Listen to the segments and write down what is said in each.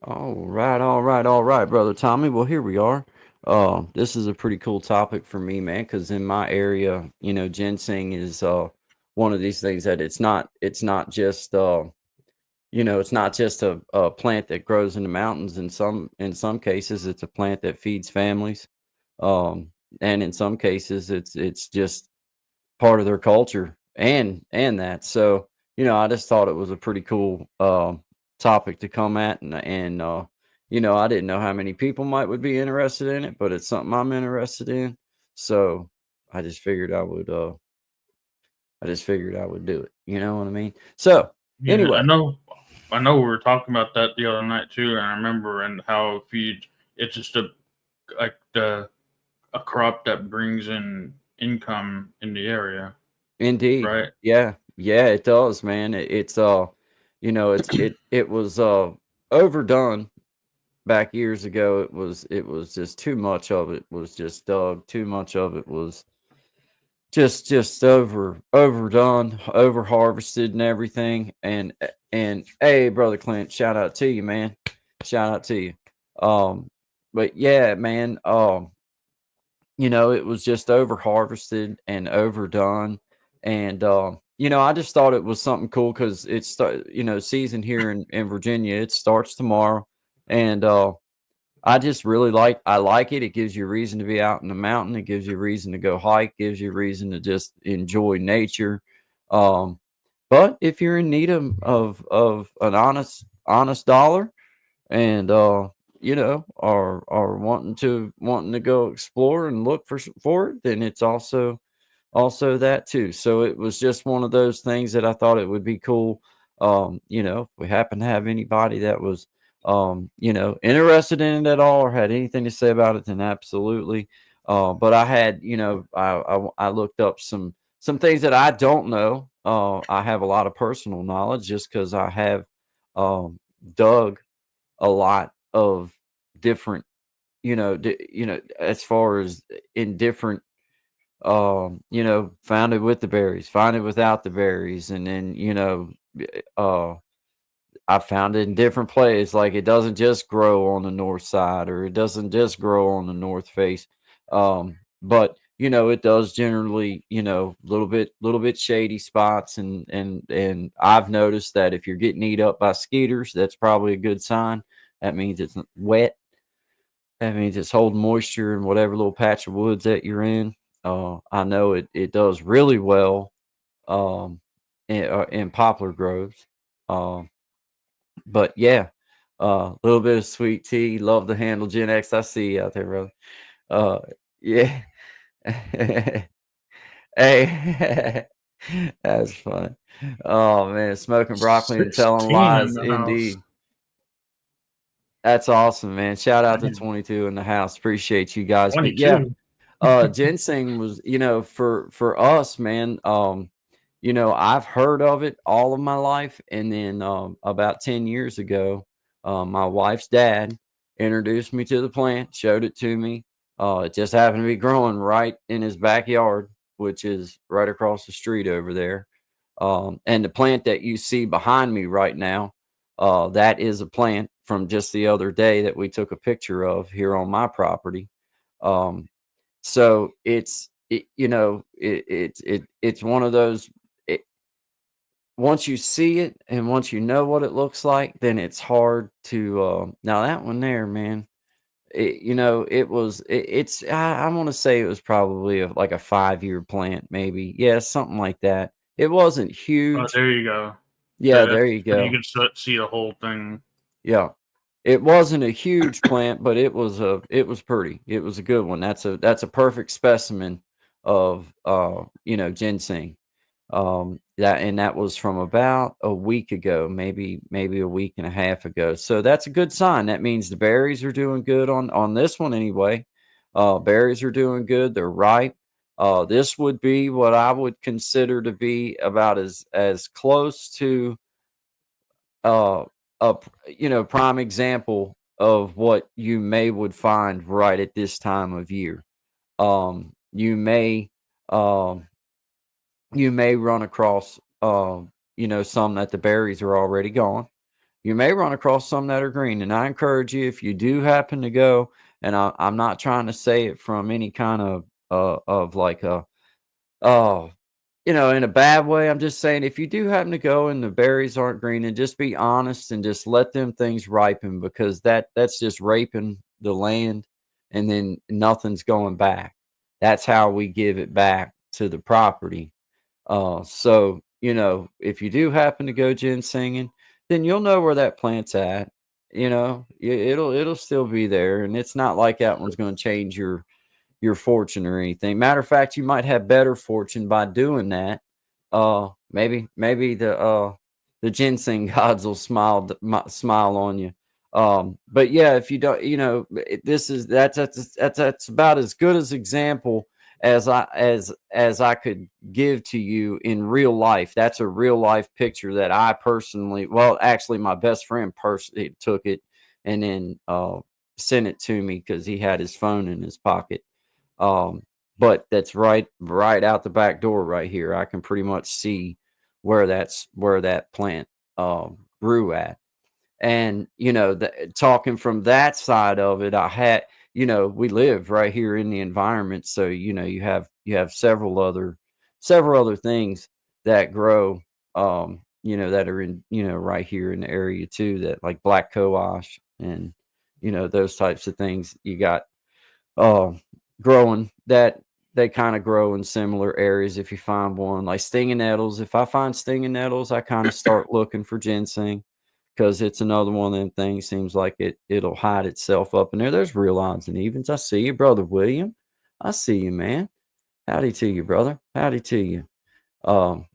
All right, brother Tommy. Well, here we are. This is a pretty cool topic for me, man, because in my area, ginseng is one of these things that it's not just it's not just a plant that grows in the mountains. In some cases, it's a plant that feeds families, and in some cases, it's just part of their culture and that. So, I just thought it was a pretty cool topic to come at, and I didn't know how many people might would be interested in it, but it's something I'm interested in. So I just figured I would do it. You know what I mean? So Yeah, I anyway, know. I know we were talking about that the other night too, and I remember and how if you, it's just a like a crop that brings in income in the area, indeed, right? yeah, yeah, it does, man. It was overdone back years ago. It was just too much of it was just dug. Too much of it was just overdone, over harvested and everything. And hey, brother Clint, shout out to you, man. Shout out to you. But yeah, man. It was just over harvested and overdone. And I just thought it was something cool because season here in Virginia, it starts tomorrow. And I like it. It gives you a reason to be out in the mountain. It gives you a reason to go hike, gives you a reason to just enjoy nature. Um, but if you're in need of an honest dollar, and are wanting to go explore and look for it, then it's also that too. So it was just one of those things that I thought it would be cool. If we happen to have anybody that was interested in it at all or had anything to say about it, then absolutely. But I had, I looked up some things that I don't know. I have a lot of personal knowledge just because I have dug a lot of different, as far as in different, found it with the berries, find it without the berries, and then uh, I found it in different places. Like it doesn't just grow on the north side, or it doesn't just grow on the north face, but it does generally, little bit shady spots, and I've noticed that if you're getting eat up by skeeters, that's probably a good sign. That means it's wet. That means it's holding moisture in whatever little patch of woods that you're in. I know it does really well in poplar groves. Um, but yeah, a little bit of sweet tea. Love to handle Gen X. I see you out there, brother. Uh, yeah. Hey, that's fun. Oh man, smoking broccoli and telling 16 in lies. the house. Indeed. That's awesome, man. Shout out to Man, 22 in the house. Appreciate you guys. But yeah, 22. ginseng was, for us, man. I've heard of it all of my life, and then about 10 years ago, my wife's dad introduced me to the plant, showed it to me. It just happened to be growing right in his backyard, which is right across the street over there. And the plant that you see behind me right now, that is a plant from just the other day that we took a picture of here on my property. Um, so it's one of those. It, Once you see it and once you know what it looks like, then it's hard to. Now that one there, man. I want to say it was probably like a 5 year plant, maybe. Yeah, something like that. It wasn't Oh, huge. there you go. Yeah, there you So you go. can see the whole thing. Yeah. It wasn't a huge plant, but it was pretty. It was a good one. That's a perfect specimen of ginseng. That was from about a week ago, maybe a week and a half ago. So that's a good sign. That means the berries are doing good on this one anyway. Berries are doing good. They're ripe. This would be what I would consider to be about as close to uh prime example of what you may would find right at this time of year. You may um you may run across some that the berries are already gone, You may run across some that are green, and I encourage you, if you do happen to go, and I'm not trying to say it from any kind of like a oh, in a bad way. I'm just saying, if you do happen to go and the berries aren't green, and just be honest and just let them things ripen, because that's just raping the land, and then nothing's going back. That's how we give it back to the property. So, if you do happen to go ginsenging, then you'll know where that plant's at. It'll still be there, and it's not like that one's going to change your fortune or anything. Matter of fact, you might have better fortune by doing that. Maybe the ginseng gods will smile on you. But yeah, if you don't, this is that's about as good as example as I could give to you in real life. That's a real life picture that I personally, well, actually, my best friend personally took it and then sent it to me because he had his phone in his pocket. Um, but that's right out the back door right here. I can pretty much see where that plant grew at. And talking from that side of it, I had, we live right here in the environment, so you have several other things that grow, that are in, right here in the area too, that like black coash and those types of things you got uh, growing, that they kind of grow in similar areas. If you find one like stinging nettles, if I find stinging nettles, I kind of start looking for ginseng, because it's another one of them things. Seems like it'll hide itself up in there. There's real odds and evens. I see you, brother William. I see you, man. Howdy to you, brother. Howdy to you. Um,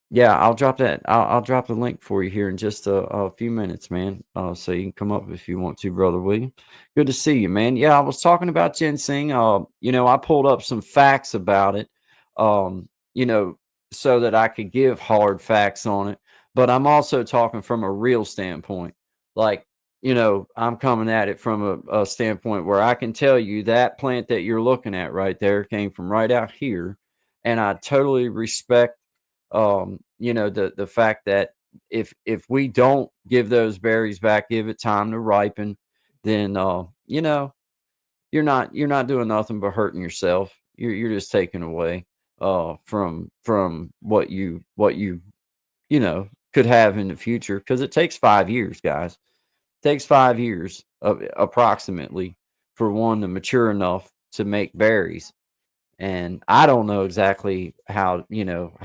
yeah, I'll drop the link for you here in just a few minutes, man. So you can come up if you want to, brother William. Good to see you, man. Yeah, I was talking about ginseng. I pulled up some facts about it, um, you know, so that I could give hard facts on it. But I'm also talking from a real standpoint. Like, I'm coming at it from a standpoint where I can tell you that plant that you're looking at right there came from right out here, and I totally respect the fact that if we don't give those berries back, give it time to ripen, then you're not doing nothing but hurting yourself. You're just taking away from what you could have in the future, because it takes 5 years, guys. It takes 5 years of approximately for one to mature enough to make berries. And I don't know exactly how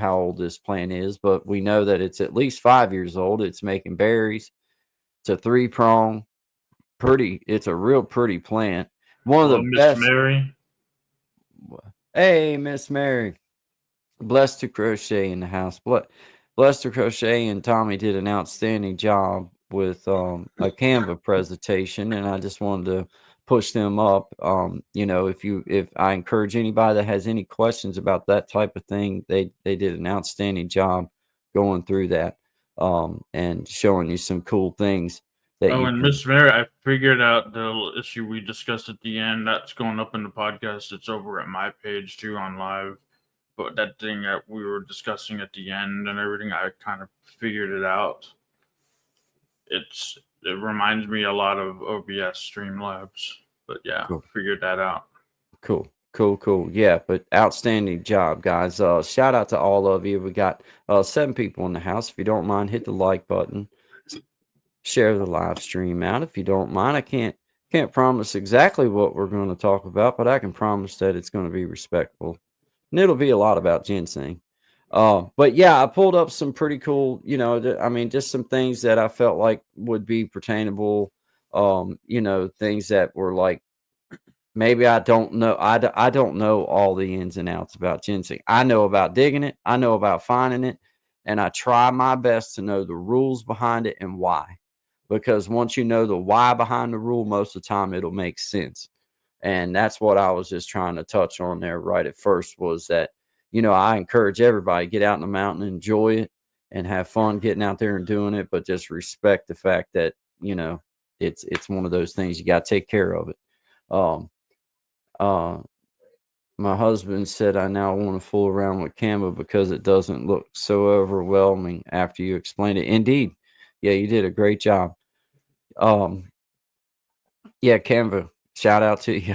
old this plant is, but we know that it's at least 5 years old. It's making berries. It's a three prong, pretty. It's a real pretty plant. One of Hello, the Miss best. Mary. Hey, Miss Mary. Blessed to Crochet in the house. Blessed to Crochet and Tommy did an outstanding job with a Canva presentation, and I just wanted to push them up. If I encourage anybody that has any questions about that type of thing, they did an outstanding job going through that, and showing you some cool things that Oh, you and can. Miss Mary, I figured out the issue we discussed at the end. That's going up in the podcast. It's over at my page too on live. But that thing that we were discussing at the end and everything, I kind of figured it out. It reminds me a lot of OBS Streamlabs. But yeah, Cool. figured that out. Cool. Cool, cool. Yeah, but outstanding job, guys. Shout out to all of you. We got 7 people in the house. If you don't mind, hit the like button. Share the live stream out if you don't mind. I can't promise exactly what we're going to talk about, but I can promise that it's going to be respectful. And it'll be a lot about ginseng. But yeah, I pulled up some pretty cool, just some things that I felt like would be pertainable. Things that were like, maybe I don't know. I don't know all the ins and outs about ginseng. I know about digging it. I know about finding it. And I try my best to know the rules behind it and why. Because once you know the why behind the rule, most of the time it'll make sense. And that's what I was just trying to touch on there right at first, was that, I encourage everybody, get out in the mountain, enjoy it, and have fun getting out there and doing it. But just respect the fact that, it's one of those things, you got to take care of it. Um, uh, my husband said I now want to fool around with Canva because it doesn't look so overwhelming after you explain it. Indeed, Yeah, you did a great job. Um, yeah, Canva. Shout out to you.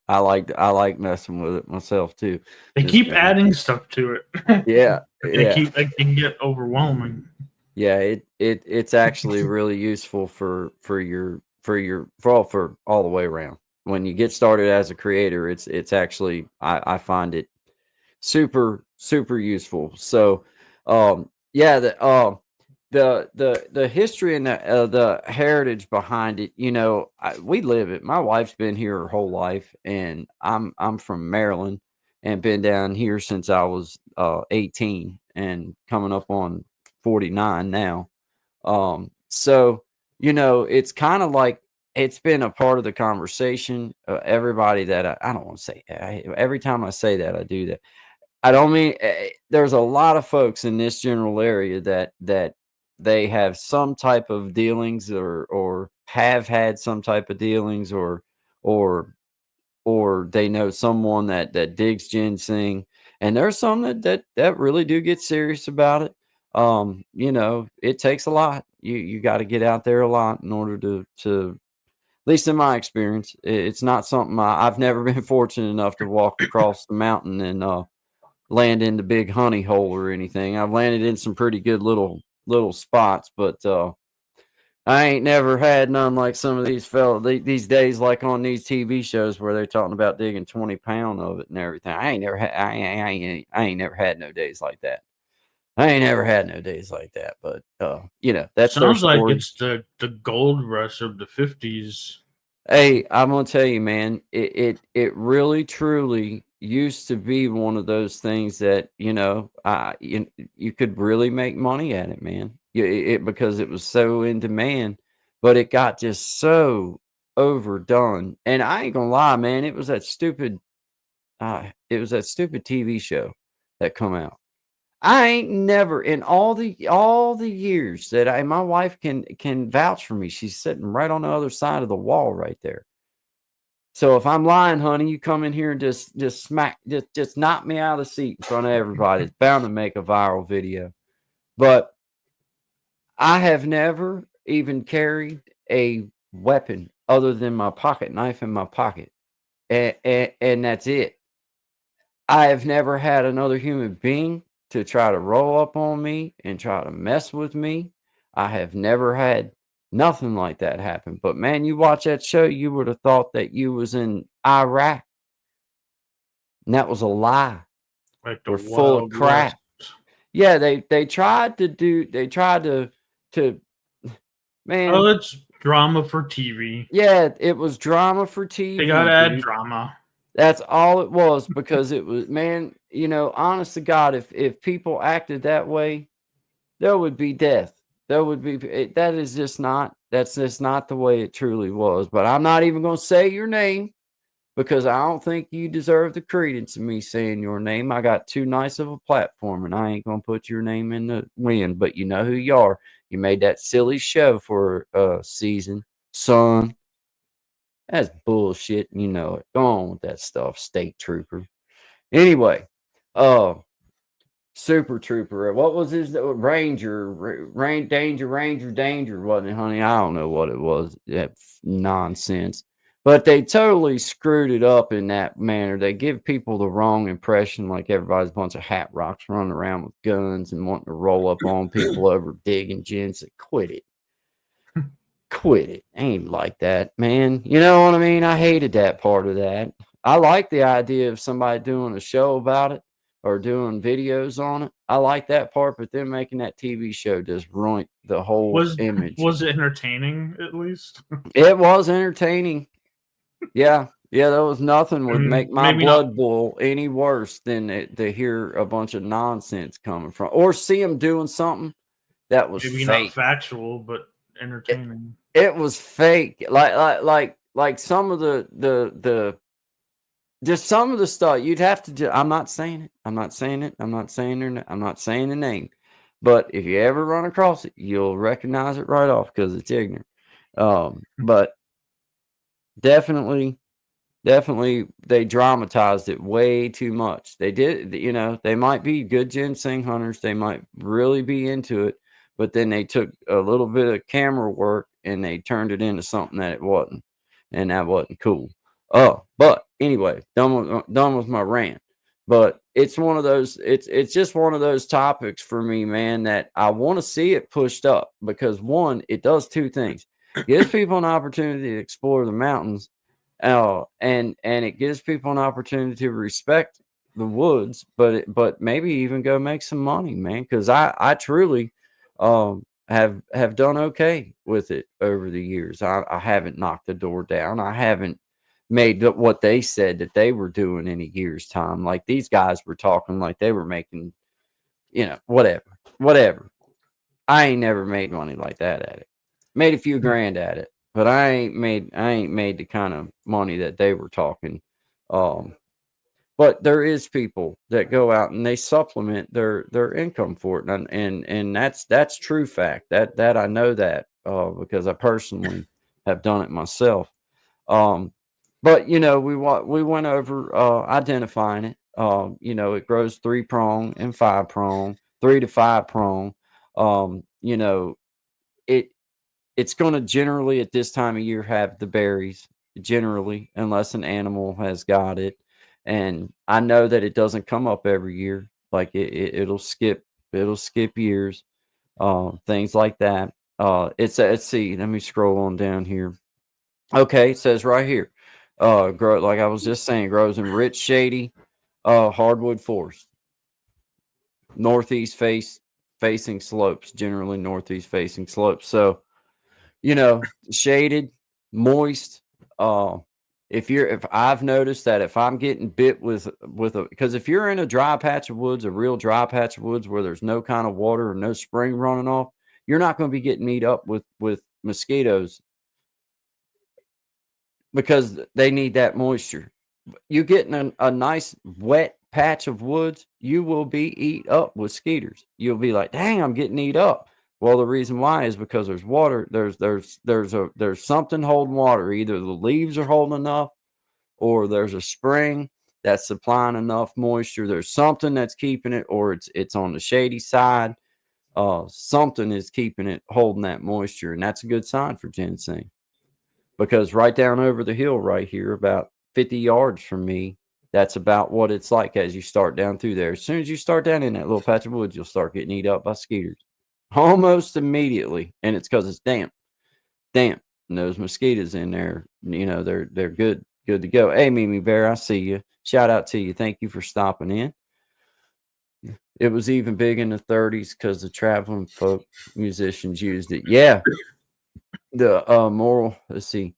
I like messing with it myself too. They Just keep adding stuff to it. yeah, They yeah. keep like they can get overwhelming. Yeah, it's actually really useful for all the way around. When you get started as a creator, it's actually I find it super useful. So, yeah, the history and the heritage behind it. You know, we live it. My wife's been here her whole life, and I'm from Maryland and been down here since I was 18 and coming up on 49 now. So, you know, it's kind of like it's been a part of the conversation. Everybody that I don't want to say every time I say that, I do that. I don't mean there's a lot of folks in this general area that they have some type of dealings or have had some type of dealings or or they know someone that digs ginseng, and there's some that really do get serious about it. You know, it takes a lot. You got to get out there a lot in order to at least in my experience, it's not something I've never been fortunate enough to walk across the mountain and land in the big honey hole or anything. I've landed in some pretty good little spots, but I ain't never had none like some of these these days, like on these TV shows where they're talking about digging 20 pound of it and everything. I ain't never had no days like that. I ain't never had no days like that. But you know, that's their Sounds like story. it's the gold rush of the 50s. Hey, I'm gonna tell you, man, it really truly used to be one of those things that, you know, you could really make money at it, man. Because it was so in demand, but it got just so overdone. And I ain't gonna lie, man, it was that stupid TV show that come out. I ain't never in all the years that my wife can vouch for me. She's sitting right on the other side of the wall right there. So if I'm lying, honey, you come in here and just smack, just knock me out of the seat in front of everybody. It's bound to make a viral video. But I have never even carried a weapon other than my pocket knife in my pocket, and that's it. I have never had another human being to try to roll up on me and try to mess with me. I have never had nothing like that happen. But man, you watch that show, you would have thought that you was in Iraq. And that was a lie. Like the We're full of Wild West. crap. Yeah, they tried to Oh, man, it's drama for TV. yeah, it was drama for They gotta TV, add dude. drama. That's all it was because it was, man, you know, honest to God, if people acted that way, there would be death. There would be that is just not that's just not the way it truly was. But I'm not even going to say your name because I don't think you deserve the credence of me saying your name. I got too nice of a platform and I ain't going to put your name in the wind, but you know who you are. You made that silly show for a season, son. That's bullshit, and you know it. Go on with that stuff, state trooper. Anyway, uh, super trooper. What was his ranger? Danger, wasn't it, honey? I don't know what it was. That nonsense. But they totally screwed it up in that manner. They give people the wrong impression, like everybody's a bunch of hat rocks running around with guns and wanting to roll up on people over digging ginseng. Quit it. Quit it. Ain't like that, man. You know what I mean? I hated that part of that. I like the idea of somebody doing a show about it or doing videos on it. I like that part, but then making that TV show just ruined the whole Was image. was it entertaining at least? It was entertaining. Yeah. Yeah, there was nothing would make my Maybe not. blood boil any worse than to hear a bunch of nonsense coming from or see them doing something that was Maybe not fake. factual, but entertaining. It was fake. Like some of the just some of the stuff you'd have to do. I'm not saying it. I'm not saying it. I'm not saying her. I'm not saying the name. But if you ever run across it, you'll recognize it right off because it's ignorant. But definitely, definitely, they dramatized it way too much. They did, you know, they might be good ginseng hunters. They might really be into it, but then they took a little bit of camera work and they turned it into something that it wasn't, and that wasn't cool. But anyway, done with my rant. But it's one of those. It's just one of those topics for me, man, that I want to see it pushed up because one, it does two things: gives people an opportunity to explore the mountains, and it gives people an opportunity to respect the woods, but maybe even go make some money, man. Because I truly have done okay with it over the years. I haven't knocked the door down. I haven't made what they said that they were doing in a year's time. Like these guys were talking like they were making, whatever. I ain't never made money like that at it. Made a few grand at it, but I ain't made the kind of money that they were talking. Um, but there is people that go out and they supplement their income for it, and that's true fact. That I know that because I personally have done it myself. Um, but we went over identifying it. It grows 3 prong and 5 prong, 3 to 5 prong. Um, you know, it it's going to generally at this time of year have the berries generally, unless an animal has got it. And I know that it doesn't come up every year. Like it'll skip years, things like that. Let's see. Let me scroll on down here. Okay, it says right here, grow like I was just saying, grows in rich, shady, hardwood forest, northeast facing slopes, generally northeast facing slopes. So shaded, moist. Uh, if I've noticed that if I'm getting bit because if you're in a dry patch of woods, a real dry patch of woods where there's no kind of water or no spring running off, you're not going to be getting eat up with mosquitoes because they need that moisture. You getting a nice wet patch of woods, you will be eat up with skeeters. You'll be like, dang, I'm getting eat up. Well, the reason why is because there's water. There's something holding water. Either the leaves are holding enough, or there's a spring that's supplying enough moisture. There's something that's keeping it, or it's on the shady side. Something is keeping it holding that moisture, and that's a good sign for ginseng. Because right down over the hill, right here, about 50 yards from me, that's about what it's like as you start down through there. As soon as you start down in that little patch of woods, you'll start getting eat up by skeeters almost immediately, and it's because it's damp. And those mosquitoes in there, they're good to go. Hey, Mimi Bear, I see you. Shout out to you. Thank you for stopping in. It was even big in the 30s because the traveling folk musicians used it. Yeah, the moral. Let's see.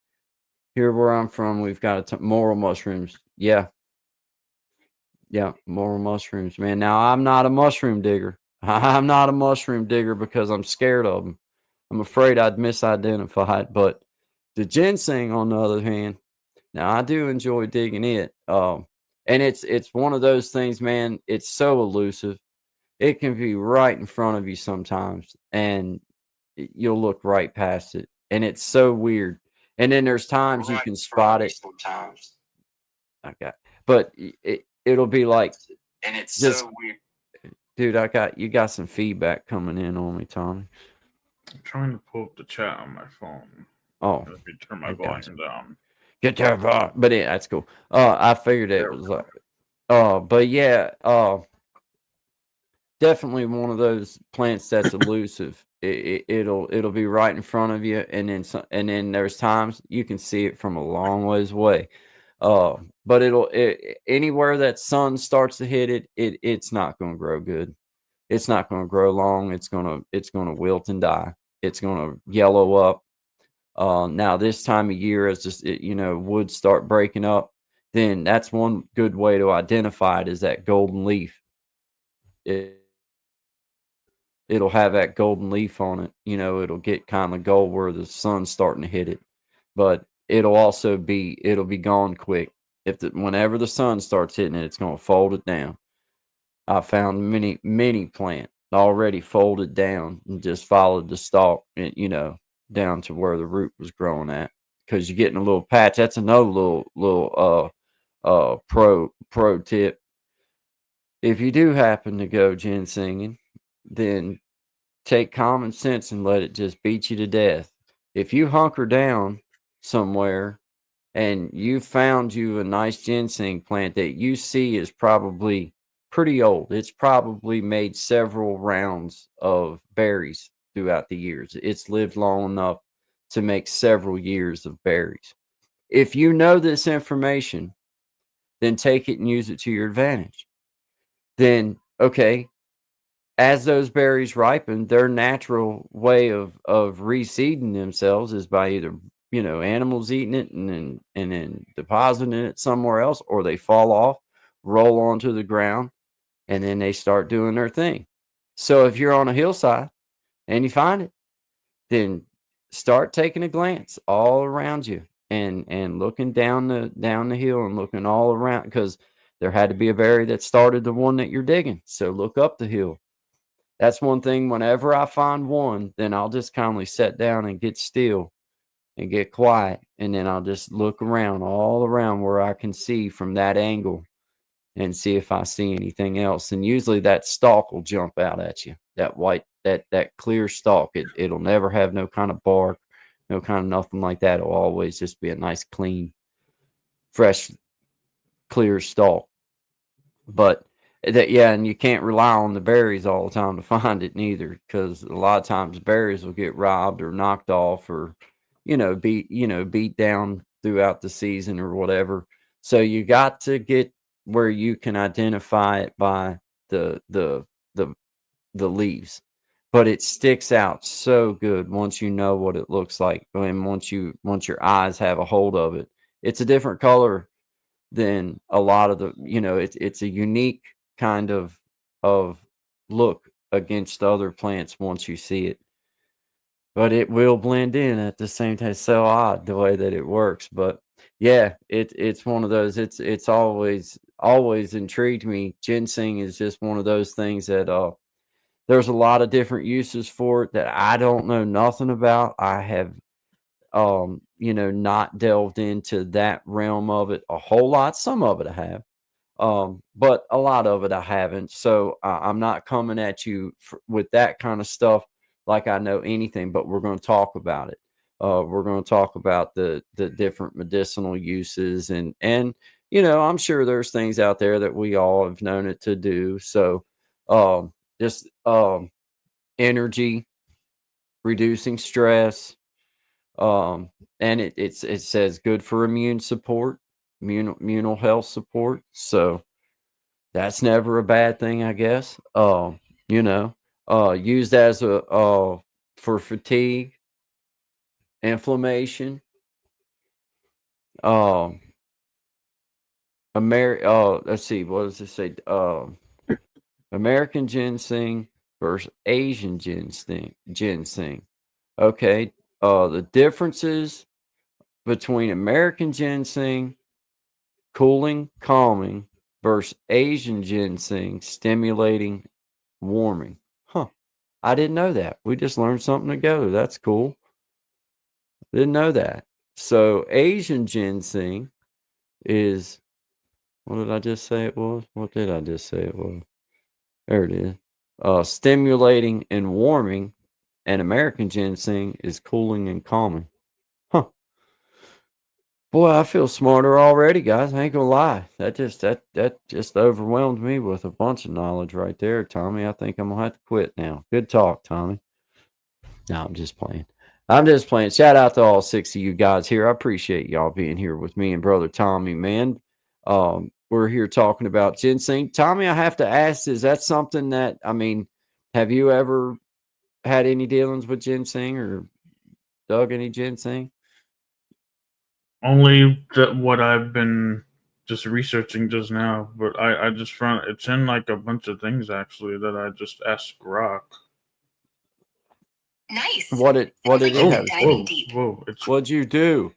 Here where I'm from, we've got morel mushrooms. Yeah, morel mushrooms, man. Now I'm not a mushroom digger. I'm not a mushroom digger because I'm scared of them. I'm afraid I'd misidentify it. But the ginseng, on the other hand, now I do enjoy digging it. And it's one of those things, man. It's so elusive. It can be right in front of you sometimes, and you'll look right past it, and it's so weird. And then there's times you can spot it. Sometimes. Okay, but it'll be like, and it's just so weird. Dude, you got some feedback coming in on me, Tommy. I'm trying to pull up the chat on my phone. Oh, let me turn my volume down. Get that, but that's cool. I figured it was like, but yeah, definitely one of those plants that's elusive. It'll be right in front of you, and then there's times you can see it from a long ways away. But anywhere that sun starts to hit it's not going to grow good. It's not going to grow long. It's gonna wilt and die. It's going to yellow up. Now this time of year, as woods start breaking up, then that's one good way to identify it is that golden leaf. It'll have that golden leaf on it. It'll get kind of gold where the sun's starting to hit it, but it'll be gone quick. Whenever the sun starts hitting it, it's going to fold it down. I found many plant already folded down and just followed the stalk, down to where the root was growing at. Because you're getting a little patch. That's another little pro tip. If you do happen to go ginsenging, then take common sense and let it just beat you to death. If you hunker down somewhere and you found you a nice ginseng plant that you see is probably pretty old, it's probably made several rounds of berries throughout the years. It's lived long enough to make several years of berries. If you know this information, then take it and use it to your advantage. Then, okay, as those berries ripen, their natural way of reseeding themselves is by either animals eating it and then depositing it somewhere else, or they fall off, roll onto the ground, and then they start doing their thing. So if you're on a hillside and you find it, then start taking a glance all around you and looking down the hill and looking all around, because there had to be a berry that started the one that you're digging. So look up the hill. That's one thing. Whenever I find one, then I'll just calmly sit down and get still and get quiet. And then I'll just look around, all around where I can see from that angle and see if I see anything else. And usually that stalk will jump out at you. That white, that clear stalk. It'll never have no kind of bark, no kind of nothing like that. It'll always just be a nice, clean, fresh, clear stalk. But and you can't rely on the berries all the time to find it neither, because a lot of times berries will get robbed or knocked off, or beat down throughout the season or whatever. So you got to get where you can identify it by the the leaves. But it sticks out so good once you know what it looks like, and once your eyes have a hold of it. It's a different color than a lot of it's a unique kind of look against other plants once you see it. But it will blend in at the same time. It's so odd the way that it works. But yeah, it's one of those. It's always intrigued me. Ginseng is just one of those things that there's a lot of different uses for it that I don't know nothing about. I have not delved into that realm of it a whole lot. Some of it I have, but a lot of it I haven't. So I'm not coming at you with that kind of stuff like I know anything. But we're going to talk about it. We're going to talk about the different medicinal uses, and I'm sure there's things out there that we all have known it to do. So just energy, reducing stress. And it says good for immune support, immune health support. So that's never a bad thing, I guess. Used as a for fatigue, inflammation. Um, let's see, what does it say? American ginseng versus Asian ginseng. Okay. The differences between American ginseng, cooling, calming, versus Asian ginseng, stimulating, warming. Huh. I didn't know that. We just learned something together. That's cool. Didn't know that. So Asian ginseng is, what did I just say it was? What did I just say it was? There it is. Stimulating and warming, and American ginseng is cooling and calming. Huh. Boy, I feel smarter already, guys. I ain't gonna lie. That just overwhelmed me with a bunch of knowledge right there, Tommy. I think I'm gonna have to quit now. Good talk, Tommy. No, I'm just playing. I'm just playing. Shout out to all 6 of you guys here. I appreciate y'all being here with me and brother Tommy, man. We're here talking about ginseng. Tommy, I have to ask, is that something that, have you ever had any dealings with ginseng or dug any ginseng? Only what I've been just researching just now, but I just found it's in like a bunch of things actually that I just asked Grok. Nice. What did it have? Whoa! What'd you do?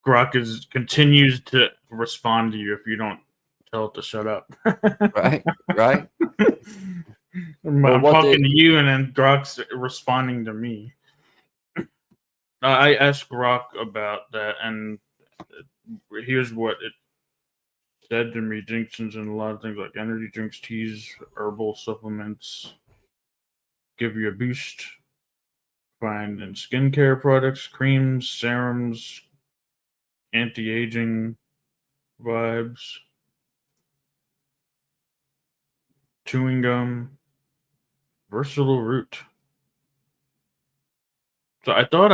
Grok continues to respond to you if you don't tell it to shut up. Right. I'm talking to you, and then Grok's responding to me. I asked Grok about that, and here's what it said to me, ginseng's in a lot of things like energy drinks, teas, herbal supplements, give you a boost. Find in skincare products, creams, serums, anti-aging vibes, chewing gum, versatile root. So I thought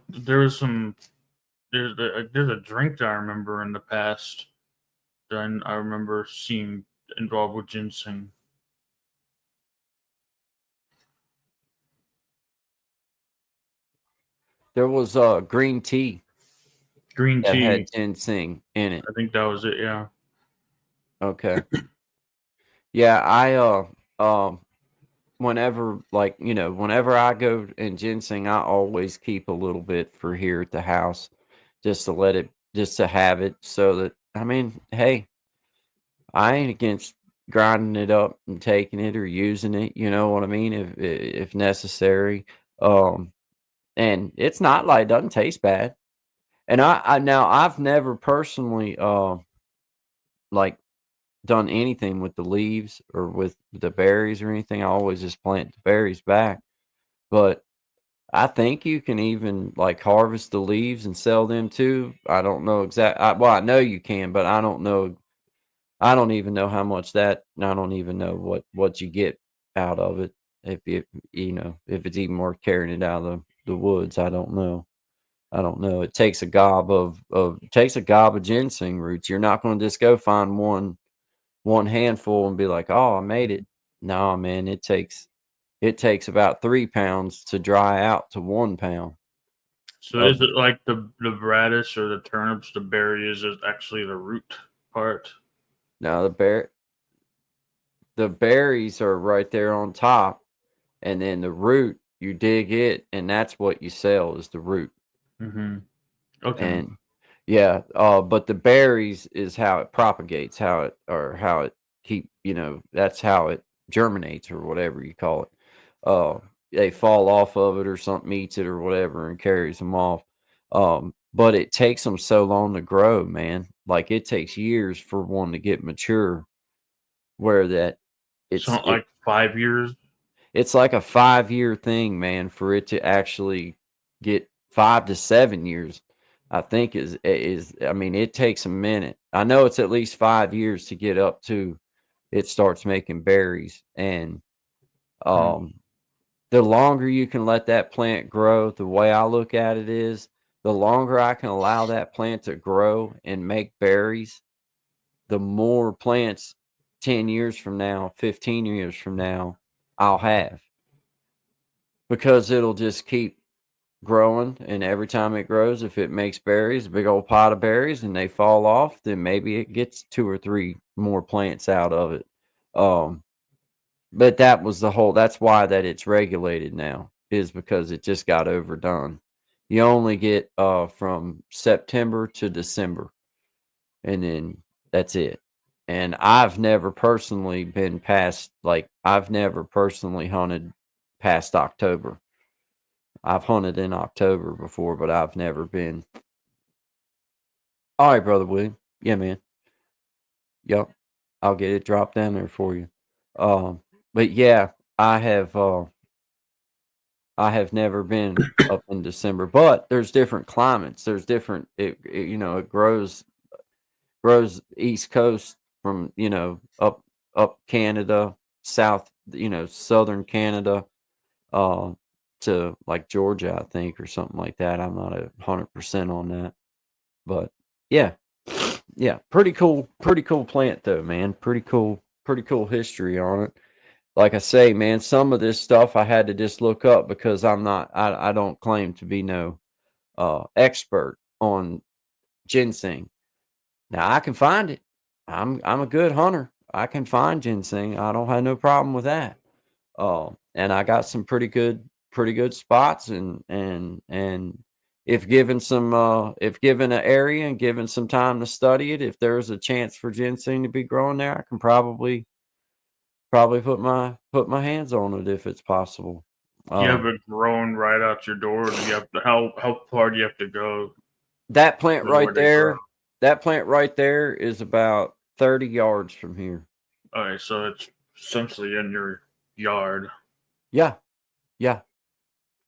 there was some there's a drink that I remember in the past that I remember seeing involved with ginseng. There was green tea Green that tea. had ginseng in it. I think that was it. Yeah. Okay. Yeah, whenever whenever I go in ginseng, I always keep a little bit for here at the house just to have it so that hey, I ain't against grinding it up and taking it or using it, you know what I mean, if necessary. Um and it's not like it doesn't taste bad. And I've never personally like done anything with the leaves or with the berries or anything. I always just plant the berries back. But I think you can even like harvest the leaves and sell them too. I don't know well, I know you can, but I don't know. I don't even know how much I don't even know what you get out of it. If if it's even worth carrying it out of the woods, I don't know. I don't know. It takes a gob of ginseng roots. You're not going to just go find one handful and be like, "Oh, I made it." No, man, it takes about 3 pounds to dry out to 1 pound. So Of is it like the radish or the turnips? The berry is actually the root part. Now the berries are right there on top, and then the root you dig it, and that's what you sell is the root. Mm-hmm. Okay. And yeah, but the berries is how it propagates, how it that's how it germinates or whatever you call it. They fall off of it or something eats it or whatever and carries them off. But it takes them so long to grow, man. Like it takes years for one to get mature. Where that So it like 5 years. it's like a 5-year thing, man, for it to actually get 5 to 7 years. I think it takes a minute. I know it's at least 5 years to get up to it starts making berries. And Hmm. um the longer you can let that plant grow, the way I look at it is the longer I can allow that plant to grow and make berries, the more plants 10 years from now, 15 years from now, I'll have because it'll just keep growing. And every time it grows, if it makes berries, a big old pot of berries, and they fall off, then maybe it gets 2 or 3 more plants out of it. Um, but that's why that it's regulated now is because it just got overdone. You only get from September to December, and then that's it. And I've never personally hunted past October. I've hunted in October before, but I've never been. All right, brother William. Yeah, man. Yep. I'll get it dropped down there for you. But yeah, I have I have never been up in December, but there's different climates. There's different it grows East Coast from, up Canada, south, southern Canada, uh, to like Georgia, I think, or something like that. I'm not 100% on that. But yeah. Yeah, pretty cool plant though, man. Pretty cool history on it. Like I say, man, some of this stuff I had to just look up because I don't claim to be no expert on ginseng. Now I can find it. I'm a good hunter. I can find ginseng. I don't have no problem with that. And I got some pretty good spots and if given an area and given some time to study it, if there's a chance for ginseng to be growing there, I can probably put my hands on it if it's possible. Do you have Um, it growing right out your door? Do you have to how far do you have to go that plant to where right they grow? there, that plant right there is about 30 yards from here. Okay, so it's essentially in your yard. Yeah, yeah,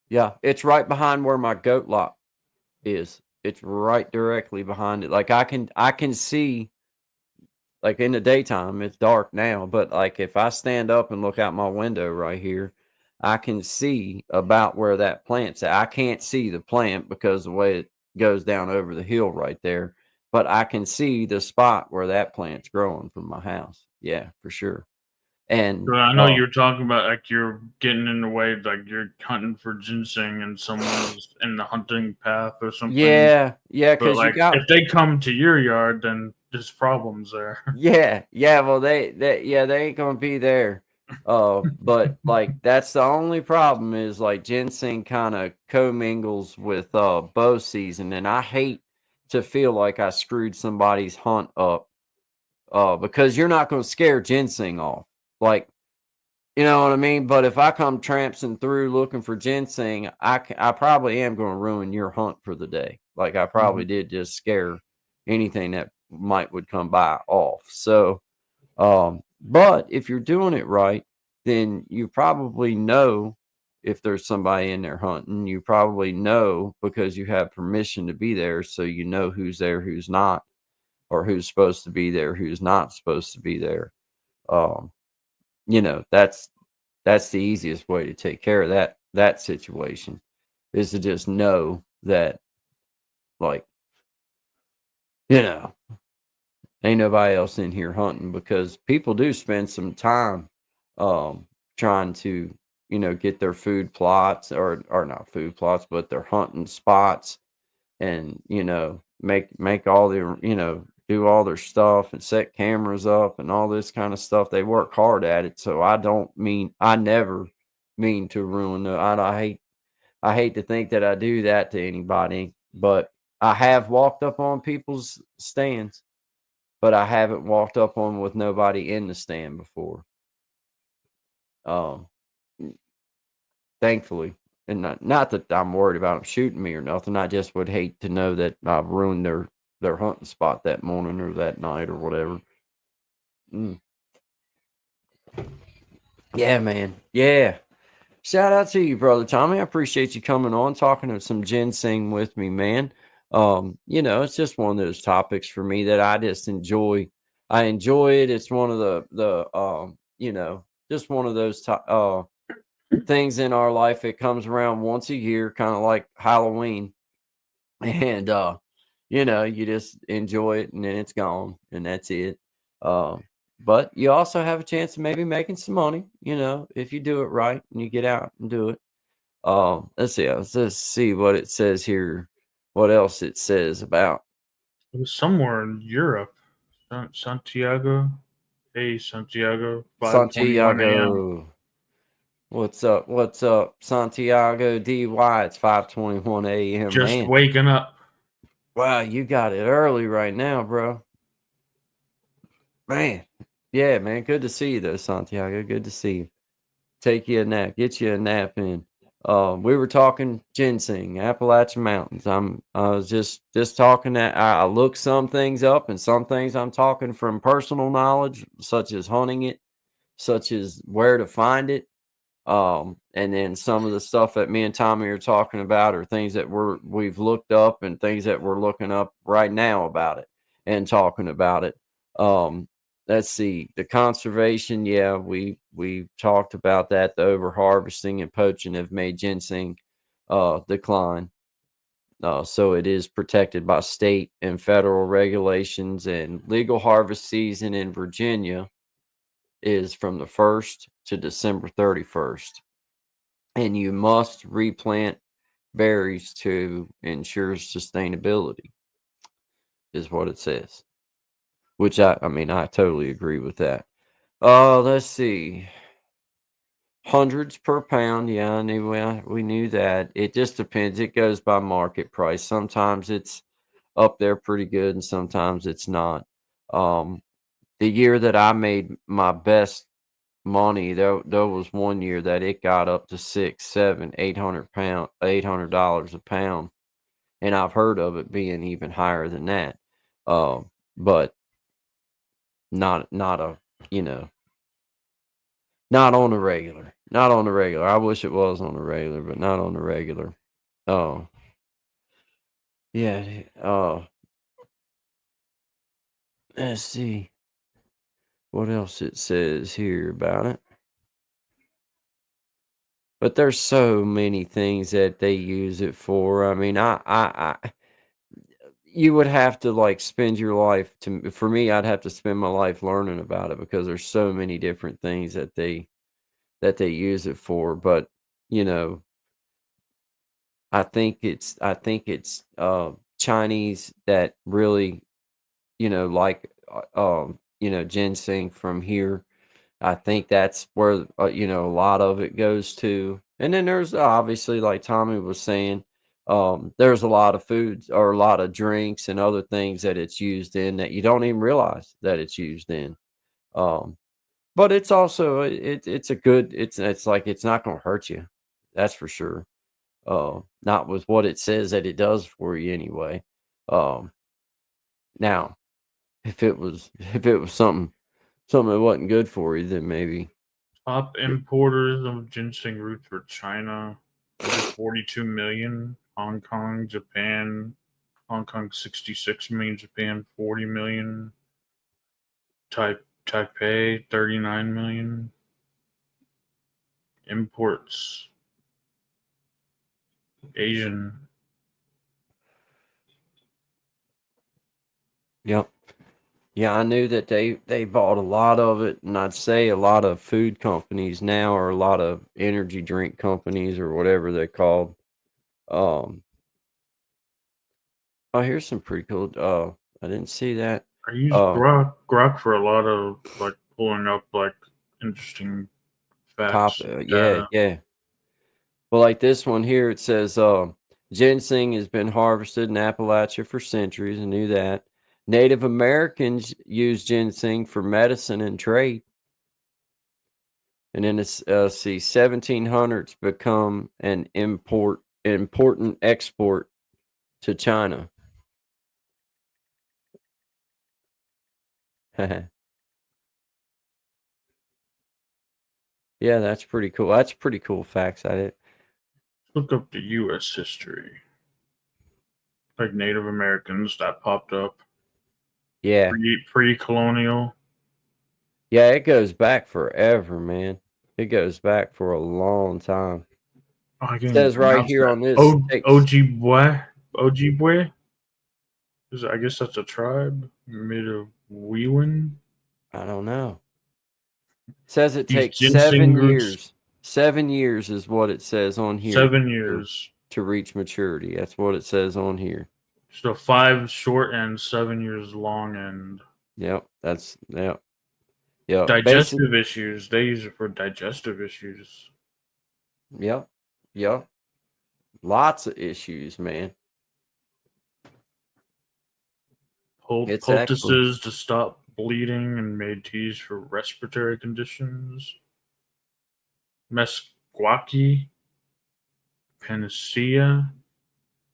yeah. It's right behind where my goat lot is. It's right directly behind it. Like I can see, like in the daytime, it's dark now, but like if I stand up and look out my window right here, I can see about where that plant's at. I can't see the plant because the way it goes down over the hill right there, but I can see the spot where that plant's growing from my house. Yeah, for sure. And But I know you're talking about like you're getting in the way, like you're hunting for ginseng and someone's in the hunting path or something. yeah, yeah, But because you like got if they come to your yard, then there's problems there. yeah, yeah. Well, they ain't gonna be there. But like that's the only problem is like ginseng kind of commingles with bow season, and I hate to feel like I screwed somebody's hunt up. Because you're not gonna scare ginseng off, like you know what I mean. But if I come trampsing through looking for ginseng, I probably am gonna ruin your hunt for the day. Like I probably Mhm. did just scare anything that might would come by off. So but if you're doing it right, then you probably know if there's somebody in there hunting. You probably know because you have permission to be there, so you know who's there, who's not, or who's supposed to be there, who's not supposed to be there. Um, that's the easiest way to take care of that situation is to just know that, like, you know, ain't nobody else in here hunting because people do spend some time um trying to, get their food plots or not food plots, but their hunting spots and, make all their, do all their stuff and set cameras up and all this kind of stuff. They work hard at it. So I never mean to ruin I hate to think that I do that to anybody, but I have walked up on people's stands, but I haven't walked up on with nobody in the stand before. Um, Thankfully, and not that I'm worried about them shooting me or nothing. I just would hate to know that I've ruined their hunting spot that morning or that night or whatever. Mm. Yeah, man. Yeah. Shout out to you, brother Tommy. I appreciate you coming on, talking to some ginseng with me, man. It's just one of those topics for me that I just enjoy. I enjoy it. It's one of just one of those things in our life. It comes around once a year, kind of like Halloween, and you just enjoy it, and then it's gone, and that's it. But you also have a chance of maybe making some money, if you do it right and you get out and do it. Let's see what it says here. What else it says about It was somewhere in Europe. Santiago. Hey, Santiago. 5:21 a.m. Santiago. What's up? What's up, Santiago DY? It's 5:21 a.m. Just Man, waking up. wow, you got it early right now, bro. Man, yeah, man. Good to see you, though, Santiago. Good to see you. Take you a nap. Get you a nap in. We were talking ginseng, Appalachian Mountains. I was just talking that I look some things up, and some things I'm talking from personal knowledge, such as hunting it, such as where to find it. And then some of the stuff that me and Tommy are talking about are things that we've looked up and things that we're looking up right now about it and talking about it. Um, let's see, the conservation. Yeah, we talked about that. The over harvesting and poaching have made ginseng decline. So it is protected by state and federal regulations, and legal harvest season in Virginia is from the 1st to December 31st. And you must replant berries to ensure sustainability, is what it says. Which I mean, I totally agree with that. Let's see. Hundreds per pound. Yeah, I knew we knew that. It just depends. It goes by market price. Sometimes it's up there pretty good, and sometimes it's not. Um, the year that I made my best money, there was one year that it got up to 6, 7, 800 pound, $800 a pound, and I've heard of it being even higher than that. But not a, you know, not on the regular. Not on the regular. I wish it was on the regular, but not on the regular. Oh, yeah. Let's see what else it says here about it. But there's so many things that they use it for. I mean, you would have to like spend your life to. For me, I'd have to spend my life learning about it because there's so many different things that they use it for. But you know, I think it's Chinese that really, like, ginseng from here. I think that's where, a lot of it goes to. And then there's obviously, like Tommy was saying, there's a lot of foods or a lot of drinks and other things that it's used in that you don't even realize that it's used in. Um, but it's also it's a good it's like it's not gonna hurt you. That's for sure. Not with what it says that it does for you anyway. Um, Now, if it was something that wasn't good for you, then maybe. Top importers of ginseng roots were China, 142 million, Hong Kong, Japan, Hong Kong 66 million, Japan 40 million, Taipei 39 million. Imports Asian. Yep. Yeah, I knew that they bought a lot of it, and I'd say a lot of food companies now, or a lot of energy drink companies, or whatever they're called. Um, oh, here's some pretty cool. I didn't see that. I use Uh, Grok for a lot of like pulling up like interesting facts and yeah, data. yeah. Well, like this one here, it says ginseng has been harvested in Appalachia for centuries. I knew that. Native Americans use ginseng for medicine and trade. And then it's see 1700s become an important export to China. Yeah, that's pretty cool. That's pretty cool facts at it. Look up the U.S. history, like Native Americans that popped up Yeah. pre-colonial. Yeah, it goes back forever, man. It goes back for a long time. Oh, I It can't even says right pronounce here that. on this takes Ojibwe. Ojibwe. I guess that's a tribe. Midwewin. I don't know. It says it These takes ginseng 7 roots. years. 7 years is what it says on here 7 years. to reach maturity. That's what it says on here. So 5 short and 7 years long, and Yep, yep. Yep. Basic. digestive issues. They use it for digestive issues. Yep. Yep. Lots of issues, man. It's actually Poultices to stop bleeding and made teas for respiratory conditions. Mesquite, panacea,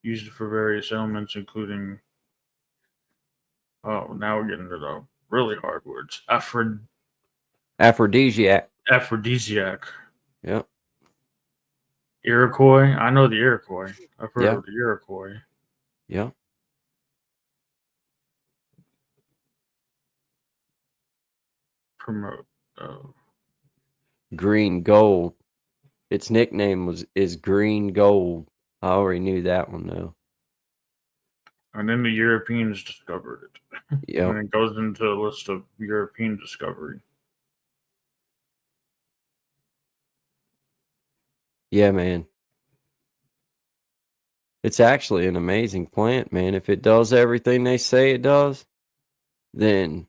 used for various ailments, including. Oh, now we're getting to the really hard words. aphrodisiac. Aphrodisiac. Yep. Iroquois. I know the Iroquois. I've heard Yeah. of the Iroquois. Yep. Promote. Green gold. Its nickname is green gold. I already knew that one though. And then the Europeans discovered it. And Yep. it goes into a list of European discovery. Yeah, man. It's actually an amazing plant, man. If it does everything they say it does, then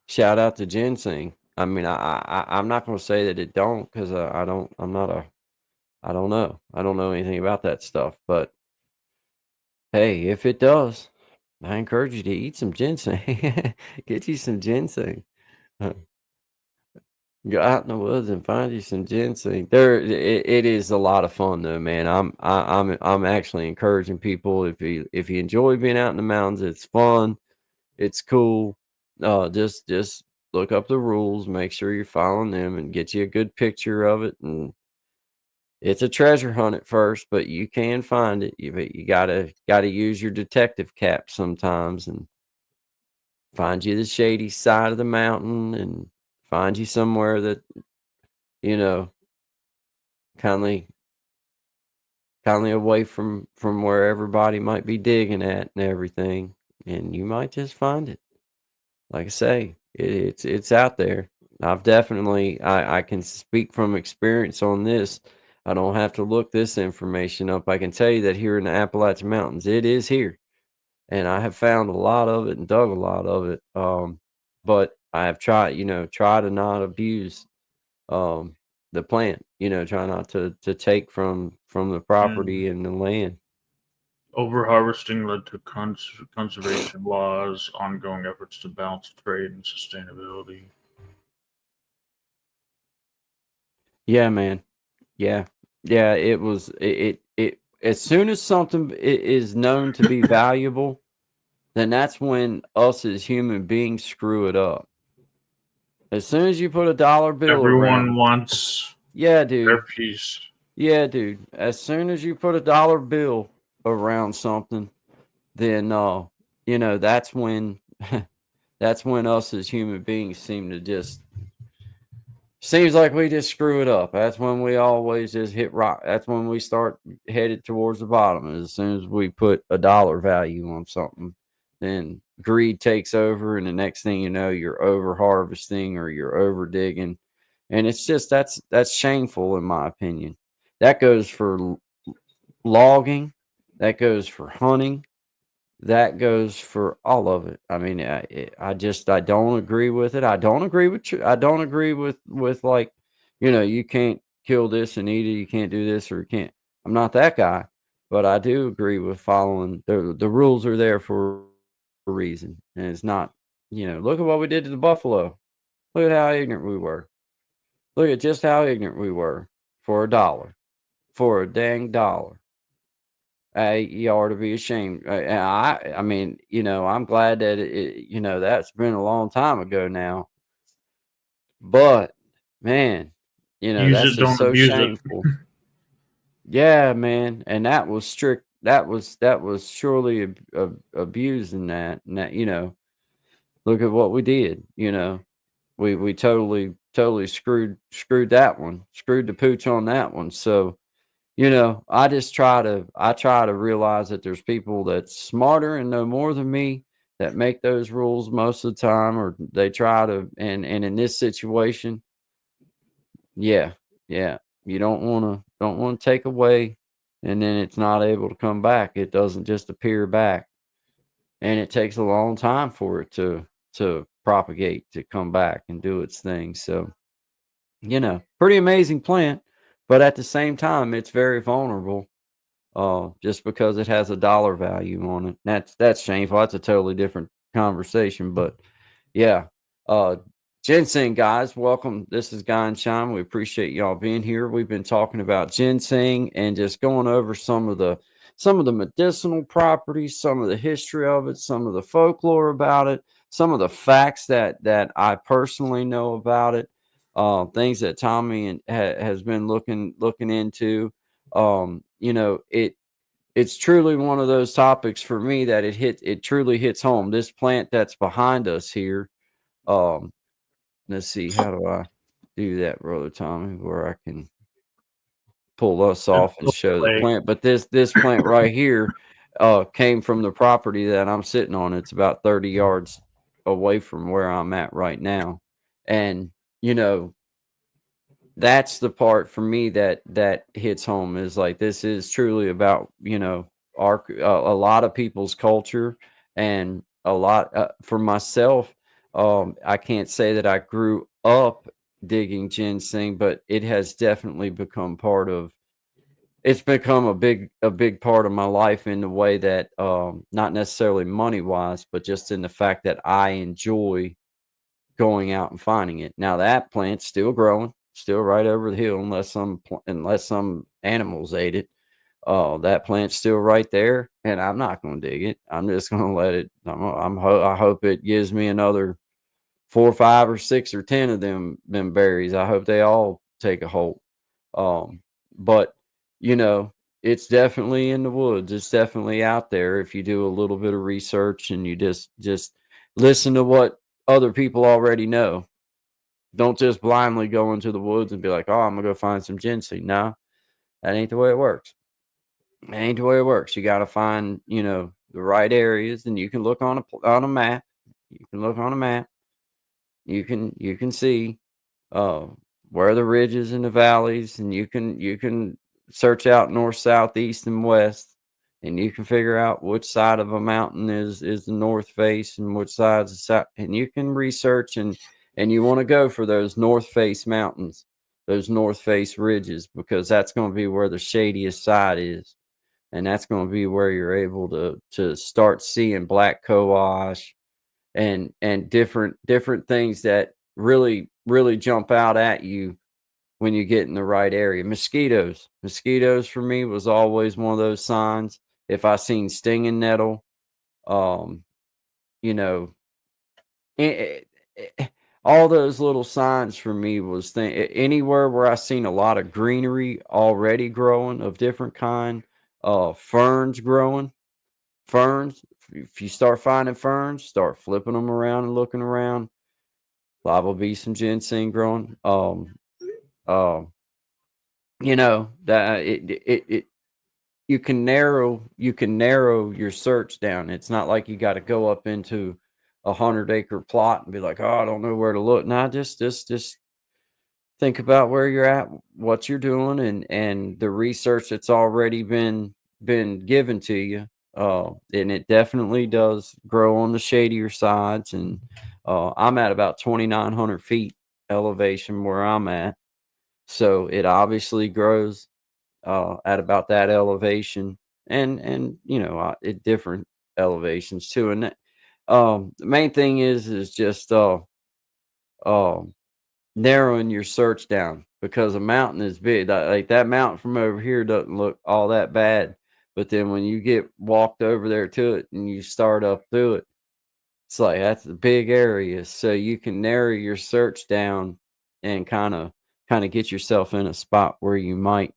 shout out to ginseng. I mean, I'm not going to say that it don't, because I don't. I'm not a. I don't know. I don't know anything about that stuff. But hey, if it does, I encourage you to eat some ginseng. Get you some ginseng. Go out in the woods and find you some ginseng. It is a lot of fun though, man. I'm actually encouraging people, if you enjoy being out in the mountains, it's fun, it's cool. Just look up the rules, make sure you're following them, and get you a good picture of it. And it's a treasure hunt at first, but you can find it. You gotta use your detective cap sometimes and find you the shady side of the mountain and find you somewhere that, you know, kindly kindly away from where everybody might be digging at and everything, and you might just find it. Like I say, it's out there. I can speak from experience on this. I don't have to look this information up. I can tell you that here in the Appalachian Mountains, it is here, and I have found a lot of it and dug a lot of it. But I have tried, try to not abuse um the plant. Try not to take from the Mm. property and the land. Overharvesting led to conservation laws, ongoing efforts to balance trade and sustainability. Yeah, man. Yeah. Yeah, it was it as soon as something is known to be valuable, then that's when us as human beings screw it up. As soon as you put a dollar bill Everyone around, wants yeah, their dude. piece. Yeah, dude. As soon as you put a dollar bill around something, then that's when that's when us as human beings seem to just seems like we just screw it up. That's when we always just hit rock. That's when we start headed towards the bottom. As soon as we put a dollar value on something, then greed takes over, and the next thing you know, you're over harvesting or you're over digging, and it's just that's shameful in my opinion. That goes for logging, that goes for hunting, that goes for all of it. I mean, I don't agree with it. I don't agree with like, you can't kill this and eat it. You can't do this or you can't. I'm not that guy, but I do agree with following the rules are there for a reason, and it's not. Look at what we did to the buffalo. Look at how ignorant we were. Look at just how ignorant we were for a dollar, for a dang dollar. You ought to be ashamed. And I mean, I'm glad that that's been a long time ago now. But man, Use that's it, just don't so abuse it. shameful. Yeah, man, and that was strict. That was surely abusing that. And that look at what we did. We totally screwed that one. Screwed the pooch on that one. So I try to realize that there's people that's smarter and know more than me that make those rules most of the time, or they try to. And in this situation, yeah, yeah, you don't want to take away, and then it's not able to come back. It doesn't just appear back, and it takes a long time for it to propagate, to come back and do its thing. So pretty amazing plant, but at the same time, it's very vulnerable just because it has a dollar value on it. That's shameful. That's a totally different conversation. But yeah, uh, ginseng guys, welcome. This is Guy and Shine. We appreciate y'all being here. We've been talking about ginseng and just going over some of the medicinal properties, some of the history of it, some of the folklore about it, some of the facts that I personally know about it, things that Tommy has been looking into. It's truly one of those topics for me that it truly hits home. This plant that's behind us here. Um, let's see, how do I do that, brother Tommy, where I can pull us It's off and show the like plant. But this plant right here came from the property that I'm sitting on. It's about 30 yards away from where I'm at right now. And you know, that's the part for me that hits home, is like this is truly about our a lot of people's culture, and a lot for myself. I can't say that I grew up digging ginseng, but it has definitely become part of it's become a big part of my life, in the way that not necessarily money wise, but just in the fact that I enjoy going out and finding it. Now that plant's still growing, still right over the hill, unless some animals ate it. That plant's still right there, and I'm not going to dig it. I'm just going to let it. I hope it gives me another. 4 or 5 or 6 or 10 of them berries. I hope they all take a hold. But you know, it's definitely in the woods. It's definitely out there if you do a little bit of research and you just listen to what other people already know. Don't just blindly go into the woods and be like, "Oh, I'm gonna go find some ginseng." No, that ain't the way it works. That ain't the way it works. You got to find, you know, the right areas, and you can look on a map. You can look on a map. You can see uh, where the ridges and the valleys, and you can search out north, south, east, and west, and you can figure out which side of a mountain is the north face and which side's the south, and you can research and you want to go for those north face mountains, those north face ridges, because that's going to be where the shadiest side is, and that's going to be where you're able to start seeing black cohosh and different things that really jump out at you when you get in the right area. Mosquitoes for me was always one of those signs. If I seen stinging nettle, um, you know, all those little signs for me was anywhere where I seen a lot of greenery already growing of different kind, ferns growing. Ferns, if you start finding ferns, start flipping them around and looking around. Liable be some ginseng growing. Um, you know that it you can narrow your search down. It's not like you got to go up into 100-acre plot and be like, oh, I don't know where to look. Nah, just think about where you're at, what you're doing, and the research that's already been given to you. And it definitely does grow on the shadier sides. And I'm at about 2,900 feet elevation where I'm at, so it obviously grows at about that elevation, and you know, at different elevations too. And the main thing is just um narrowing your search down, because a mountain is big. Like that mountain from over here doesn't look all that bad, but then when you get walked over there to it and you start up through it, it's like that's a big area. So you can narrow your search down and kind of get yourself in a spot where you might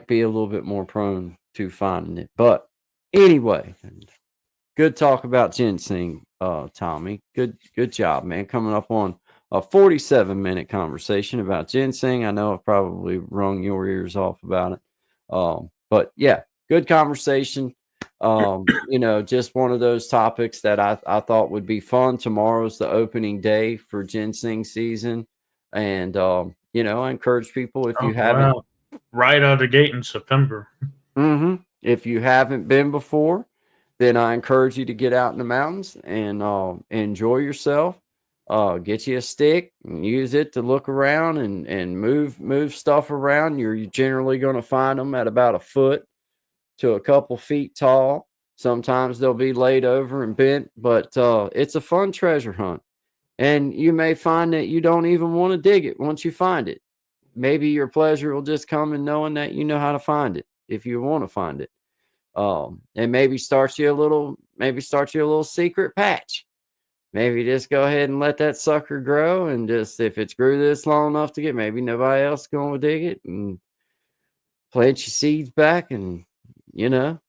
be a little bit more prone to finding it. But anyway, good talk about ginseng, Tommy. Good job, man. Coming up on a 47-minute conversation about ginseng. I know I've probably wrung your ears off about it. But yeah, good conversation. You know, just one of those topics that I thought would be fun. Tomorrow's the opening day for ginseng season. And you know, I encourage people, if Oh you haven't wow! Right out of the gate in September. if you haven't been before, then I encourage you to get out in the mountains and enjoy yourself. Get you a stick and use it to look around and move stuff around. You're generally going to find them at about a foot to a couple feet tall. Sometimes they'll be laid over and bent, but it's a fun treasure hunt. And you may find that you don't even want to dig it once you find it. Maybe your pleasure will just come in knowing that you know how to find it if you want to find it. And maybe start you a little secret patch. Maybe just go ahead and let that sucker grow, and just if it's grew this long enough to get, maybe nobody else is going to dig it, and plant your seeds back, and you know,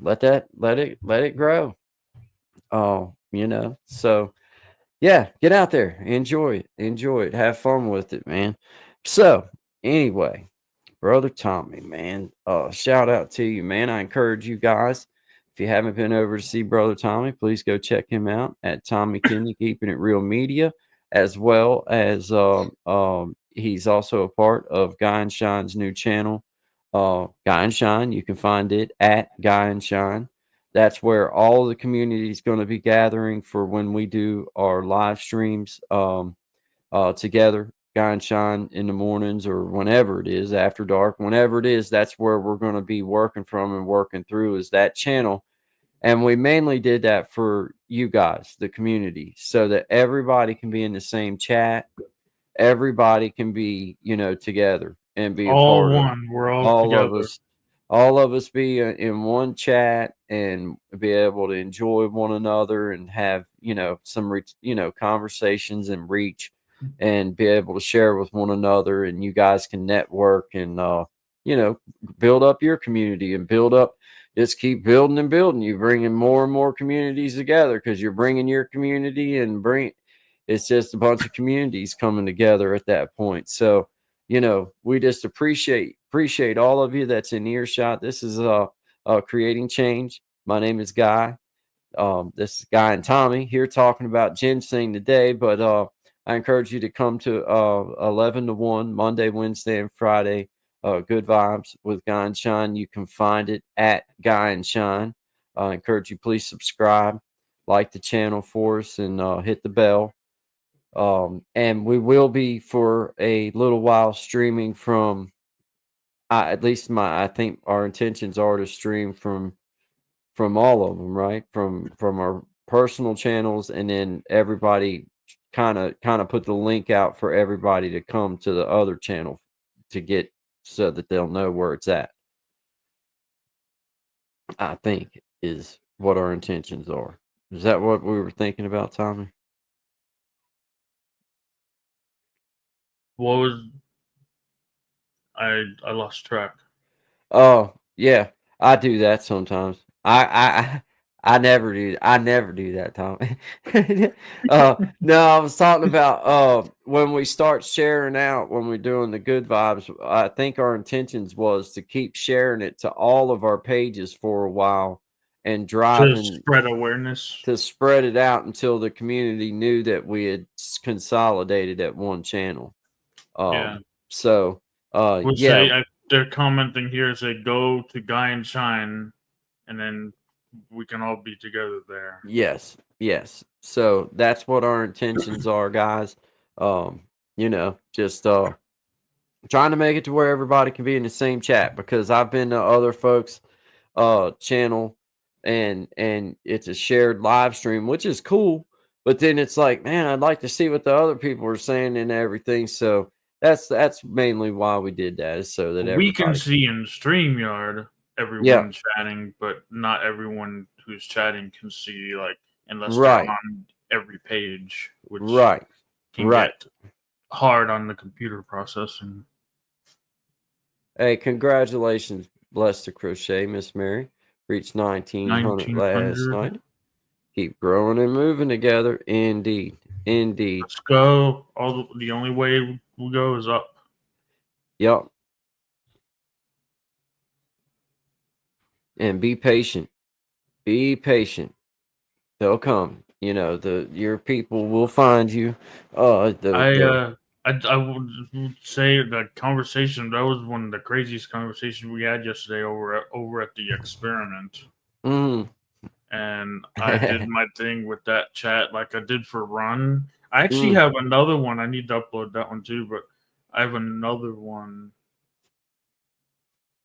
let it grow. You know, so yeah, get out there, enjoy it, have fun with it, man. So anyway, Brother Tommy, man, shout out to you, man. I encourage you guys, if you haven't been over to see Brother Tommy, please go check him out at Tommy Kinney, Keeping It Real Media, as well as he's also a part of Guy and Shine's new channel, Guy and Shine. You can find it at Guy and Shine. That's where all the community is going to be gathering for when we do our live streams together. Guy and Shine in the mornings, or whenever it is after dark, whenever it is, that's where we're going to be working from and working through, is that channel. And we mainly did that for you guys, the community, so that everybody can be in the same chat. Everybody can be, you know, together and be a All part of one. We're all all of together. us. All of us be in one chat and be able to enjoy one another and have, conversations and reach, and be able to share with one another, and you guys can network and build up your community and build up. Just keep building and building. You're bringing more and more communities together because you're bringing your community and bring. It's just a bunch of communities coming together at that point. So, we just appreciate all of you that's in earshot. This is creating change. My name is Guy. This is Guy and Tommy here talking about ginseng today, but I encourage you to come to 11 to 1 Monday, Wednesday, and Friday. Good Vibes with Guy and Shine. You can find it at Guy and Shine. I encourage you, please subscribe, like the channel for us, and hit the bell. And we will be for a little while streaming from, at least I think our intentions are to stream from all of them, right? From our personal channels, and then everybody kind of put the link out for everybody to come to the other channel to get, so that they'll know where it's at. I think is what our intentions are. Is that what we were thinking about, Tommy? What was I lost track. Oh, yeah. I do that sometimes. I never do. I never do that, Tom. No, I was talking about when we start sharing out, when we're doing the good vibes. I think our intentions was to keep sharing it to all of our pages for a while, and To driving spread awareness. to spread it out until the community knew that we had consolidated at one channel. Yeah. So We'll yeah. say they're commenting here, say go to Guy and Shine, and then we can all be together there. Yes, yes. So that's what our intentions are, guys. Just trying to make it to where everybody can be in the same chat, because I've been to other folks' channel, and it's a shared live stream, which is cool. But then it's like, man, I'd like to see what the other people are saying and everything. So that's mainly why we did that, is so that We can everybody. see in StreamYard Yeah, everyone chatting, but not everyone who's chatting can see, like, unless they're right, on every page, which right, can right. get hard on the computer processing. Hey, congratulations, Bless the Crochet, Miss Mary. Reached 1900 last 1900. night. Keep growing and moving together. Indeed. Indeed. Let's go. The only way we go is up. Yep. And be patient. Be patient. They'll come. Your people will find you. I would say the conversation, that was one of the craziest conversations we had yesterday over at the experiment. Mm. And I did my thing with that chat like I did for Run. I actually Mm. have another one. I need to upload that one too, but I have another one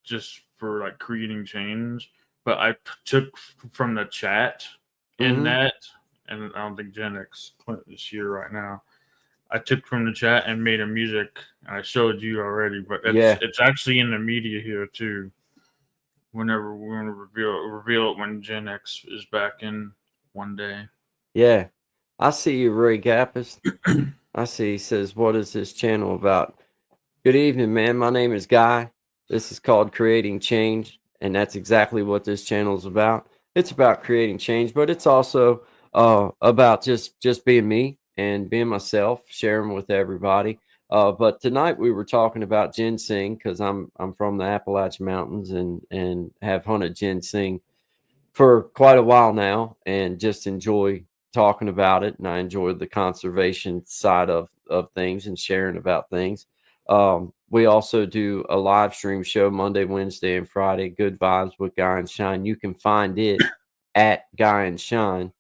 just for like creating change. But I took from the chat in Mm-hmm. that, and I don't think Gen X Clint is here right now. I took from the chat and made a music. I showed you already, but Yeah. it's actually in the media here too. Whenever we're gonna reveal it when Gen X is back in one day. Yeah. I see you, Ray Gappis. I see. He says, what is this channel about? Good evening, man. My name is Guy. This is called Creating Change, and that's exactly what this channel is about. It's about creating change, but it's also about just being me and being myself, sharing with everybody. But tonight we were talking about ginseng, because I'm from the Appalachian Mountains, and have hunted ginseng for quite a while now, and just enjoy talking about it. And I enjoy the conservation side of things and sharing about things. We also do a live stream show Monday, Wednesday, and Friday. Good Vibes with Guy and Shine. You can find it at Guy and Shine.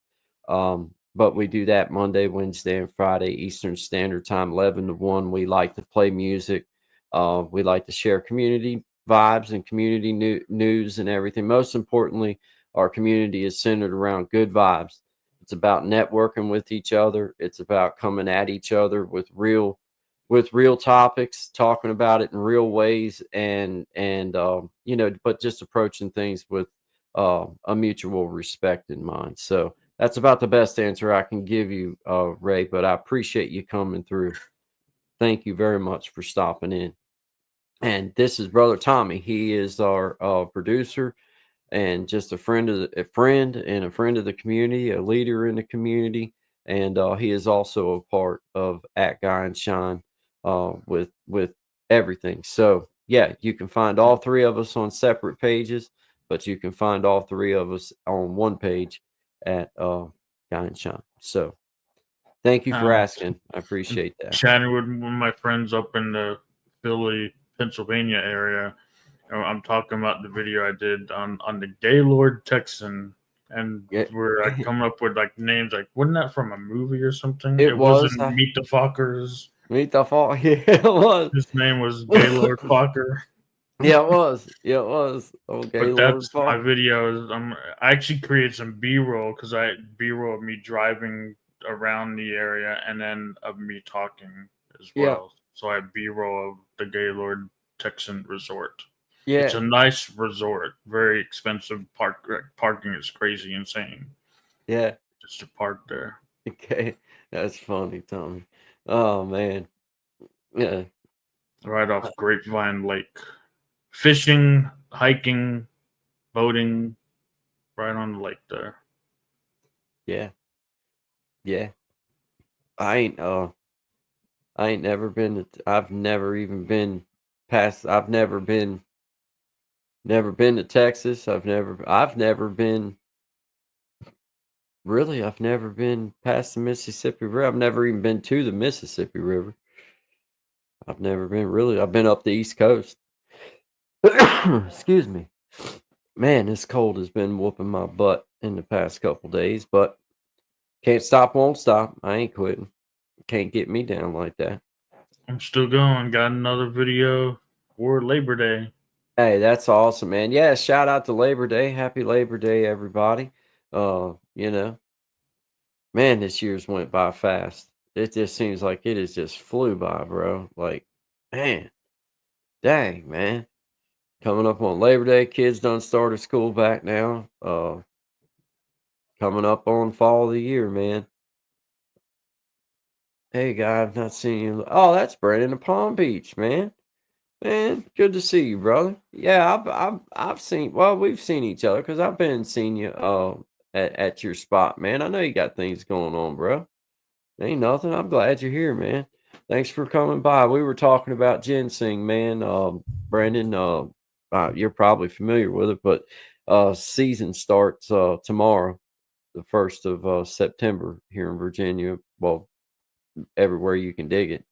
But we do that Monday, Wednesday, and Friday Eastern Standard Time, 11 to 1. We like to play music. We like to share community vibes and community news and everything. Most importantly, our community is centered around good vibes. It's about networking with each other. It's about coming at each other with real topics, talking about it in real ways, and but just approaching things with a mutual respect in mind. So that's about the best answer I can give you, Ray. But I appreciate you coming through. Thank you very much for stopping in. And this is Brother Tommy. He is our producer and just a friend of a friend and a friend of the community, a leader in the community, and he is also a part of At Guy and Shine with everything. So yeah, you can find all three of us on separate pages, but you can find all three of us on one page at Guy and Shine. So thank you for Uh, asking. I appreciate that. Chatting with one of my friends up in the Philly, Pennsylvania area. I'm talking about the video I did on the Gaylord Texan, and Yeah, where I come up with like names like, wasn't that from a movie or something? it It was. wasn't Meet the Fockers. Meet the fall. Yeah, it was. His name was Gaylord Focker. Yeah, it was. Yeah, it was. Okay, But Lord that's my Fall. videos. I actually created some B-roll because I B-roll of me driving around the area and then of me talking as Yeah, well. So I have B-roll of the Gaylord Texan Resort. It's yeah, a nice resort, very expensive. Parking is crazy insane yeah. just to park there. Okay, that's funny, Tommy. Oh man, yeah, Right off Grapevine Lake. Fishing, hiking, boating, right on the lake there. yeah, yeah. I ain't I ain't never been to. I've never even been past. I've never been to Texas. I've never been. Really, I've never been past the Mississippi River. I've never even been to the Mississippi River. I've never been really. I've been up the East Coast. Excuse me. Man, this cold has been whooping my butt in the past couple days, but can't stop, won't stop. I ain't quitting. Can't get me down like that. I'm still going. Got another video for Labor Day. Hey, that's awesome, man. Yeah, shout out to Labor Day. Happy Labor Day, everybody. You know, man, this year's went by fast. It just seems like it has just flew by, bro. Like, man, dang, man. Coming up on Labor Day, kids done started school back now. Coming up on fall of the year, man. Hey, guy, I've not seen you. Oh, that's Brandon of Palm Beach, man. Man, good to see you, brother. Yeah, I've seen. Well, we've seen each other because I've been seeing you at your spot, man. I know you got things going on, bro. Ain't nothing. I'm glad you're here, man. Thanks for coming by. We were talking about ginseng, man. Brandon, you're probably familiar with it, but season starts tomorrow, the 1st of September here in Virginia. Well, everywhere you can dig it,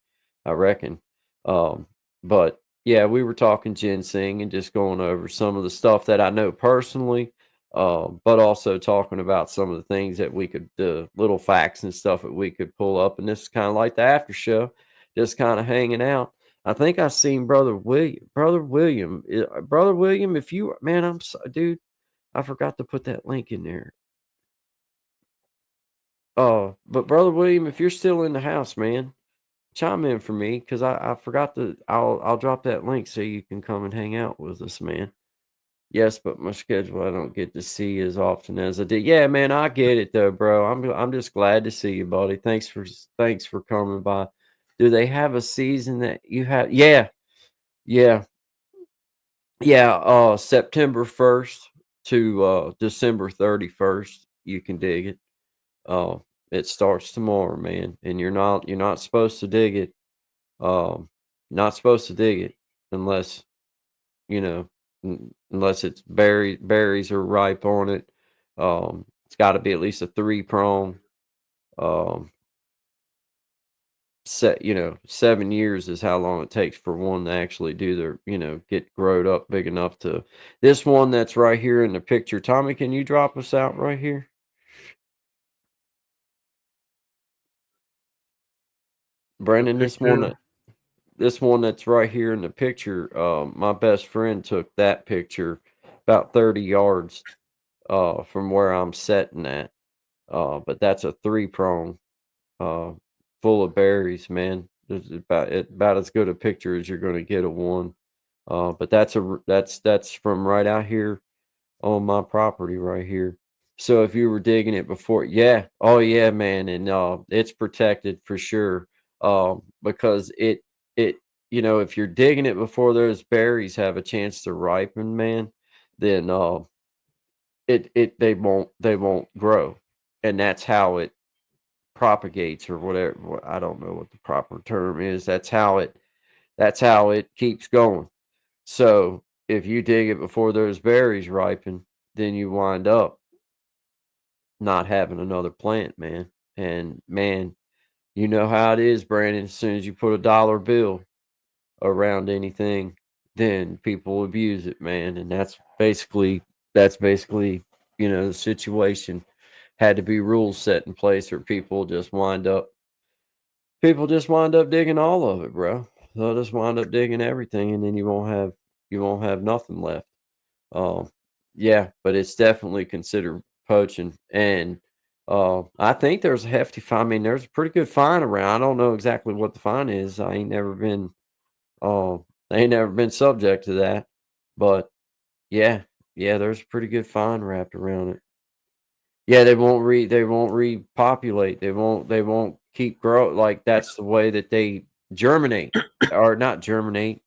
I reckon. Um, but yeah, we were talking ginseng and just going over some of the stuff that I know personally, but also talking about some of the things that we could, little facts and stuff that we could pull up. And this is kind of like the after show, just kind of hanging out. I think I seen Brother William. Brother William. If you, man, I'm so, dude. I forgot to put that link in there. But Brother William, if you're still in the house, man, chime in for me because I forgot to. I'll drop that link so you can come and hang out with us, man. Yes, but my schedule I don't get to see as often as I did. Yeah, man, I get it though, bro. I'm just glad to see you, buddy. Thanks for coming by. Do they have a season that you have? Yeah, yeah, yeah. September 1st to December 31st. You can dig it. Uh, it starts tomorrow, man, and you're not supposed to dig it. Not supposed to dig it unless, you know, unless it's berries are ripe on it. It's got to be at least a 3 prong. Um, 7 years is how long it takes for one to actually do their, get growed up big enough to. This one that's right here in the picture. Tommy, can you drop us out right here? The Brandon, picture. this one that's right here in the picture, my best friend took that picture about 30 yards from where I'm sitting at. But that's a 3 prong, uh, full of berries, man. It's about as good a picture as you're going to get of one. But that's from right out here on my property right here. So if you were digging it before, yeah, oh yeah, man, and it's protected for sure, because it if you're digging it before those berries have a chance to ripen, man, then it they won't grow, and that's how it propagates or whatever. I don't know what the proper term is. That's how it keeps going. So if you dig it before those berries ripen, then you wind up not having another plant, man. And man, you know how it is, Brandon. As soon as you put a dollar bill around anything, then people abuse it, man. And that's basically the situation. Had to be rules set in place, or people just wind up digging all of it, bro. They'll just wind up digging everything, and then you won't have nothing left. Um, yeah, but it's definitely considered poaching, and I think there's a hefty fine. I mean, there's a pretty good fine around. I don't know exactly what the fine is. I ain't never been subject to that, but yeah, yeah, there's a pretty good fine wrapped around it. Yeah, they won't repopulate. They won't keep grow like that's the way that they germinate, or not germinate,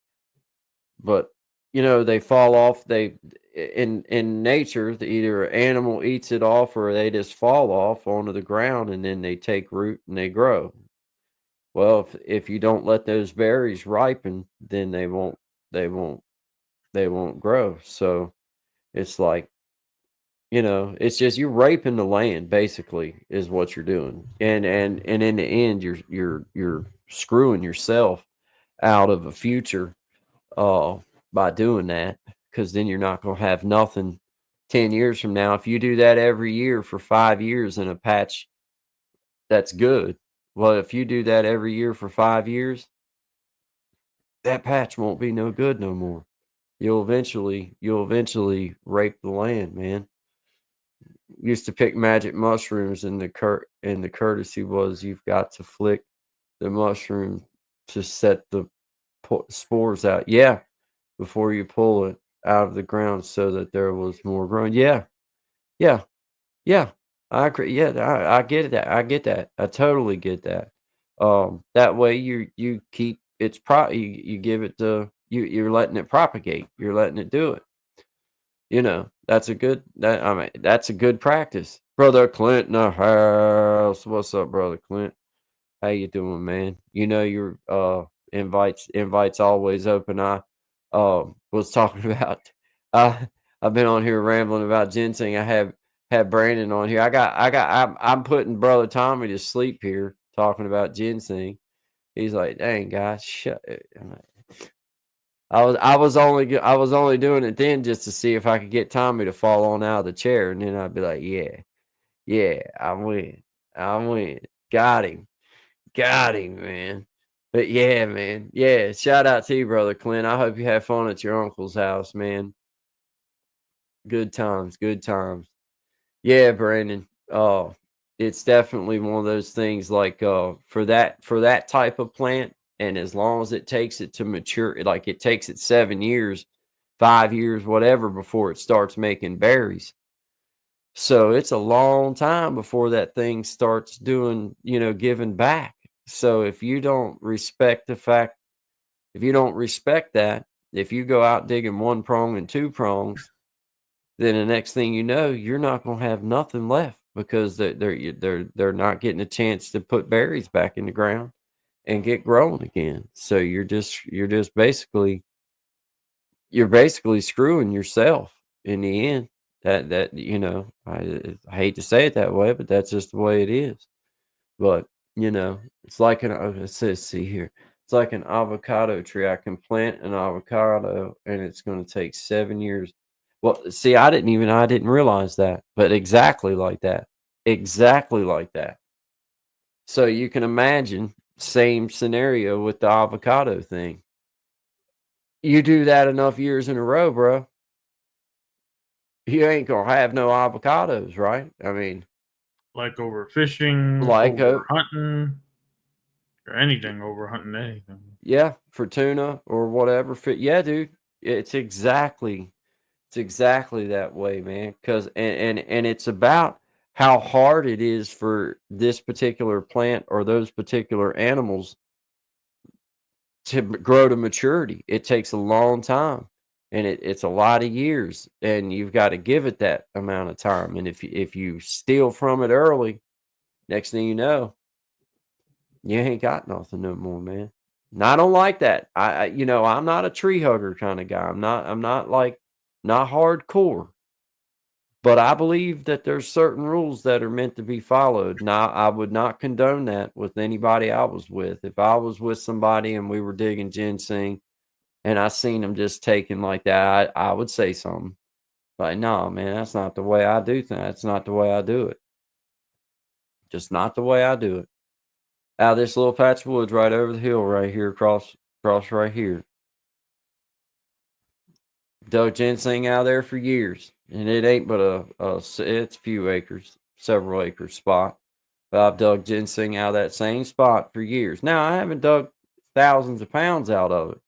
but they fall off. They in nature, either an animal eats it off or they just fall off onto the ground and then they take root and they grow. Well, if you don't let those berries ripen, then they won't they won't grow. So it's like, it's just you're raping the land basically is what you're doing. And in the end you're screwing yourself out of a future uh by doing that, because then you're not going to have nothing 10 years from now. If you do that every year for 5 years in a patch that's good, well, if you do that every year for 5 years, that patch won't be no good no more. You'll eventually rape the land, man. Used to pick magic mushrooms, and the courtesy was you've got to flick the mushroom to set the spores out. Yeah, before you pull it out of the ground so that there was more growing. Yeah, yeah, yeah. I agree. Yeah, I get that. I get that. I totally get that. That way you keep it's you give it you're letting it propagate. You're letting it do it. That's a good practice. Brother Clint in the house. What's up, brother Clint? How you doing, man? Your invites always open. I was talking about uh I've been on here rambling about ginseng. I have had Brandon on here. I'm putting brother Tommy to sleep here talking about ginseng. He's like, dang guys, shut it. I was only doing it then just to see if I could get Tommy to fall on out of the chair, and then I'd be like, yeah, yeah, I win, got him, man. But yeah, man, yeah. Shout out to you, brother Clint. I hope you have fun at your uncle's house, man. Good times, good times. Yeah, Brandon. It's definitely one of those things. Like for that type of plant, and as long as it takes it to mature, like it takes it 7 years, 5 years, whatever, before it starts making berries. So it's a long time before that thing starts doing, giving back. So if you don't respect that, if you go out digging one prong and two prongs, then the next thing you know, you're not going to have nothing left, because they're not getting a chance to put berries back in the ground and get growing again. So you're basically screwing yourself in the end. I hate to say it that way, but that's just the way it is. But it's like let's see here. It's like an avocado tree. I can plant an avocado, and it's going to take 7 years. Well, see, I didn't realize that, but exactly like that, exactly like that. So you can imagine, same scenario with the avocado thing. You do that enough years in a row, bro, you ain't gonna have no avocados, right? I mean, Like over fishing, like over hunting, or anything over hunting anything. yeah, for tuna or whatever. Yeah, dude, it's It's exactly that way, man. Because and it's about how hard it is for this particular plant or those particular animals to grow to maturity. It takes a long time, and it's a lot of years, and you've got to give it that amount of time. And if you steal from it early, next thing you know, you ain't got nothing no more, man. And I don't like that. I'm not a tree hugger kind of guy. I'm not like not hardcore. But I believe that there's certain rules that are meant to be followed. Now, I would not condone that with anybody I was with. If I was with somebody and we were digging ginseng and I seen them just taking like that, I would say something. Like, no, man, that's not the way I do things. That's not the way I do it. Just not the way I do it. Out of this little patch of woods right over the hill right here, across right here. Dug ginseng out there for years, and it ain't but it's a few acres, several acres spot. But I've dug ginseng out of that same spot for years. Now I haven't dug thousands of pounds out of it,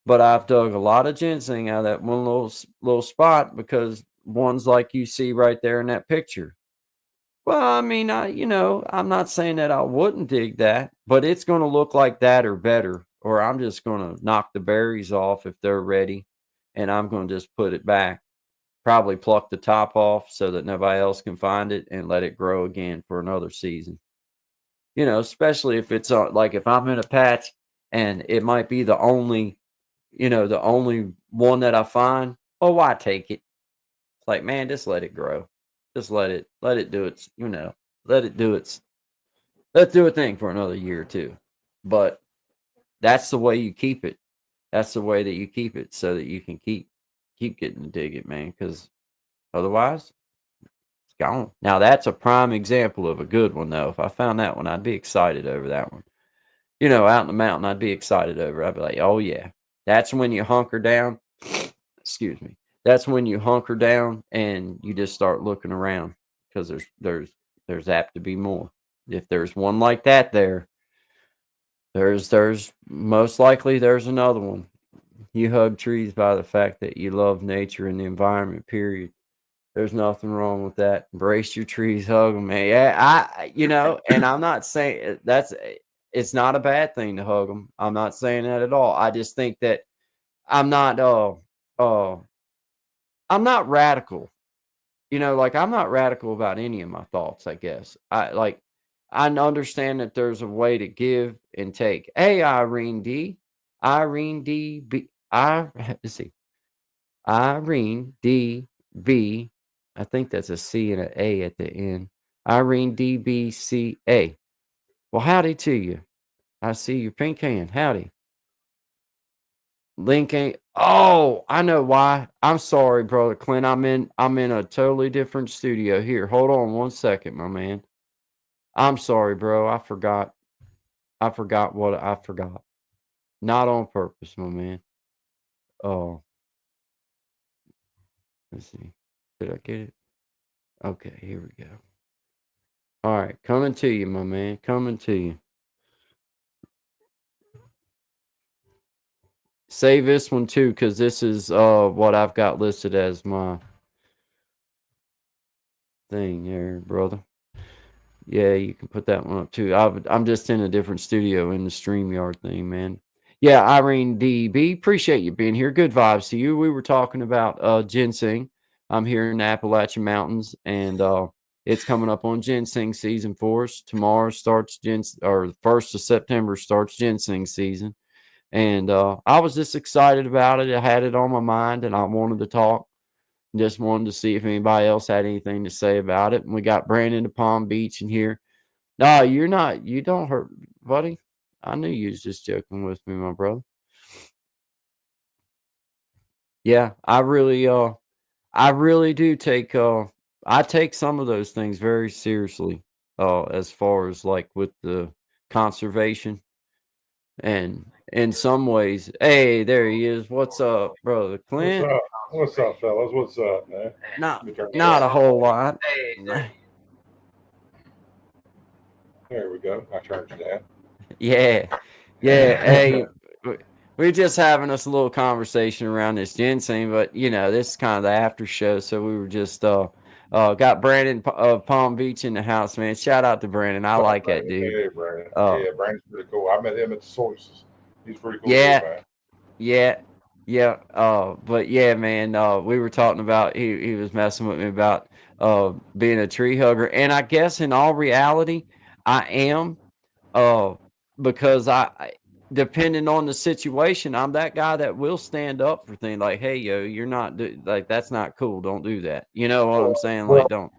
but I've dug a lot of ginseng out of that one little spot because ones like you see right there in that picture. Well, I mean, I'm not saying that I wouldn't dig that, but it's going to look like that or better, or I'm just going to knock the berries off if they're ready, and I'm going to just put it back. Probably pluck the top off so that nobody else can find it and let it grow again for another season. Especially if it's like if I'm in a patch and it might be the only one that I find. Oh, why take it? It's like, man, just let it grow. Just let it do its, let it do its, let's do a thing for another year or two. But that's the way you keep it. That's the way that you keep it so that you can keep getting to dig it, man. Because otherwise, it's gone. Now that's a prime example of a good one, though. If I found that one, I'd be excited over that one. Out in the mountain, I'd be excited over. I'd be like, oh yeah, that's when you hunker down. Excuse me. That's when you hunker down and you just start looking around because there's apt to be more. If there's one like that there's most likely there's another one. You hug trees by the fact that you love nature and the environment, period. There's nothing wrong with that. Embrace your trees, hug them, man. Yeah, and I'm not saying it's not a bad thing to hug them. I'm not saying that at all. I just think that I'm not uh I'm not radical. Like I'm not radical about any of my thoughts, I guess. I understand that there's a way to give and take. Hey, Irene D. Irene D B I let's see. Irene D B. I think that's a C and an A at the end. Irene D B C A. Well, howdy to you. I see your pink hand. Howdy. Link ain't. Oh, I know why. I'm sorry, brother Clint. I'm in a totally different studio. Here, hold on one second, my man. I'm sorry, bro. I forgot. I forgot what I forgot. Not on purpose, my man. Oh, let's see. Did I get it? Okay, here we go. All right, coming to you, my man. Coming to you. Save this one too, because this is what I've got listed as my thing here, brother. Yeah, you can put that one up too. I'm just in a different studio in the StreamYard thing, man. Yeah, Irene DB, appreciate you being here. Good vibes to you. We were talking about ginseng. I'm here in the Appalachian Mountains, and it's coming up on ginseng season for us. Tomorrow starts or the 1st of September starts ginseng season. And I was just excited about it. I had it on my mind, and I wanted to talk. Just wanted to see if anybody else had anything to say about it. And we got Brandon to Palm Beach in here. No, you're not. You don't hurt, buddy. I knew you was just joking with me, my brother. Yeah, I really do take I take some of those things very seriously. As far as like with the conservation and in some ways, hey, there he is. What's up, brother What's Clint? up? What's up, fellas? What's up, man? Not a whole lot. There we go. I turned you down. Yeah. Yeah. Hey, we're just having us a little conversation around this ginseng, but this is kind of the after show, so we were just got Brandon of Palm Beach in the house, man. Shout out to Brandon. I like that dude. Hey, Brandon. Uh, Yeah, Brandon's pretty cool. I met him at the sources. He's pretty cool, yeah, man. yeah. But yeah, man. We were talking about he was messing with me about being a tree hugger, and I guess in all reality, I am. Because depending on the situation, I'm that guy that will stand up for things like, hey, yo, you're not like that's not cool. Don't do that. You know what I'm saying? Well, Like, don't.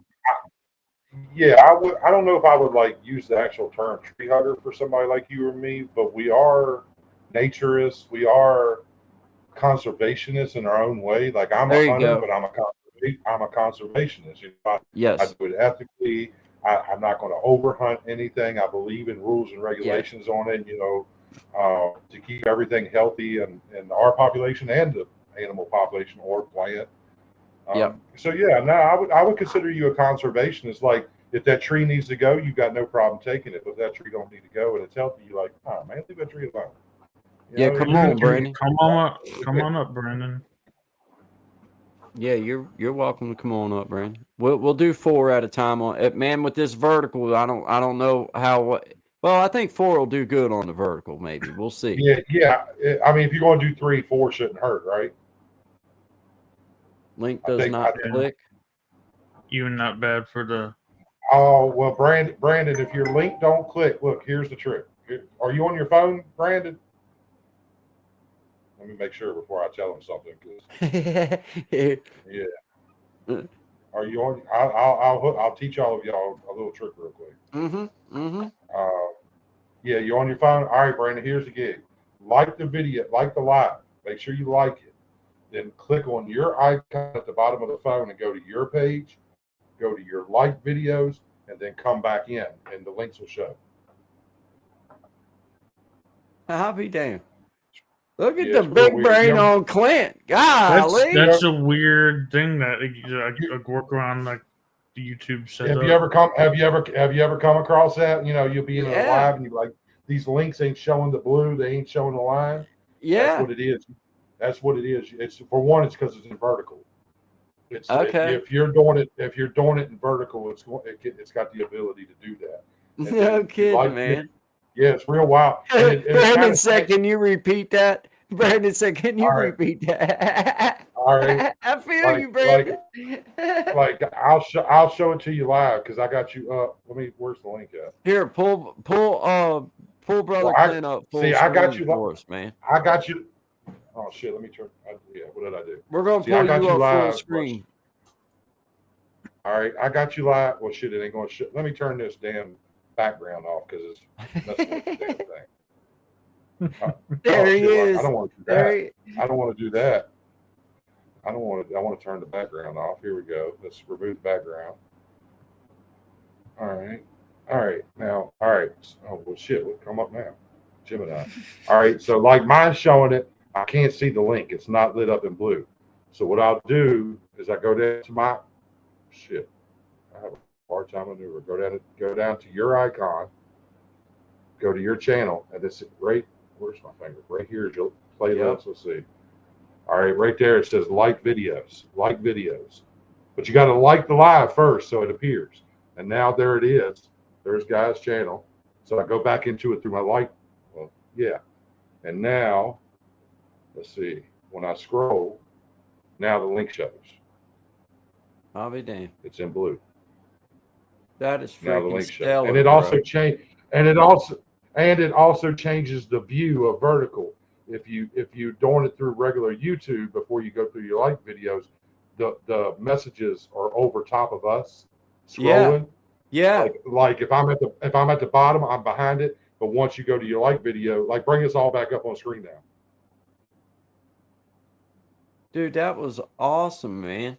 Yeah, I would. I don't know if I would like use the actual term tree hugger for somebody like you or me, but we are naturists. We are conservationists in our own way. Like I'm There a you hunter, go. but I'm a conservationist. I Yes. do it ethically. I'm not going to overhunt anything. I believe in rules and regulations on it. To keep everything healthy in our population and the animal population or plant. Yep. So yeah, no, I would consider you a conservationist. Like if that tree needs to go, you've got no problem taking it. But if that tree don't need to go and it's healthy, you're like, oh man, leave that tree alone. Yeah, come on, Brandon. Come on up, Brandon. Yeah, you're welcome to come on up, Brandon. We'll do 4 at a time on it, man. With this vertical, I don't know how. Well, I think 4 will do good on the vertical. Maybe we'll see. Yeah. I mean, if you're going to do 3, 4 shouldn't hurt, right? Link does not click. Even not bad for the. Oh well, Brandon, if your link don't click, look, here's the trick. Are you on your phone, Brandon? Let me make sure before I tell him something. Yeah. Are you on? I'll teach all of y'all a little trick real quick. Yeah, you're on your phone. All right, Brandon. Here's the gig. Like the video, like the live. Make sure you like it. Then click on your icon at the bottom of the phone and go to your page. Go to your like videos, and then come back in, and the links will show. I'll be damned. Look at the big brain on Clint. Golly. That's a weird thing that a workaround like the YouTube set Have you ever come across that? You'll be in a live and you're like, these links ain't showing the blue, they ain't showing the line. Yeah. That's what it is. That's what it is. It's for one, it's because it's in vertical. It's okay. If you're doing it in vertical, it's got the ability to do that. No kidding, man. Yeah, it's real wild. Brandon said, "Can you repeat that?" Brandon said, "Can you repeat that?" All right. I feel you, Brandon. Like I'll show it to you live because I got you up. Where's the link at? Here, pull brother Clint up. See, I got you for us, man. I got you. Oh shit! Let me turn. What did I do? We're gonna pull you up full screen. All right, I got you live. Well, shit, it ain't going to. Let me turn this damn background off because it's messing with the damn thing. There he is. I don't want to do that. I don't want to do that. I want to turn the background off. Here we go. Let's remove the background. All right. Now, all right. Oh well, shit. What come up now? Gemini. All right. So like mine's showing it. I can't see the link. It's not lit up in blue. So what I'll do is I go down to my shit. I have a hard time maneuver. Go down to your icon. Go to your channel, and this right. Where's my finger? Right here. You'll play this. Let's see. All right, right there. It says like videos. Like videos. But you got to like the live first, so it appears. And now there it is. There's Guy's channel. So I go back into it through my like. Well, yeah. And now, let's see. When I scroll, now the link shows. I'll be damned. It's in blue. That is now the freaking link shows. stellar. And it also changed. And it also changes the view of vertical. If you're doing it through regular YouTube before you go through your like videos, the messages are over top of us scrolling. Yeah. Like if I'm at the bottom, I'm behind it. But once you go to your like video, like bring us all back up on screen now. Dude, that was awesome, man.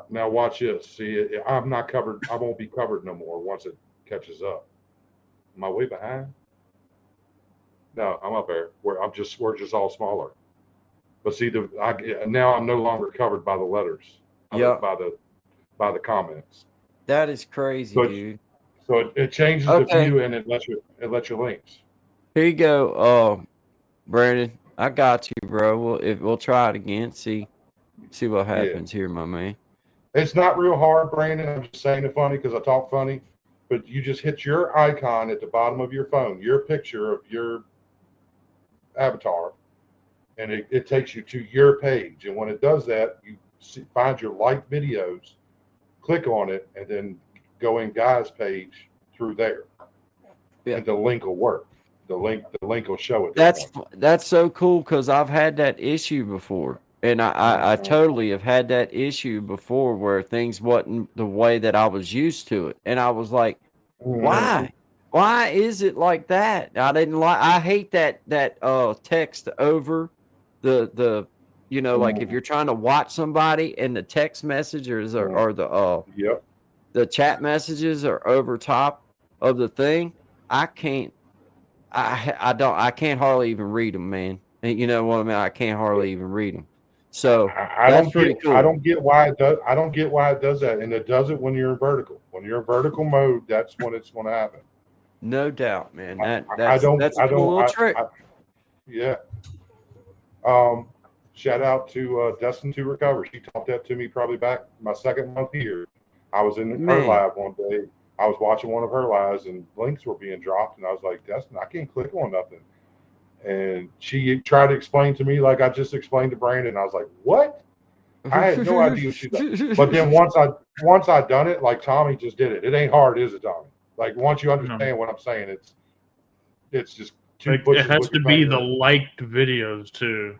Now watch this. See, I'm not covered. I won't be covered no more once it catches up. Am I way behind? No, I'm up there. We're just all smaller. But see, now I'm no longer covered by the letters. By the comments. That is crazy, dude. So it changes the view and it lets you links. Here you go, Brandon. I got you, bro. We'll try it again. See what Yeah. happens here, my man. It's not real hard, Brandon. I'm just saying it funny because I talk funny. But you just hit your icon at the bottom of your phone, your picture of your avatar, and it takes you to your page. And when it does that, you find your liked videos, click on it, and then go in Guy's page through there. Yeah. And the link will work. The link will show it. That's so cool because I've had that issue before. And I totally have had that issue before where things wasn't the way that I was used to it. And I was like, why? Why is it like that? I hate that text over the like if you're trying to watch somebody and the text messages or the chat messages are over top of the thing. I can't hardly even read them, man. You know what I mean? I can't hardly even read them. So that's pretty cool. I don't get why it does. I don't get why it does that, and it does it when you're in vertical. When you're in vertical mode, that's when it's going to happen. No doubt, man. That's a cool little trick. Yeah. Shout out to Destin to Recover. She taught that to me probably back my second month here. I was in her live one day. I was watching one of her lives, and links were being dropped, and I was like, Destin, I can't click on nothing. And she tried to explain to me like I just explained to Brandon. I was like, what? I had no idea what she did. But then once I done it, like Tommy just did it. It ain't hard, is it, Tommy? Like once you understand what I'm saying, it's just two pushes. It has to be the liked videos too.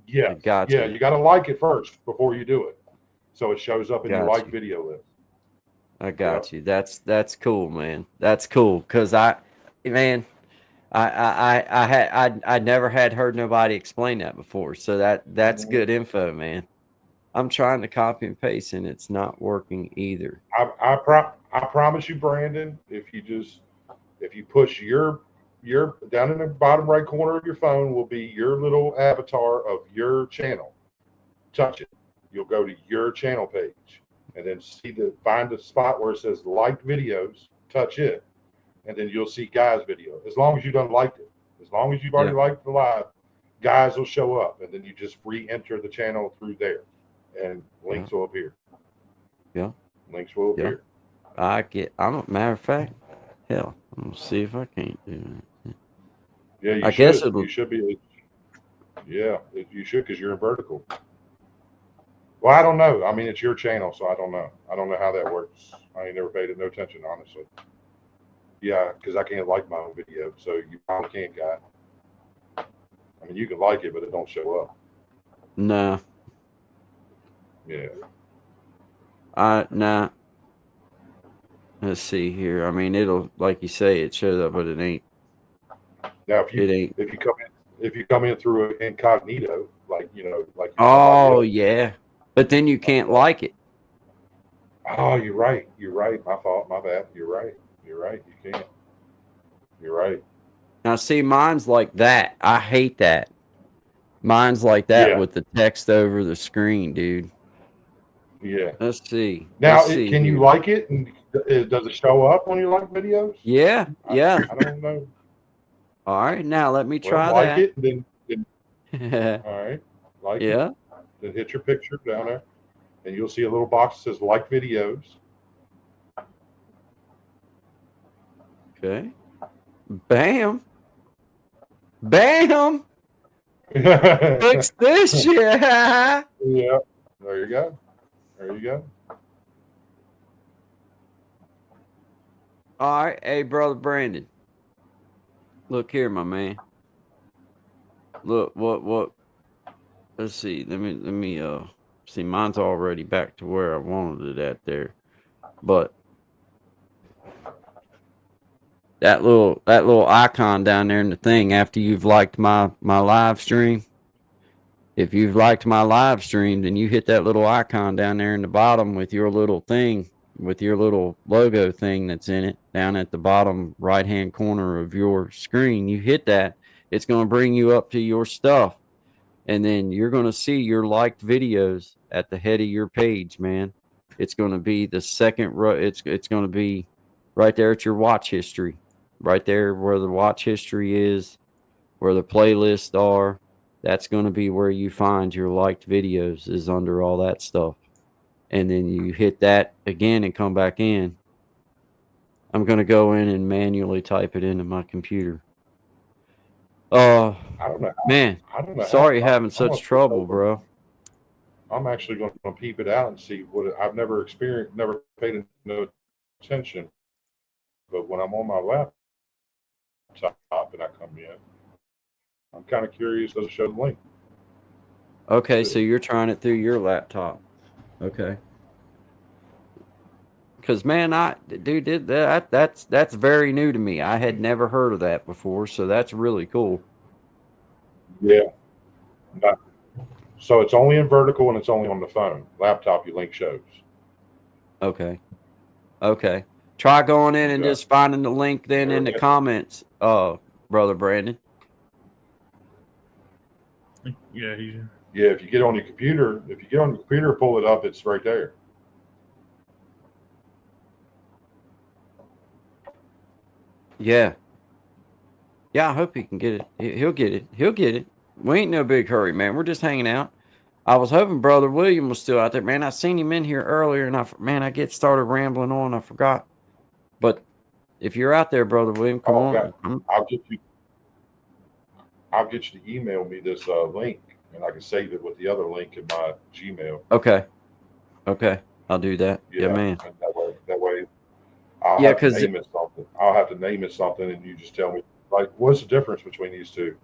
Yeah, yeah. You got to like it first before you do it, so it shows up in your like video list. I got you. That's cool, man. That's cool because I never had heard nobody explain that before. So that's good info, man. I'm trying to copy and paste and it's not working either. I promise you, Brandon, if you push your down in the bottom right corner of your phone will be your little avatar of your channel. Touch it. You'll go to your channel page and then find the spot where it says liked videos, touch it, and then you'll see Guy's video. As long as you done liked it. As long as you've already liked the live, Guy's will show up, and then you just re-enter the channel through there, and links will appear. Yeah. Links will appear. Matter of fact, hell, I'm going to see if I can't do that. Yeah, you should be. Yeah, you should because you're in vertical. Well, I don't know. I mean, it's your channel, so I don't know. I don't know how that works. I ain't never paid it no attention, honestly. Yeah, because I can't like my own video, so you probably can't, Guy. I mean, you can like it, but it don't show up. No. Yeah. Nah. Let's see here. I mean, it'll, like you say, it shows up, but it ain't. Now, if you come in through incognito, like oh yeah, but then you can't like it. Oh, you're right. My fault. My bad. You're right. You can't. You're right. Now, see, mine's like that. I hate that. Mine's like that with the text over the screen, dude. Yeah. Let's see. Now, can you like it? And does it show up when you like videos? Yeah. I don't know. All right, now let me try like that. It, then all right, like it. Then hit your picture down there, and you'll see a little box that says "Like Videos." Okay. Bam. Fix this shit. Yeah. There you go. All right, hey, brother Brandon. Look here, my man. Look, what? Let's see. Let me see. Mine's already back to where I wanted it at there, but that little icon down there in the thing after you've liked my live stream. If you've liked my live stream, then you hit that little icon down there in the bottom with your little thing, with your little logo thing that's in it down at the bottom right-hand corner of your screen. You hit that, it's going to bring you up to your stuff. And then you're going to see your liked videos at the head of your page, man. It's going to be the second row. It's going to be right there at your watch history, right there where the watch history is, where the playlists are. That's going to be where you find your liked videos, is under all that stuff. And then you hit that again and come back in. I'm going to go in and manually type it into my computer. I don't know. Man, I don't know. sorry having I'm such gonna- trouble, bro. I'm actually going to peep it out and see what I've never experienced, never paid no attention. But when I'm on my laptop and I come in, I'm kind of curious. Does it show the link? Okay, so you're trying it through your laptop. Okay. Because man, did that's very new to me. I had never heard of that before, so that's really cool. Yeah. So it's only in vertical and it's only on the phone. Laptop, your link shows. Okay. Try going in and Yeah. just finding the link then in the Yeah. comments, brother Brandon. Yeah, Yeah, if you get on your computer, pull it up, it's right there. Yeah. Yeah, I hope he can get it. He'll get it. We ain't no big hurry, man. We're just hanging out. I was hoping Brother William was still out there, man. I seen him in here earlier, and I get started rambling on. I forgot. But if you're out there, Brother William, come on. Okay. I'll get you to email me this link, and I can save it with the other link in my Gmail. Okay. I'll do that. Yeah, man. And that way, I'll have to name it something. I'll have to name it something, and you just tell me, like, what's the difference between these two?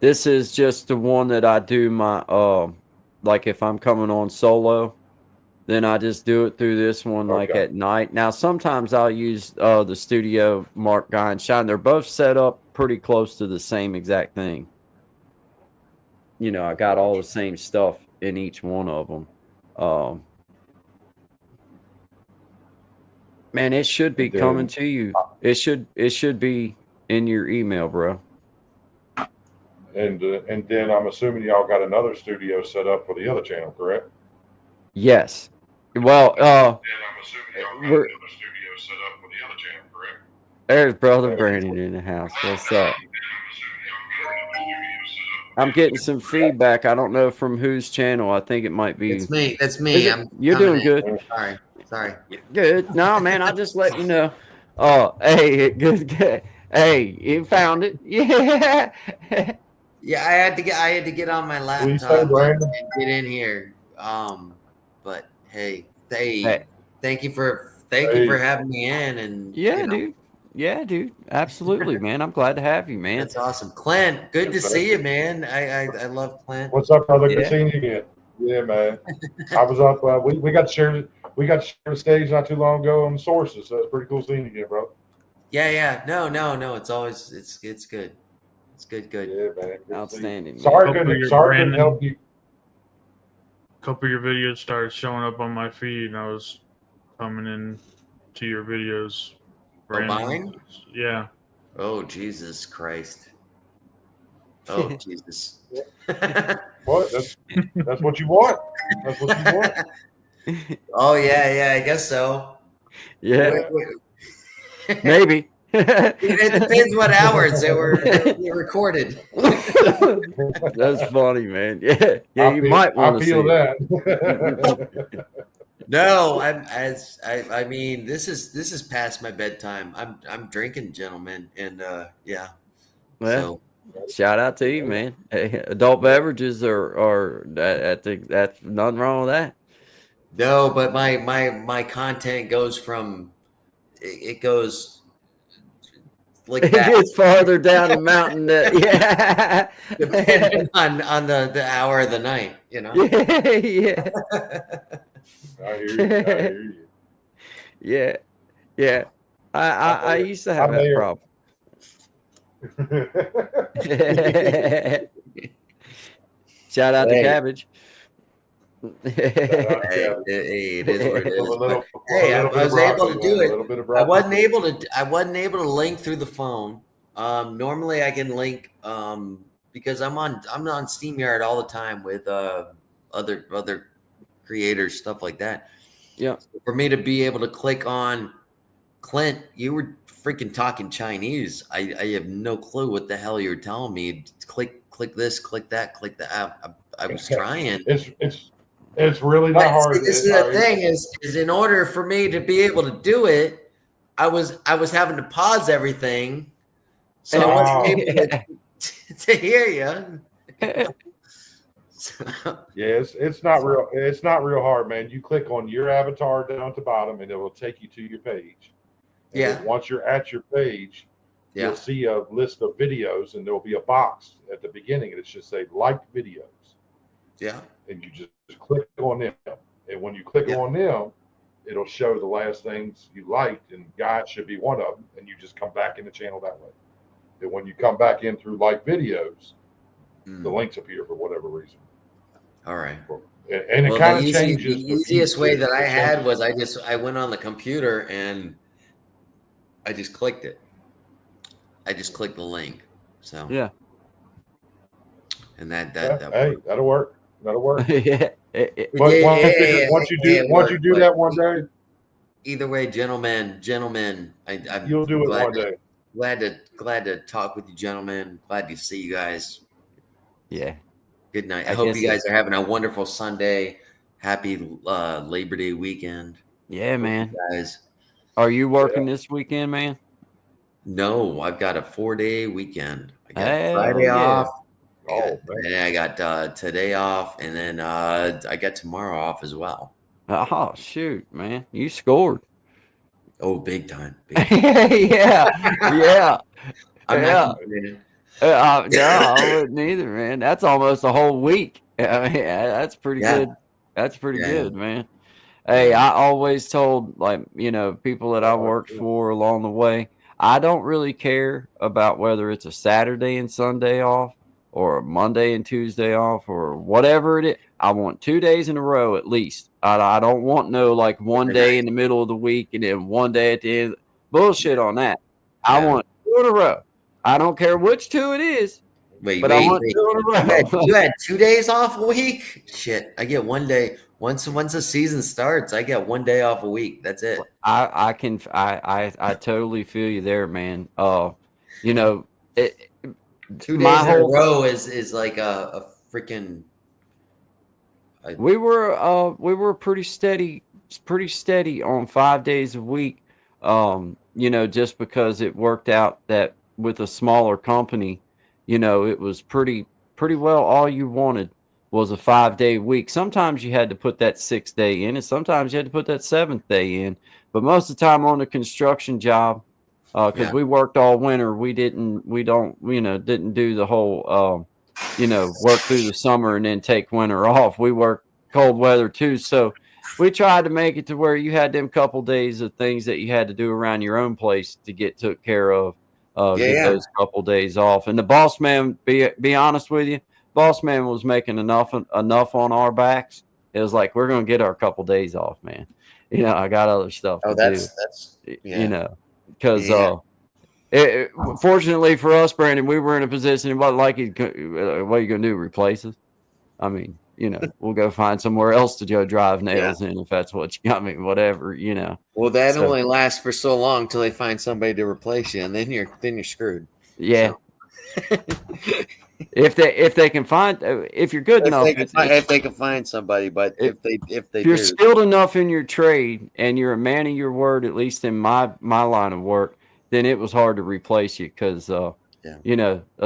This is just the one that I do my like if I'm coming on solo, then I just do it through this one like at night. Now sometimes I'll use the studio Mark Guy and Shine. They're both set up pretty close to the same exact thing. You know, I got all the same stuff in each one of them. Man, it should be coming to you. It should be in your email, bro. And then I'm assuming y'all got another studio set up for the other channel, correct? Yes. Well, then I'm assuming y'all got another studio set up for the other channel, correct? There's Brother Brandon in the house. What's up? I'm getting some feedback. I don't know from whose channel. I think it might be. It's me. That's me. You're doing good. Sorry. Good. No, man. I'll just let you know. Oh, hey, good. Hey, you found it. Yeah. Yeah, I had to get on my laptop and get in here. But hey, thank you for having me in. And yeah, dude, absolutely, man. I'm glad to have you, man. That's awesome, Clint. Good to see you, man. I love Clint. What's up, brother? Good seeing you again. Yeah, man. I was up. We got to share the stage not too long ago on the sources, so it's pretty cool seeing you again, bro. Yeah. No. It's always it's good. It's good. Yeah, man. Outstanding. Sorry couldn't help you. A couple of your videos started showing up on my feed, and I was coming in to your videos. Mine? Yeah. Oh, Jesus Christ. Oh, Jesus. What? That's what you want. That's what you want. Oh, yeah, I guess so. Yeah. Maybe. It depends what hours they were recorded. That's funny, man. Yeah. You might want to feel see that. No, I mean, this is past my bedtime. I'm drinking, gentlemen, and yeah. Well, shout out to you, man. Hey, adult beverages are that's nothing wrong with that. No, but my content goes from it goes like it that. gets farther down the mountain. Yeah, depending on the hour of the night, you know. Yeah. I hear you. Yeah. I used to have that problem. Shout out to Cabbage. Hey, it is what it is. Hey, I was able to do it. I wasn't able to link through the phone. Normally I can link because I'm on StreamYard all the time with other creators, stuff like that. Yeah. So for me to be able to click on Clint, you were freaking talking Chinese. I have no clue what the hell you're telling me. Click click this, click that, click that. I was trying. It's really not hard. This is the thing is in order for me to be able to do it, I was having to pause everything, so I wasn't able to hear you. Yes, it's not real. It's not real hard, man. You click on your avatar down at the bottom, and it will take you to your page. And then once you're at your page, you'll see a list of videos, and there will be a box at the beginning, and it should say "Liked videos." Yeah. And you just click on them, and when you click on them, it'll show the last things you liked, and God should be one of them, and you just come back in the channel that way. And when you come back in through like videos, the links appear for whatever reason. All right. And it kind of changes. The easiest way that I had was I went on the computer and I just clicked it. I just clicked the link. So yeah. And that hey, that'll work. That'll work. Yeah. Once you do that one day. Either way, gentlemen, you'll do it one day. Glad to talk with you, gentlemen. Glad to see you guys. Yeah. Good night. I hope you guys are having a wonderful Sunday. Happy Labor Day weekend. Yeah, man. Guys. Are you working this weekend, man? No, I've got a 4-day weekend. I got Friday off. And I got today off, and then I got tomorrow off as well. Oh, shoot, man. You scored. Oh, big time. Yeah. I'm not no, I wouldn't either, man. That's almost a whole week. I mean, that's pretty good. That's pretty good, man. Hey, I always told, people that I worked for along the way, I don't really care about whether it's a Saturday and Sunday off or a Monday and Tuesday off or whatever it is. I want 2 days in a row at least. I don't want one day in the middle of the week and then one day at the end. Bullshit on that. I want 2 in a row. I don't care which 2 it is. I want 2 in a row. You had 2 days off a week? Shit, I get 1 day. Once the season starts, I get 1 day off a week. That's it. I totally feel you there, man. 2 days in a row is like a freaking. We were pretty steady on 5 days a week. Just because it worked out that with a smaller company, it was pretty well all you wanted was a 5-day week. Sometimes you had to put that 6th day in, and sometimes you had to put that 7th day in. But most of the time on the construction job, because we worked all winter, we didn't do the whole, work through the summer and then take winter off. We worked cold weather too. So we tried to make it to where you had them couple days of things that you had to do around your own place to get took care of, get those couple days off. And the boss man, be honest with you, boss man was making enough on our backs. It was like, we're going to get our couple days off, man. I got other stuff to do. Because fortunately for us, Brandon, we were in a position, it wasn't like, what are you going to do, replace us? I mean, we'll go find somewhere else to go drive nails in if that's what you got me, whatever, Well, that only lasts for so long till they find somebody to replace you, and then you're screwed. Yeah. So. If they can find, if you're good enough, if they can find somebody, but if you're skilled enough in your trade and you're a man of your word, at least in my line of work, then it was hard to replace you because a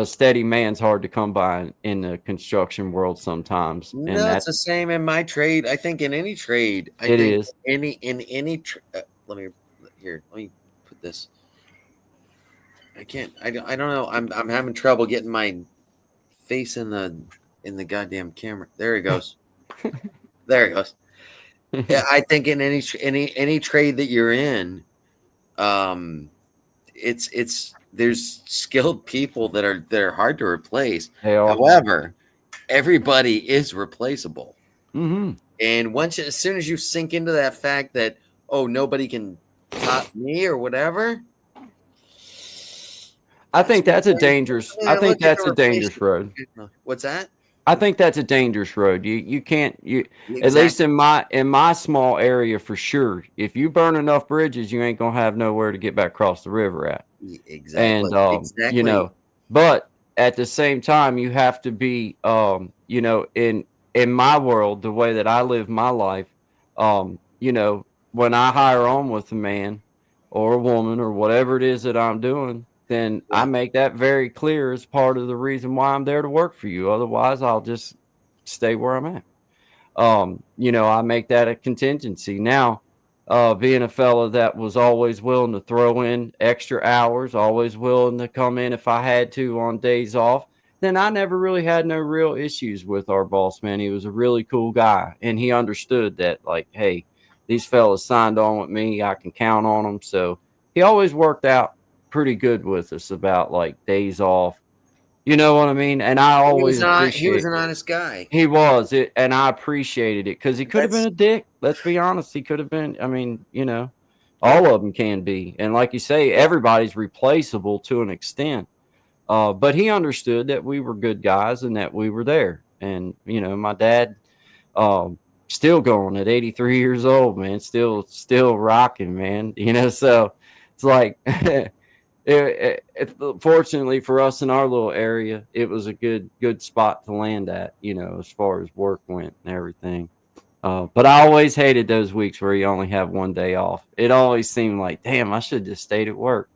steady man's hard to come by in the construction world sometimes. No, that's the same in my trade. I think in any trade, it is. Let me put this. I can't. I don't know. I'm having trouble getting my face in the goddamn camera. There he goes. There he goes. Yeah, I think in any trade that you're in, there's skilled people that are hard to replace. However, everybody is replaceable. Mm-hmm. And as soon as you sink into that fact that nobody can top me or whatever. I think that's a dangerous. I think that's a dangerous road. What's that? I think that's a dangerous road. You can't. Exactly. At least in my small area for sure. If you burn enough bridges, you ain't gonna have nowhere to get back across the river at. Exactly. And but at the same time, you have to be, you know, in my world, the way that I live my life, you know, when I hire on with a man or a woman or whatever it is that I'm doing, then I make that very clear as part of the reason why I'm there to work for you. Otherwise, I'll just stay where I'm at. You know, I make that a contingency. Now, being a fella that was always willing to throw in extra hours, always willing to come in if I had to on days off, then I never really had no real issues with our boss, man. He was a really cool guy, and he understood that, like, hey, these fellas signed on with me. I can count on them. So he always worked out pretty good with us about like days off. You know what I mean? And I always he was an honest guy. He was it, and I appreciated it because he could have been a dick. Let's be honest. He could have been. I mean, you know, all of them can be. And like you say, everybody's replaceable to an extent. But he understood that we were good guys and that we were there. And, you know, my dad, still going at 83 years old, man, still rocking, man. You know, so it's like, fortunately for us in our little area, it was a good spot to land at, you know, as far as work went and everything. But I always hated those weeks where you only have one day off. It always seemed like, damn, I should just stayed at work.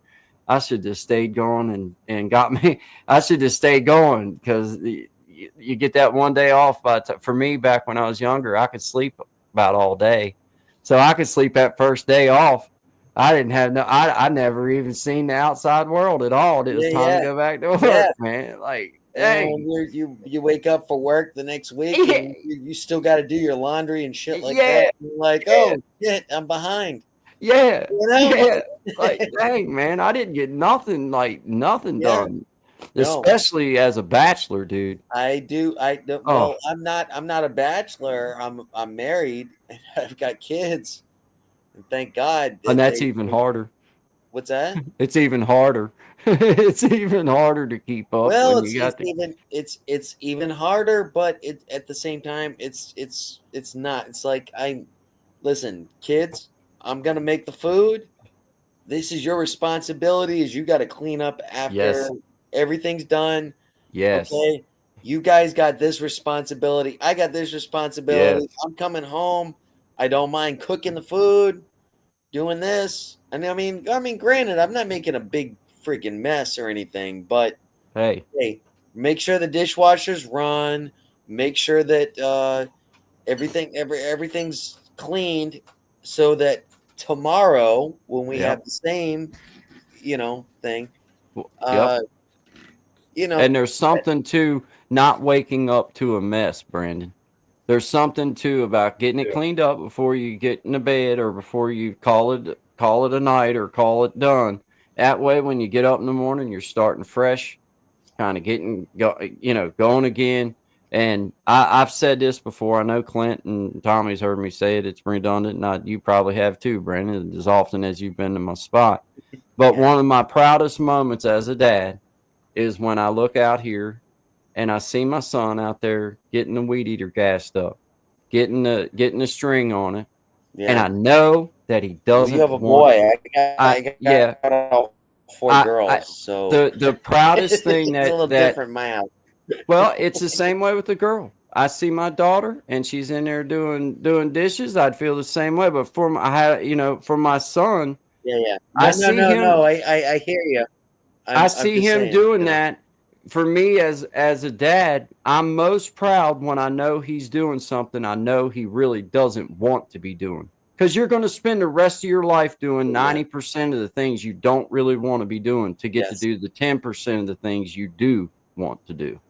I should just stayed going and got me. I should just stay going because you get that one day off. But for me, back when I was younger, I could sleep about all day. So I could sleep that first day off. I didn't have I never even seen the outside world at all. It was time to go back to work, man. Like, dang. You wake up for work the next week and you still got to do your laundry and shit like that. You're like, oh shit, I'm behind. Yeah. You know? Like, dang, man, I didn't get nothing done. Especially as a bachelor, dude. Well, I'm not a bachelor. I'm married and I've got kids. And thank God. And that's even harder. What's that? It's even harder. It's even harder to keep up. Well, it's even harder, but at the same time, it's not. It's like listen, kids, I'm gonna make the food. This is your responsibility. Is you got to clean up after everything's done. Yes. Okay. You guys got this responsibility. I got this responsibility. Yes. I'm coming home. I don't mind cooking the food, doing this. And I mean, granted, I'm not making a big freaking mess or anything, but hey, make sure the dishwashers run. Make sure that everything's cleaned, so that tomorrow when we have the same, you know, thing, you know, and there's something to not waking up to a mess, Brandon. There's something too about getting it cleaned up before you get into bed or before you call it a night or call it done. That way, when you get up in the morning, you're starting fresh, kind of going again. And I've said this before. I know Clint and Tommy's heard me say it. It's redundant. You probably have too, Brandon, as often as you've been to my spot. But one of my proudest moments as a dad is when I look out here and I see my son out there getting the weed eater gassed up, getting the string on it, and I know that he doesn't. You have a boy. I got 4 girls. So the proudest thing it's a little different, man. Well, it's the same way with the girl. I see my daughter and she's in there doing dishes. I'd feel the same way. But for my son, I hear you. I see him doing that. For me as a dad, I'm most proud when I know he's doing something I know he really doesn't want to be doing. Because you're going to spend the rest of your life doing 90% of the things you don't really want to be doing to get to do the 10% of the things you do want to do.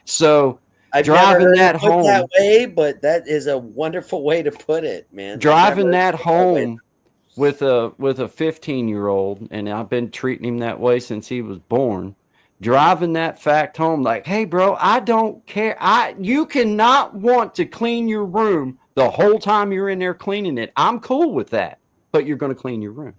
So I've driving that home that way, but that is a wonderful way to put it, man. Driving that home with a 15-year-old, and I've been treating him that way since he was born. Driving that fact home, like, hey, bro, I don't care. You cannot want to clean your room the whole time you're in there cleaning it. I'm cool with that, but you're going to clean your room.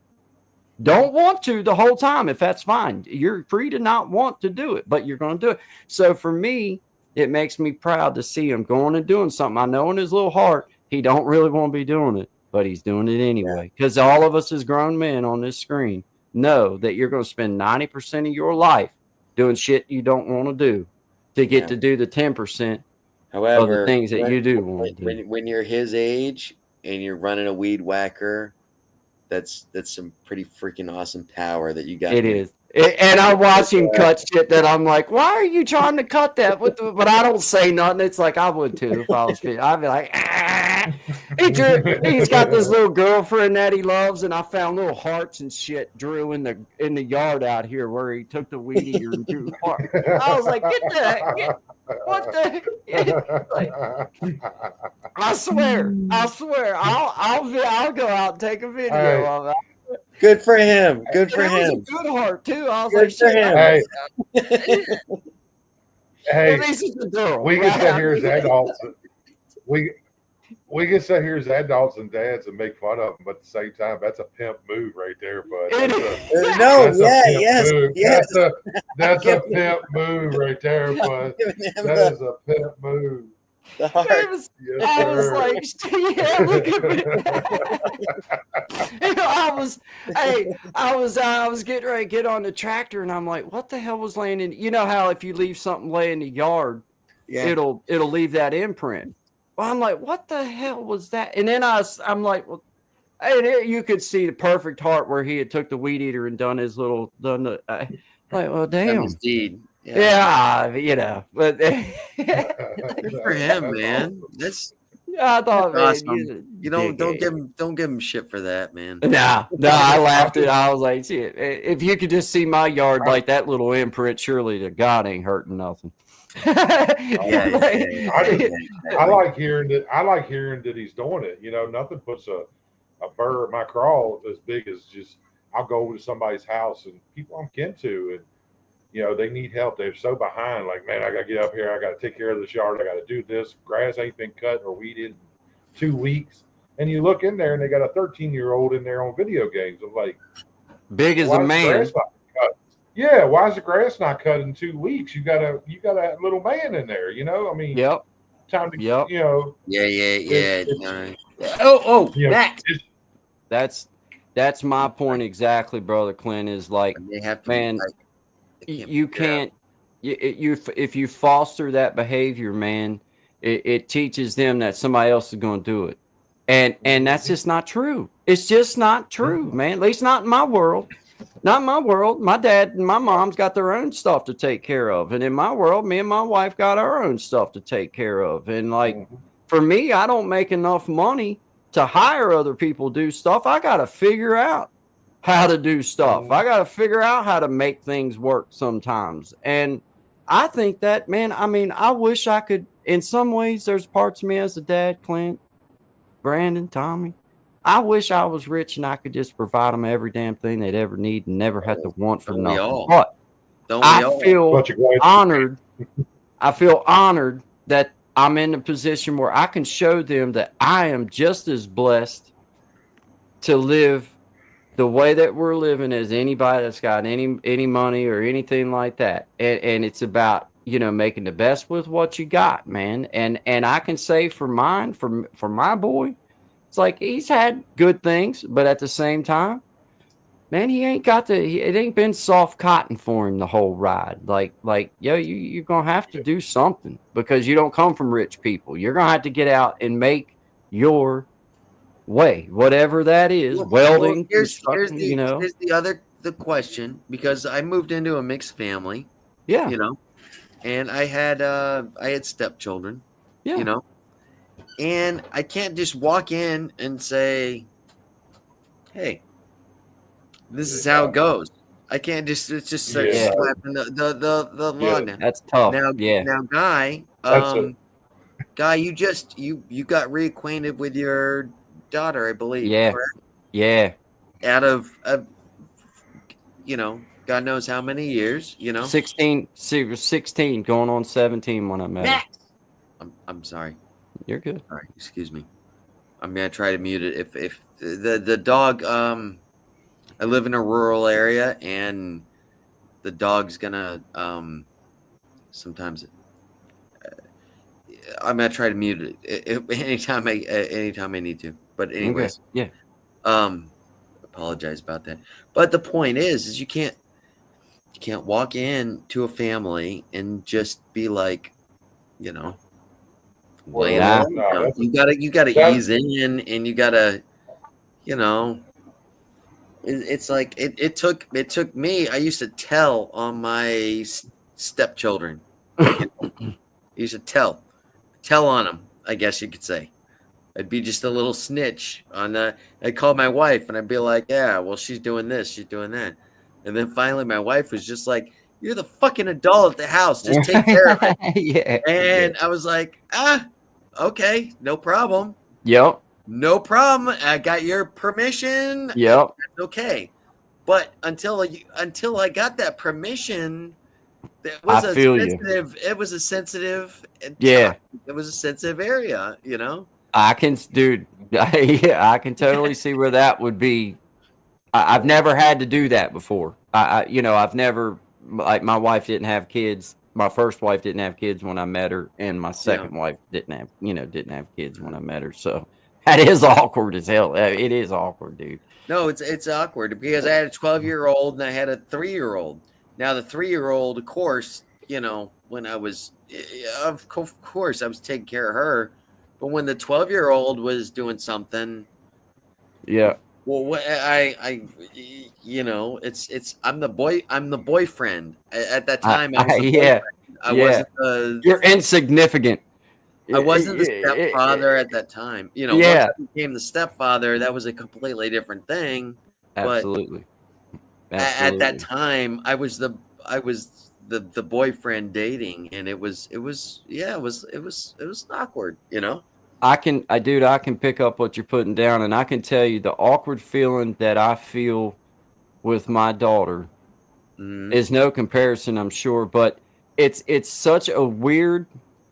Don't want to the whole time, if that's fine. You're free to not want to do it, but you're going to do it. So for me, it makes me proud to see him going and doing something. I know in his little heart, he don't really want to be doing it, but he's doing it anyway. Because all of us as grown men on this screen know that you're going to spend 90% of your life doing shit you don't want to do to get to do the 10% However, of the things that you do want to do. When you're his age and you're running a weed whacker, that's some pretty freaking awesome power that you got. It is. And I watch him cut shit that I'm like, why are you trying to cut that? But I don't say nothing. It's like I would too if I was fit. I'd be like, ah. He's got this little girlfriend that he loves, and I found little hearts and shit drew in the yard out here where he took the weed eater and drew hearts. I was like, get the heck, what the heck? Like, I swear, I'll go out and take a video of it. Good for him. Good for him. Was a good heart too. I was good like, for him. Hey, at least it's a girl. We can sit here as adults. We can sit here as adults and dads and make fun of them, but at the same time, that's a pimp move right there, bud. That's a pimp move right there, bud. That is a pimp move. The heart. I was like, yeah, look at me. I was getting ready to get on the tractor, and I'm like, what the hell was laying in? You know how if you leave something lay in the yard, it'll leave that imprint. Well, I'm like, what the hell was that? And then I'm like, well, and you could see the perfect heart where he had took the weed eater and done the like, well, damn. His deed. Yeah, you know, but good for him, man. That's I thought, awesome. Man, you don't give him shit for that, man. No, I laughed at it. I was like, shit, if you could just see my yard like that little imprint, surely the God ain't hurting nothing. I like hearing that he's doing it. You know, nothing puts a burr in my craw as big as just I'll go over to somebody's house and people I'm kin to, and you know, they need help. They're so behind. Like, man, I got to get up here. I got to take care of this yard. I got to do this. Grass ain't been cut or weeded in 2 weeks. And you look in there, and they got a 13-year-old in there on video games. I'm like, big as a man. Yeah, why is the grass not cut in 2 weeks? You got a little man in there. You know, I mean, time to, you know. Yeah. That's my point exactly, brother Clint. Is like, man. You can't. If you foster that behavior, man, it teaches them that somebody else is going to do it, and that's just not true. It's just not true, man. At least not in my world. Not in my world. My dad and my mom's got their own stuff to take care of, and in my world, me and my wife got our own stuff to take care of. And like for me, I don't make enough money to hire other people to do stuff. I got to figure out how to do stuff. I got to figure out how to make things work sometimes. And I think that, man, I mean, I wish I could, in some ways, there's parts of me as a dad, Clint, Brandon, Tommy. I wish I was rich and I could just provide them every damn thing they'd ever need and never have to want for nothing. But I feel honored. I feel honored that I'm in a position where I can show them that I am just as blessed to live the way that we're living as anybody that's got any money or anything like that. And it's about, you know, making the best with what you got, man. And I can say for mine, for my boy, it's like he's had good things, but at the same time, man, he ain't got it ain't been soft cotton for him the whole ride. Like, you're going to have to do something because you don't come from rich people. You're going to have to get out and make your way, whatever that is. Welding, here's the question, because I moved into a mixed family, you know, and I had stepchildren, you know, and I can't just walk in and say, hey, this is how it goes. I can't just start slapping the law down. That's tough. Now, Guy, you got reacquainted with your daughter, I believe. Yeah. Correct? Yeah. Out of you know, God knows how many years, you know. 16 going on 17 when I met her. I'm sorry. You're good. All right, excuse me. I'm gonna try to mute it. If the dog, I live in a rural area, and the dog's gonna sometimes. I'm gonna try to mute it anytime I need to. But anyways, okay. Apologize about that. But the point is you can't. You can't walk in to a family and just be like, you know, laying Nah. the law down. You gotta ease in, and you gotta, you know, it's like it took me. I used to tell on my stepchildren. You know? I used to tell on them, I guess you could say. I'd be just a little snitch on I'd call my wife and I'd be like, yeah, well, she's doing this, she's doing that. And then finally my wife was just like, you're the fucking adult at the house. Just take care of it. Yeah. And I was like, okay, no problem. Yep. No problem. I got your permission. Yep. That's okay. But until I got that permission, it was I feel you. it was a sensitive Yeah. It was a sensitive area, you know? I can, dude. Yeah, I can totally see where that would be. I've never had to do that before. I've never, like, my wife didn't have kids. My first wife didn't have kids when I met her, and my second wife didn't have kids when I met her. So that is awkward as hell. It is awkward, dude. No, it's awkward because I had a 12-year-old and I had a 3-year-old. Now the 3-year-old, of course, you know, when I was, of course, I was taking care of her. But when the 12-year-old was doing something, yeah. Well, what I you know, it's I'm the boyfriend at that time. I was the boyfriend. I wasn't the. You're insignificant. I wasn't the stepfather at that time. You know, once I became the stepfather, that was a completely different thing. Absolutely. But at that time, I was the boyfriend dating, and it was awkward. You know. I can pick up what you're putting down, and I can tell you the awkward feeling that I feel with my daughter is no comparison, I'm sure, but it's such a weird,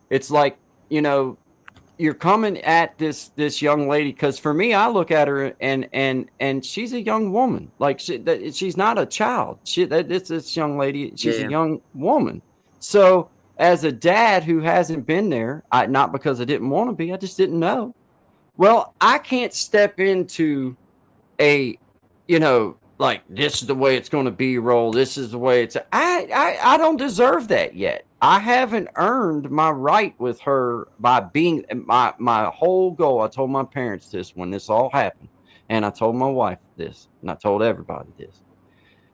it's like, you know, you're coming at this young lady, because for me, I look at her and she's a young woman. Like, she's not a child. This young lady, she's a young woman. So as a dad who hasn't been there, not because I didn't want to be, I just didn't know. Well, I can't step into a, you know, like, this is the way it's going to be role. This is the way it's. I don't deserve that yet. I haven't earned my right with her by being my whole goal. I told my parents this when this all happened, and I told my wife this, and I told everybody this.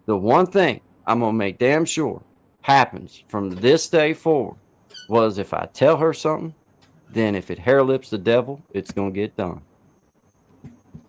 The one thing I'm going to make damn sure happens from this day forward was, if I tell her something, then if it hair lips the devil, it's going to get done.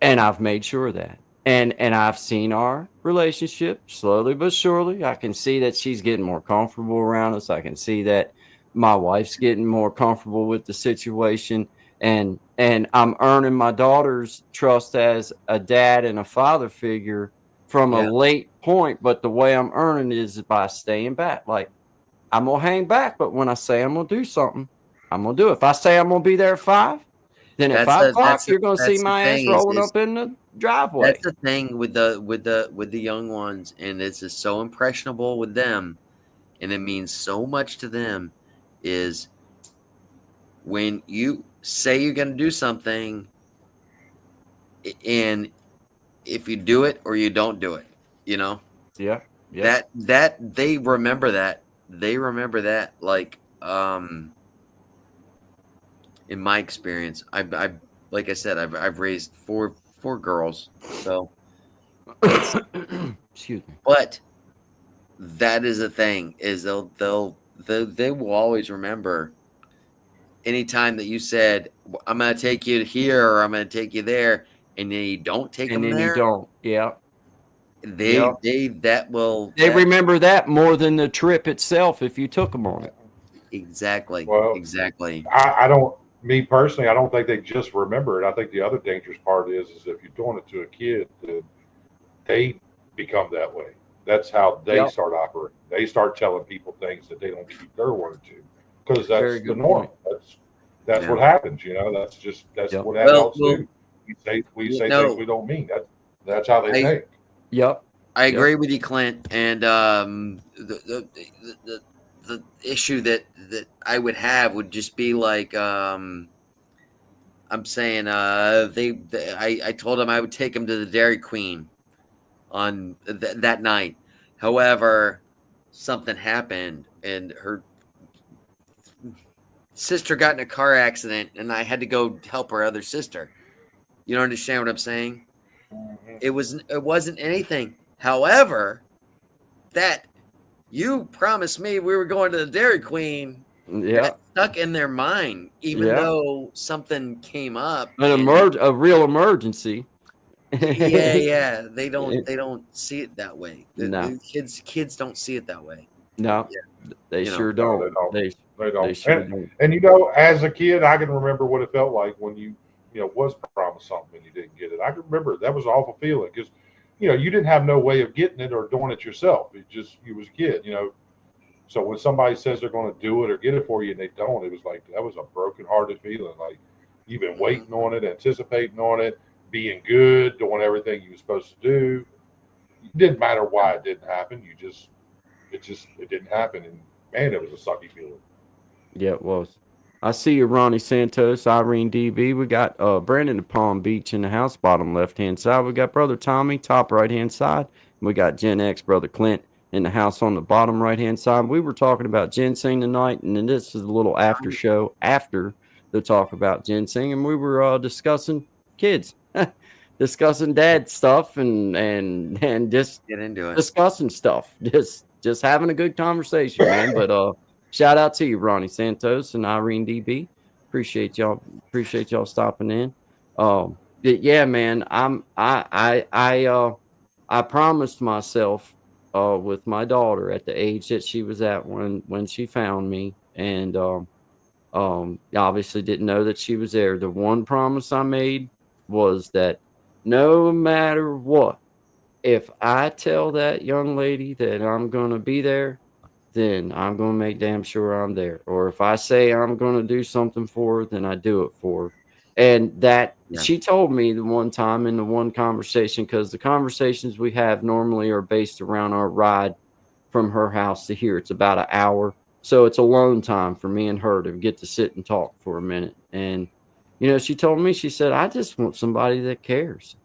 And I've made sure of that. And I've seen our relationship slowly but surely. I can see that she's getting more comfortable around us. I can see that my wife's getting more comfortable with the situation. And I'm earning my daughter's trust as a dad and a father figure from a late point. But the way I'm earning it is by staying back. Like, I'm going to hang back, but when I say I'm going to do something, I'm going to do it. If I say I'm going to be there at 5, then at 5 o'clock, you're going to see my ass rolling up in the driveway. That's the thing with the young ones, and it's just so impressionable with them, and it means so much to them, is when you say you're going to do something, and if you do it or you don't do it, you know. Yeah. That they remember that. They remember that, like, in my experience, I've like I said, I've raised four girls, so excuse me. But that is a thing, is they will always remember anytime that you said, I'm gonna take you here or I'm gonna take you there, and then you don't take them there. And then you don't. Yeah. They remember that more than the trip itself if you took them on it. Exactly. Well, exactly. Me personally, I don't think they just remember it. I think the other dangerous part is if you're doing it to a kid, they become that way. That's how they start operating. They start telling people things that they don't think they're wanting to, because that's the norm. That's what happens. You know, that's what adults do. We say things we don't mean. That's how they think. Yep. I agree with you, Clint. And the issue that I would have would just be like, I'm saying, I told him I would take him to the Dairy Queen on that night. However, something happened and her sister got in a car accident and I had to go help her other sister. You don't understand what I'm saying? Mhm. It wasn't anything. However, that you promised me we were going to the Dairy Queen. Yeah. That stuck in their mind, even Yeah. though something came up. A real emergency. Yeah. They don't see it that way. No. The kids don't see it that way. No, they You know. sure No, don't. they They don't. sure don't. And you know, as a kid, I can remember what it felt like when you was promised something and you didn't get it. I can remember that was an awful feeling because, you didn't have no way of getting it or doing it yourself. It just you was a kid, So when somebody says they're going to do it or get it for you and they don't, it was like that was a broken-hearted feeling. Like you've been waiting on it, anticipating on it, being good, doing everything you were supposed to do. It didn't matter why it didn't happen. It didn't happen, and man, it was a sucky feeling. Yeah, it was. I see you, Ronnie Santos, Irene DB. We got Brandon at Palm Beach in the house, bottom left-hand side. We got Brother Tommy, top right-hand side. We got Gen X, Brother Clint, in the house on the bottom right-hand side. We were talking about ginseng tonight, and then this is a little after show after the talk about ginseng, and we were discussing kids, discussing dad stuff, and just Get into it. discussing stuff, just having a good conversation, man. But shout out to you, Ronnie Santos and Irene DB. Appreciate y'all stopping in. Yeah, man. I promised myself with my daughter at the age that she was at when she found me, and obviously didn't know that she was there. The one promise I made was that no matter what, if I tell that young lady that I'm going to be there, then I'm going to make damn sure I'm there. Or if I say I'm going to do something for her, then I do it for her. And that she told me the one time in the one conversation, because the conversations we have normally are based around our ride from her house to here. It's about an hour. So it's alone time for me and her to get to sit and talk for a minute. And, she told me, she said, I just want somebody that cares.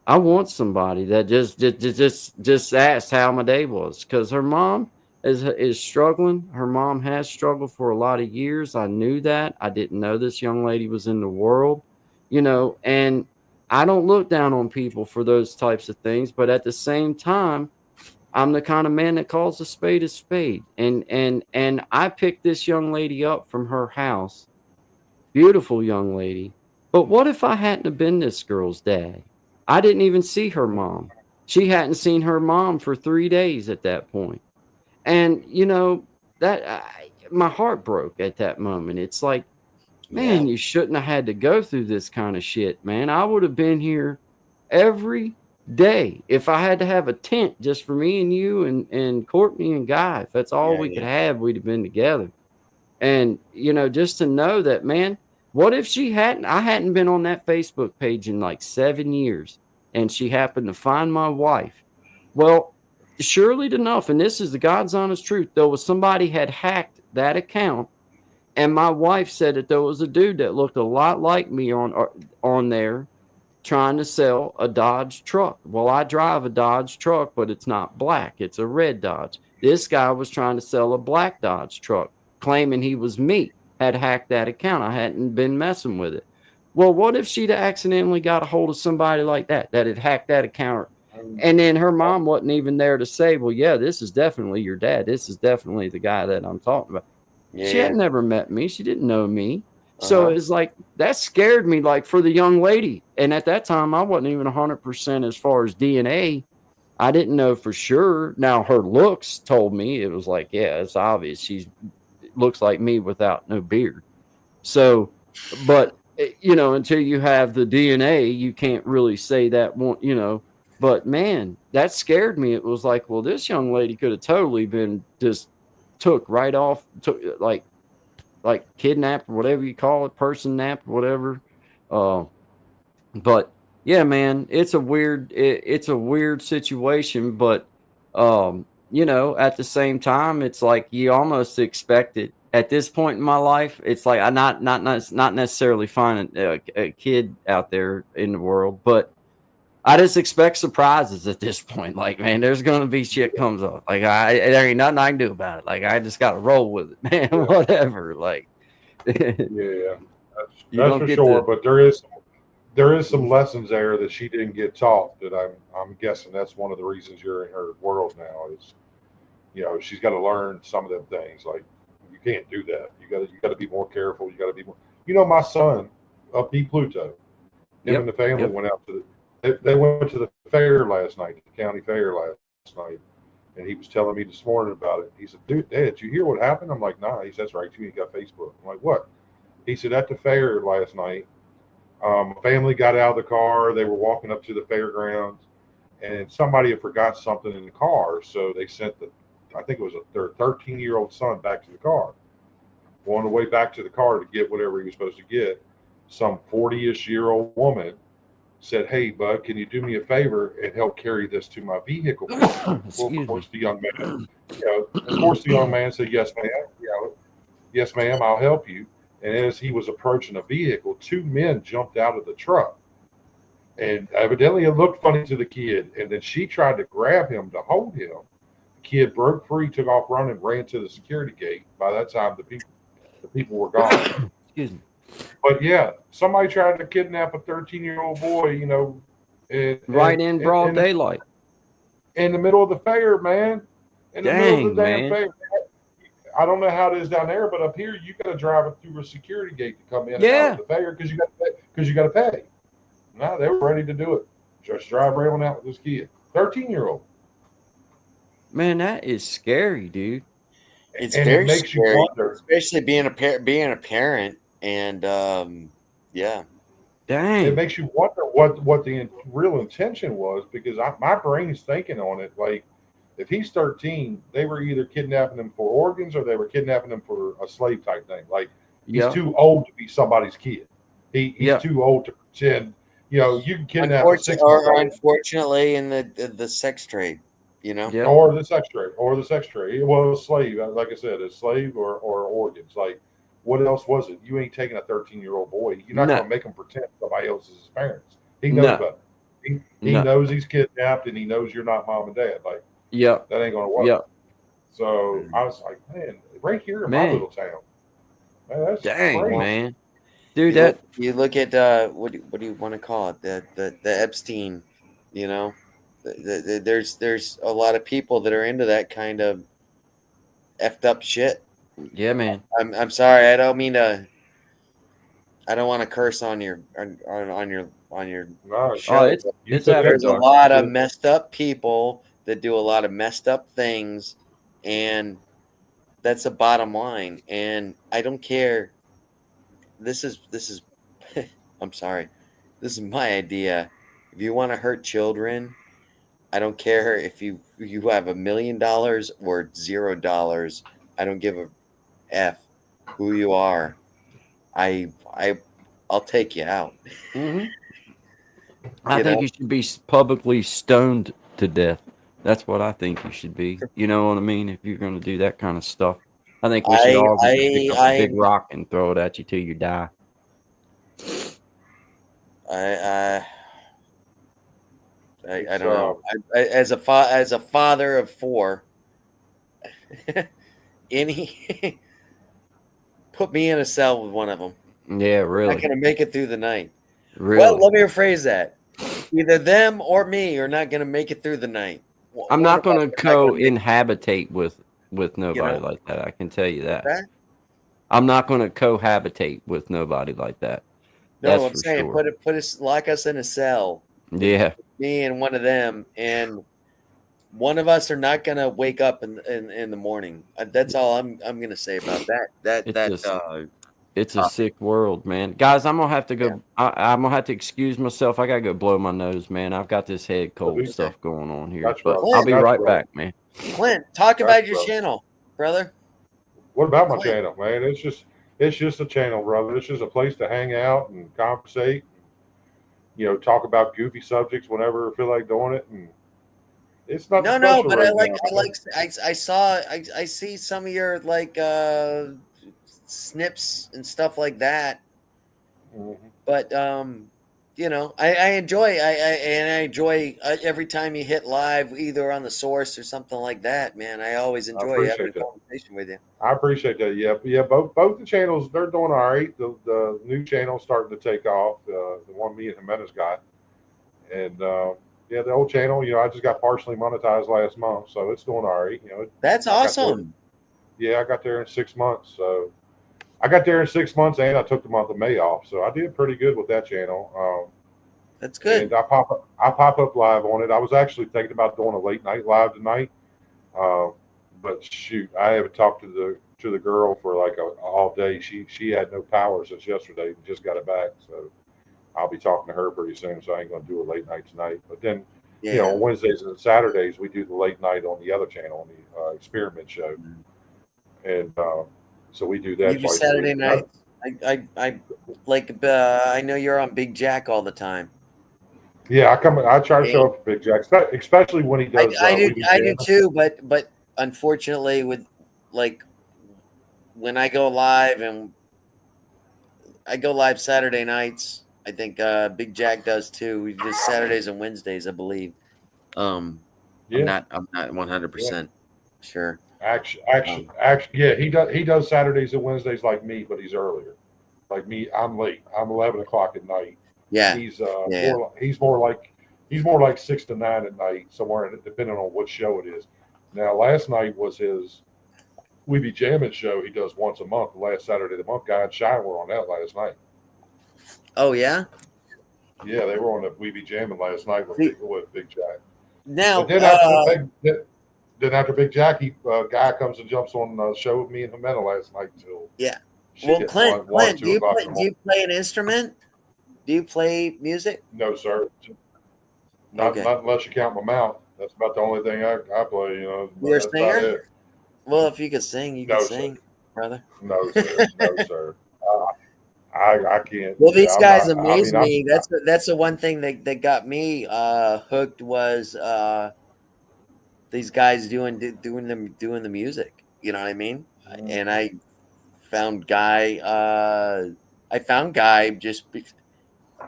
I want somebody that just asked how my day was, because her mom is struggling. Her mom has struggled for a lot of years. I knew that. I didn't know this young lady was in the world, and I don't look down on people for those types of things. But at the same time, I'm the kind of man that calls a spade a spade. And I picked this young lady up from her house, beautiful young lady. But what if I hadn't have been this girl's dad? I didn't even see her mom. She hadn't seen her mom for 3 days at that point. And, my heart broke at that moment. It's like, man, you shouldn't have had to go through this kind of shit, man. I would have been here every day. If I had to have a tent just for me and you and Courtney and Guy, if that's all we could have, we'd have been together. And, just to know that, man, what if I hadn't been on that Facebook page in like 7 years and she happened to find my wife? Well, surely enough, and this is the God's honest truth, there was somebody had hacked that account, and my wife said that there was a dude that looked a lot like me on there trying to sell a Dodge truck. Well, I drive a Dodge truck, but it's not black. It's a red Dodge. This guy was trying to sell a black Dodge truck, claiming he was me, had hacked that account. I hadn't been messing with it. Well, what if she'd accidentally got a hold of somebody like that had hacked that account? And then her mom wasn't even there to say, well, yeah, this is definitely your dad. This is definitely the guy that I'm talking about. Yeah. She had never met me. She didn't know me. So it's like, that scared me, like, for the young lady. And at that time, I wasn't even 100% as far as DNA. I didn't know for sure. Now, her looks told me, it was like, yeah, it's obvious. She looks like me without no beard. So, but, until you have the DNA, you can't really say that one, But, man, that scared me. It was like, well, this young lady could have totally been just took like kidnapped or whatever you call it, person napped, whatever. But yeah, man, it's a weird situation, but at the same time, it's like you almost expect it. At this point in my life, it's like I'm not necessarily finding a kid out there in the world, but I just expect surprises at this point. Like, man, there's gonna be shit comes up. Like, there ain't nothing I can do about it. Like, I just gotta roll with it, man. Yeah. Whatever. Like, Yeah, you that's don't for get sure. to. But there is some lessons there that she didn't get taught. That I'm guessing that's one of the reasons you're in her world now. Is she's got to learn some of them things. Like you can't do that. You got to be more careful. You got to be more. My son, Pete Pluto, him and the family went out to they went to the fair last night, the county fair last night, and he was telling me this morning about it. He said, "Dude, Dad, did you hear what happened?" I'm like, "Nah." He said, "That's right. You ain't got Facebook." I'm like, "What?" He said, "At the fair last night, a family got out of the car. They were walking up to the fairgrounds, and somebody had forgot something in the car. So they sent I think it was their 13-year-old son back to the car. Well, on the way back to the car to get whatever he was supposed to get, some 40-ish-year-old woman said, 'Hey, bud, can you do me a favor and help carry this to my vehicle?'" Well, of course, the young man said, "Yes, ma'am. Yes, ma'am, I'll help you." And as he was approaching the vehicle, two men jumped out of the truck. And evidently it looked funny to the kid. And then she tried to grab him to hold him. The kid broke free, took off running, ran to the security gate. By that time, the people were gone. Excuse me. But yeah, somebody tried to kidnap a 13-year-old boy, In broad daylight. In the middle of the fair, man. In the middle of the damn man. fair. I don't know how it is down there, but up here you got to drive it through a security gate to come in and out of the fair because you got to pay. No, they were ready to do it. Just drive around out with this kid, 13-year-old. Man, that is scary, dude. It's and very it makes scary, you wonder, especially being a parent, and yeah. Dang. It makes you wonder what the real intention was, because my brain's thinking on it like, if he's 13, they were either kidnapping him for organs or they were kidnapping him for a slave type thing. Like he's too old to be somebody's kid. He's too old to pretend. You can kidnap a 6-month-old. Unfortunately, in the sex trade, or the sex trade. Well, a slave, like I said, a slave or organs. Like, what else was it? You ain't taking a 13-year-old boy. You're not going to make him pretend somebody else is his parents. He knows better. He knows he's kidnapped, and he knows you're not mom and dad. Like, that ain't gonna work. So I was like, man, right here in my little town, man, that's crazy. Man, dude. You look at what do you want to call it? The Epstein, there's a lot of people that are into that kind of effed up shit. Yeah, man. I'm sorry, I don't mean to. I don't want to curse on your show. There's a lot of messed up people that do a lot of messed up things, and that's the bottom line. And I don't care. This is I'm sorry. This is my idea. If you want to hurt children, I don't care if you have $1 million or $0. I don't give a F who you are. I'll take you out. Mm-hmm. I think you should be publicly stoned to death. That's what I think you should be. You know what I mean? If you're going to do that kind of stuff, I think we should all pick up a big rock and throw it at you till you die. I don't know. As a father of 4, put me in a cell with one of them. Yeah, really. I'm not gonna make it through the night. Really? Well, let me rephrase that. Either them or me are not gonna make it through the night. I'm not gonna cohabitate with nobody like that. I can tell you that. I'm not gonna cohabitate with nobody like that. No, I'm saying put us, lock us in a cell. Yeah. Me and one of them, and one of us are not gonna wake up in the morning. That's all I'm gonna say about that. It's a sick world, man. Guys, I'm gonna have to go. Yeah. I'm gonna have to excuse myself. I gotta go blow my nose, man. I've got this head cold stuff going on here. But I'll be right back, man. Clint, talk about your channel, brother. What about my channel, man? It's just a channel, brother. It's just a place to hang out and conversate. Talk about goofy subjects whenever I feel like doing it, and it's not. No, but I see some of your snips and stuff like that. Mm-hmm. But you know, I enjoy every time you hit live, either on the source or something like that, man. I always enjoy having a conversation with you. I appreciate that. Yeah. Both the channels, they're doing all right. The new channel's starting to take off. The one me and Jimenez got, and yeah, the old channel, I just got partially monetized last month, so it's doing all right. That's awesome. I got there in 6 months. So I got there in 6 months, and I took the month of May off, so I did pretty good with that channel. That's good. And I pop up live on it. I was actually thinking about doing a late night live tonight. But shoot, I haven't talked to the girl for like all day. She had no power since yesterday and just got it back. So I'll be talking to her pretty soon. So I ain't gonna do a late night tonight. But then, on Wednesdays and Saturdays we do the late night on the other channel, on the Experiment Show, and so we do that. You do Saturday night. I know you're on Big Jack all the time. Yeah, I try to show up for Big Jack, especially when he does. I do too, but unfortunately, with like when I go live, and I go live Saturday nights, I think Big Jack does too. We do Saturdays and Wednesdays, I believe. I'm not 100% sure. Actually, yeah, he does Saturdays and Wednesdays like me, but he's earlier. Like me, I'm late. I'm 11 o'clock at night. Yeah, he's more like 6 to 9 at night, somewhere, depending on what show it is. Now, last night was his We Be Jamming show. He does once a month. The last Saturday of the month, Guy and Shine were on that last night. Oh yeah, yeah, they were on the We Be Jamming last night with Big Jack. Now, then after Big Jack, Guy comes and jumps on the show with me and Jimena last night till. Yeah. Well, Clint, do you play an instrument? Do you play music? No, sir. Not unless you count my mouth. That's about the only thing I play. You're a singer? Well, if you could sing, you could sing, brother. No, sir. No, sir. I can't. Well, these guys amaze me. That's the one thing that got me hooked was these guys doing the music. You know what I mean? Mm-hmm. And I found Guy.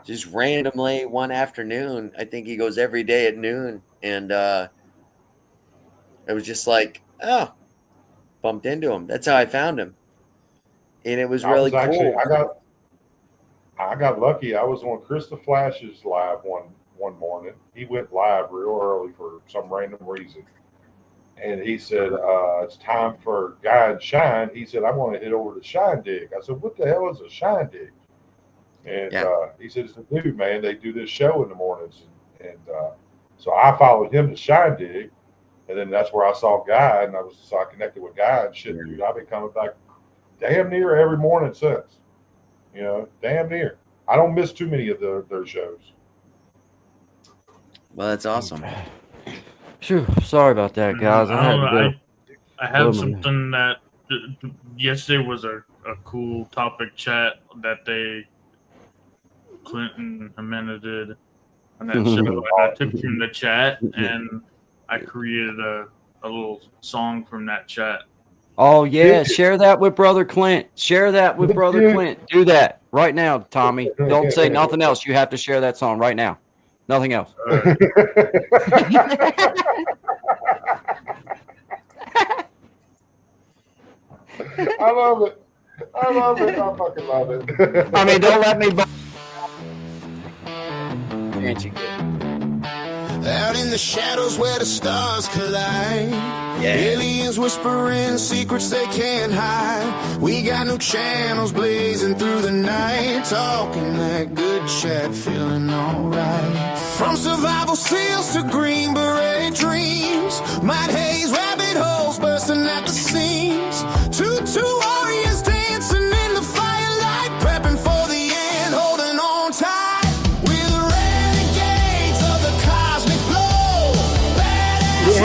Just randomly one afternoon. I think he goes every day at noon, and it was just like, bumped into him. That's how I found him, and it was really cool. I got lucky. I was on Krista Flash's live one morning. He went live real early for some random reason, and he said, "It's time for Guy and Shine." He said, "I want to head over to Shine Dig." I said, "What the hell is a Shine Dig?" And he said, "It's a dude, man. They do this show in the mornings." And so I followed him to Shine Dig, and then that's where I saw Guy, and I connected with Guy and shit. Dude, I've been coming back damn near every morning since. Damn near. I don't miss too many of their shows. Well, that's awesome. Phew, sorry about that, guys. I have something that yesterday was a cool topic chat that Clinton and Jimena did on that show. I took from the chat and I created a little song from that chat. Oh yeah, share that with Brother Clint. Share that with Brother Clint. Do that right now, Tommy. Don't say nothing else. You have to share that song right now. Nothing else. I love it. I fucking love it. I mean, don't let me. Out in the shadows where the stars collide, aliens whispering secrets they can't hide. We got new channels blazing through the night, talking that good chat, feeling alright. From survival seals to green beret dreams, might haze rabbit holes bursting at the seams. Two warriors dancing in the firelight, prepping for the end, holding on tight. In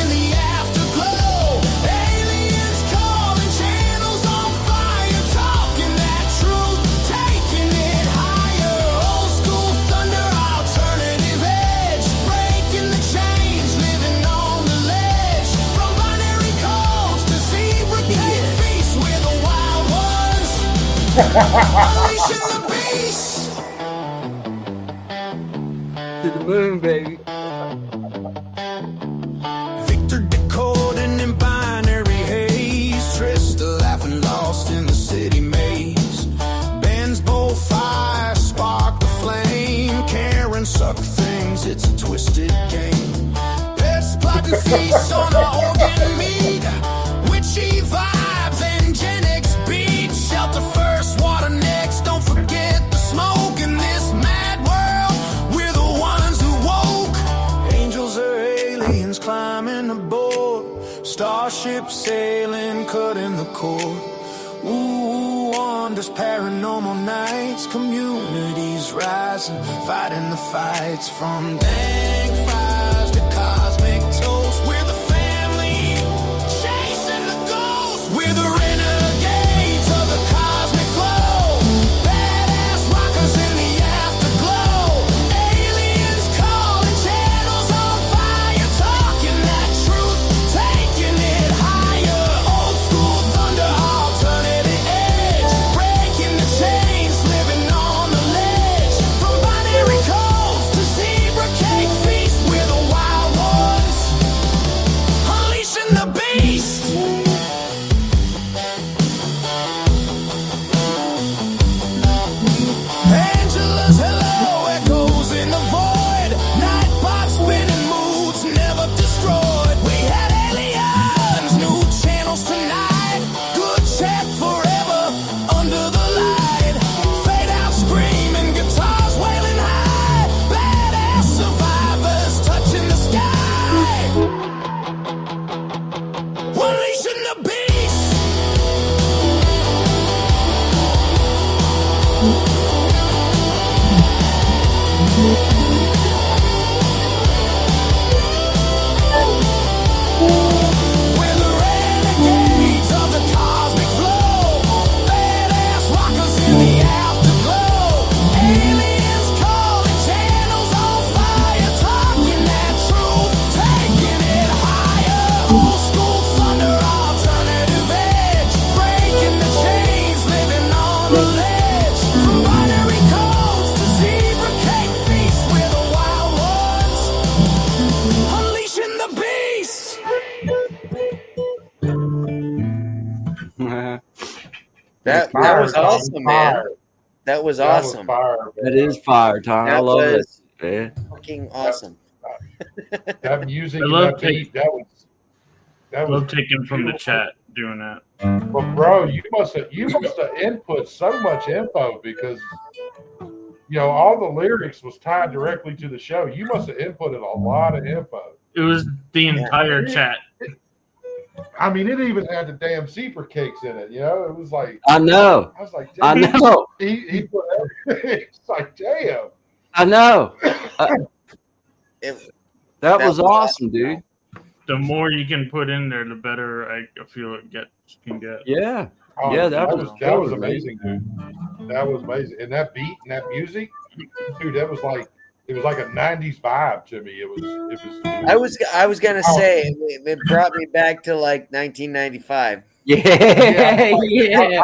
the afterglow, aliens calling, channels on fire, talking that truth, taking it higher. Old school thunder, alternative edge, breaking the chains, living on the ledge. From binary codes to zebra cake feast, we're the wild ones, unleashing the beast. moon, baby. Victor decoding in binary haze. Trista laughing lost in the city maze. Ben's both fire spark the flame. Karen suck things, it's a twisted game. Pets plotting feasts on our organ meat. Witchy vibes and Gen X beats. Shelter first, water next. Don't forget the smoke in this mad world. We're the ones who woke. Angels or aliens climbing aboard. Starship sailing, cutting the cord. Ooh, wonders, paranormal nights. Communities rising, fighting the fights. From dank fires to cosmic toast. We're the family, chasing the ghosts. We're the renegades of the cosmic flow. Badass rockers in the afterglow. Aliens calling, channels on fire. Talking that truth, taking it higher. Old school thunder, alternative edge. Breaking the chains, living on the ledge. From binary codes to zebra cake feast. We're the wild ones, unleashing the beast. Angela's hello echoes in the void. Nightbot spinning moods never destroyed. We had aliens, new channels tonight. Good chat forever under the light. Fade out screaming, guitars wailing high. Badass survivors touching the sky. Unleashing the beast. We're the renegades of the cosmic flow. Badass rockers in the afterglow. Aliens calling, channels on fire. Talking that truth, taking it higher. Old school thunder, alternative edge. Breaking the chains, living on the ledge. From binary codes to zebra cake feast. We're the wild ones, unleashing the beast. That Fire, was Tom, awesome, man. fire. That was That was awesome. fire, man. That is fire time. I That love it, was man. fucking awesome. That music I and love that beat, that was Love taking from the chat doing that. But bro, you must have input so much info because all the lyrics was tied directly to the show. You must have inputted a lot of info. It was the entire chat. I mean, it even had the damn zebra cakes in it. It was like I know. I was like, I damn, know. he put everything. It's like, damn. I know. It- That was awesome, dude. The more you can put in there, the better I feel it can get. Yeah. Oh, Yeah, that was totally amazing, dude. That was amazing. And that beat and that music, dude, that was like it was like a 90s vibe to me. It was I was gonna say it brought me back to like 1995. Yeah.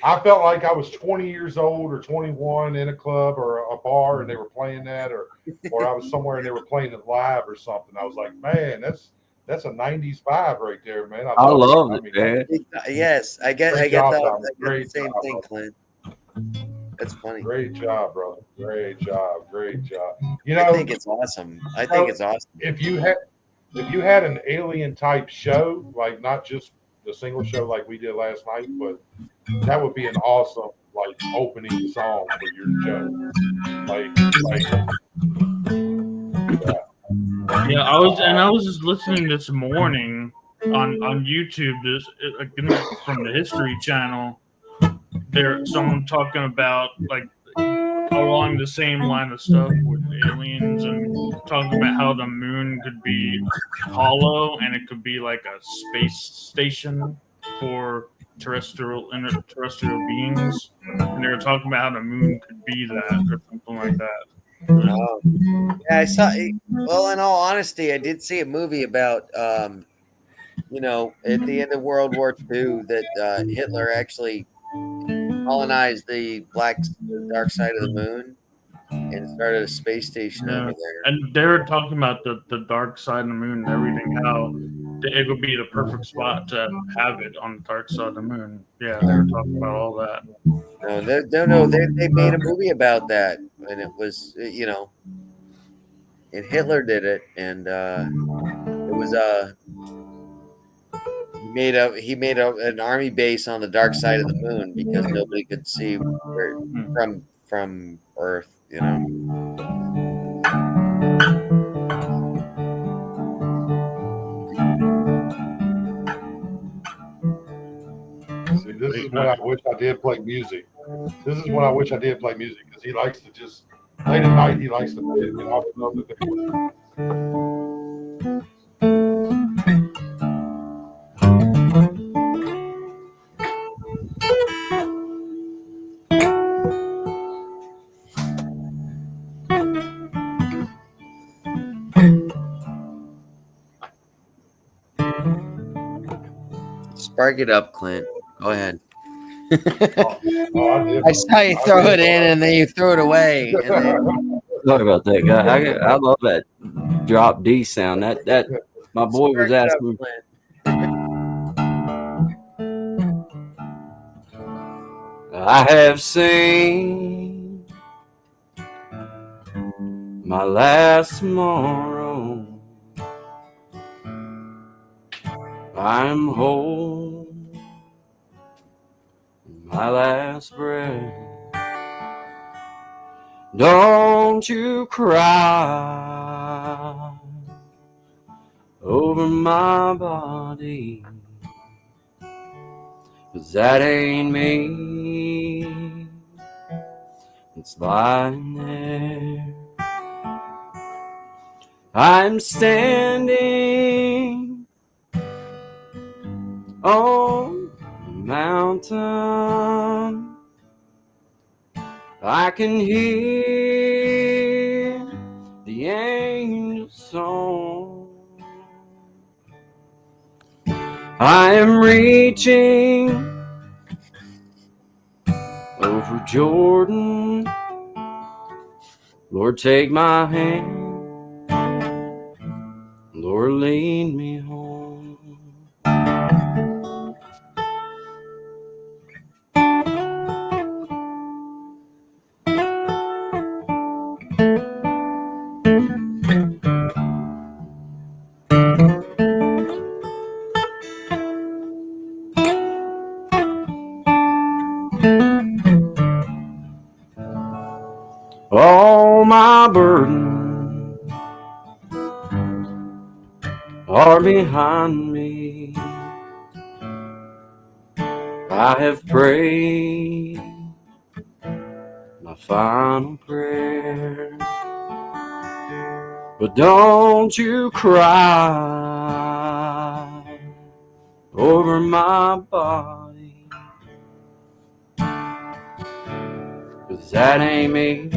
I felt like I was 20 years old or 21 in a club or a bar and they were playing that or I was somewhere and they were playing it live or something. I was like, man, that's a 90s vibe right there, man. I love it, man. Yes, I get Great that. job, I Tom. get Great the same job, thing, brother. Clint. That's funny. Great job, brother. Great job. Great job. I think it's awesome. I think it's awesome. If you had an alien type show, like not just the single show like we did last night, but that would be an awesome like opening song for your show. Yeah, I was just listening this morning on YouTube. From the History Channel. Someone talking about like along the same line of stuff with aliens and talking about how the moon could be hollow and it could be like a space station for terrestrial beings. And they were talking about how the moon could be that or something like that. Yeah, I saw. Well, in all honesty, I did see a movie about, at the end of World War II, that Hitler actually colonized the dark side of the moon. and started a space station over there. And they were talking about the dark side of the moon and everything, how it would be the perfect spot to have it on the dark side of the moon. Yeah, they were talking about all that. No, they made a movie about that, and it was, and Hitler did it, and it was he made an army base on the dark side of the moon because nobody could see where, from Earth, See, this is when I wish I did play music. This is when I wish I did play music because he likes to just late at night. He likes to play it. I would love to do Spark it up, Clint. Go ahead. I saw you throw it in and then you throw it away. Sorry about that, guy. I love that drop D sound. That my boy was asking. I have seen my last tomorrow. I'm holding my last breath. Don't you cry over my body, 'cause that ain't me. It's lying there. I'm standing on the mountain. I can hear the angel's song. I am reaching over Jordan. Lord, take my hand. Lord, lead me home. All my burdens are behind me. I have prayed my final prayer. But don't you cry over my body, 'cause that ain't me.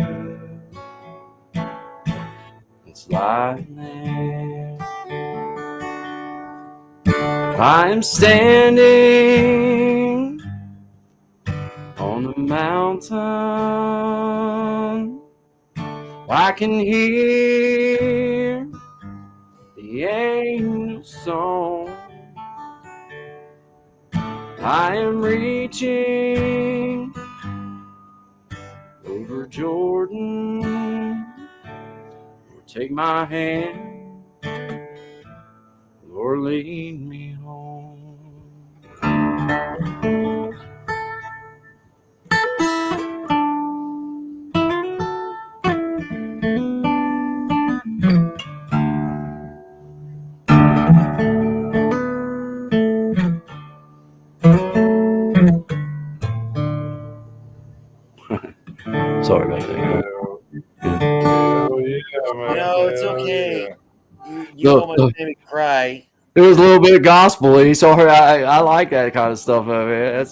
It's lying there. I'm standing on the mountain. I can hear the angel's song. I am reaching over Jordan. Lord, take my hand. Lord, lead me home. Sorry about that. Oh yeah, man. No, it's okay. Yeah. You almost made me cry. It was a little bit gospel-y. Sorry, I like that kind of stuff. That's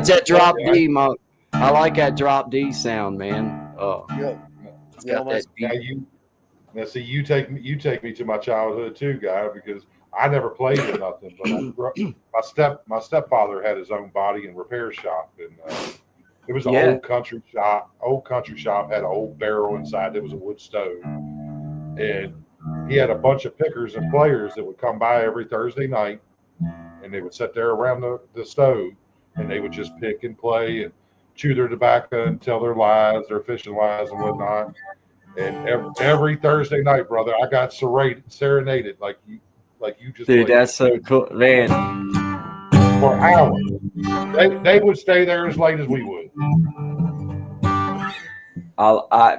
that drop D. I like that drop D sound, man. It's got that D. Now see, you take me to my childhood too, guy, because I never played with nothing. But my stepfather had his own body and repair shop, and It was an old country shop. Old country shop had an old barrel inside. There was a wood stove, and he had a bunch of pickers and players that would come by every Thursday night, and they would sit there around the stove, and they would just pick and play and chew their tobacco and tell their lies, their fishing lies and whatnot. And every Thursday night, brother, I got serenaded like you just Dude, played. that's so cool, man. For hours. They would stay there as late as we would.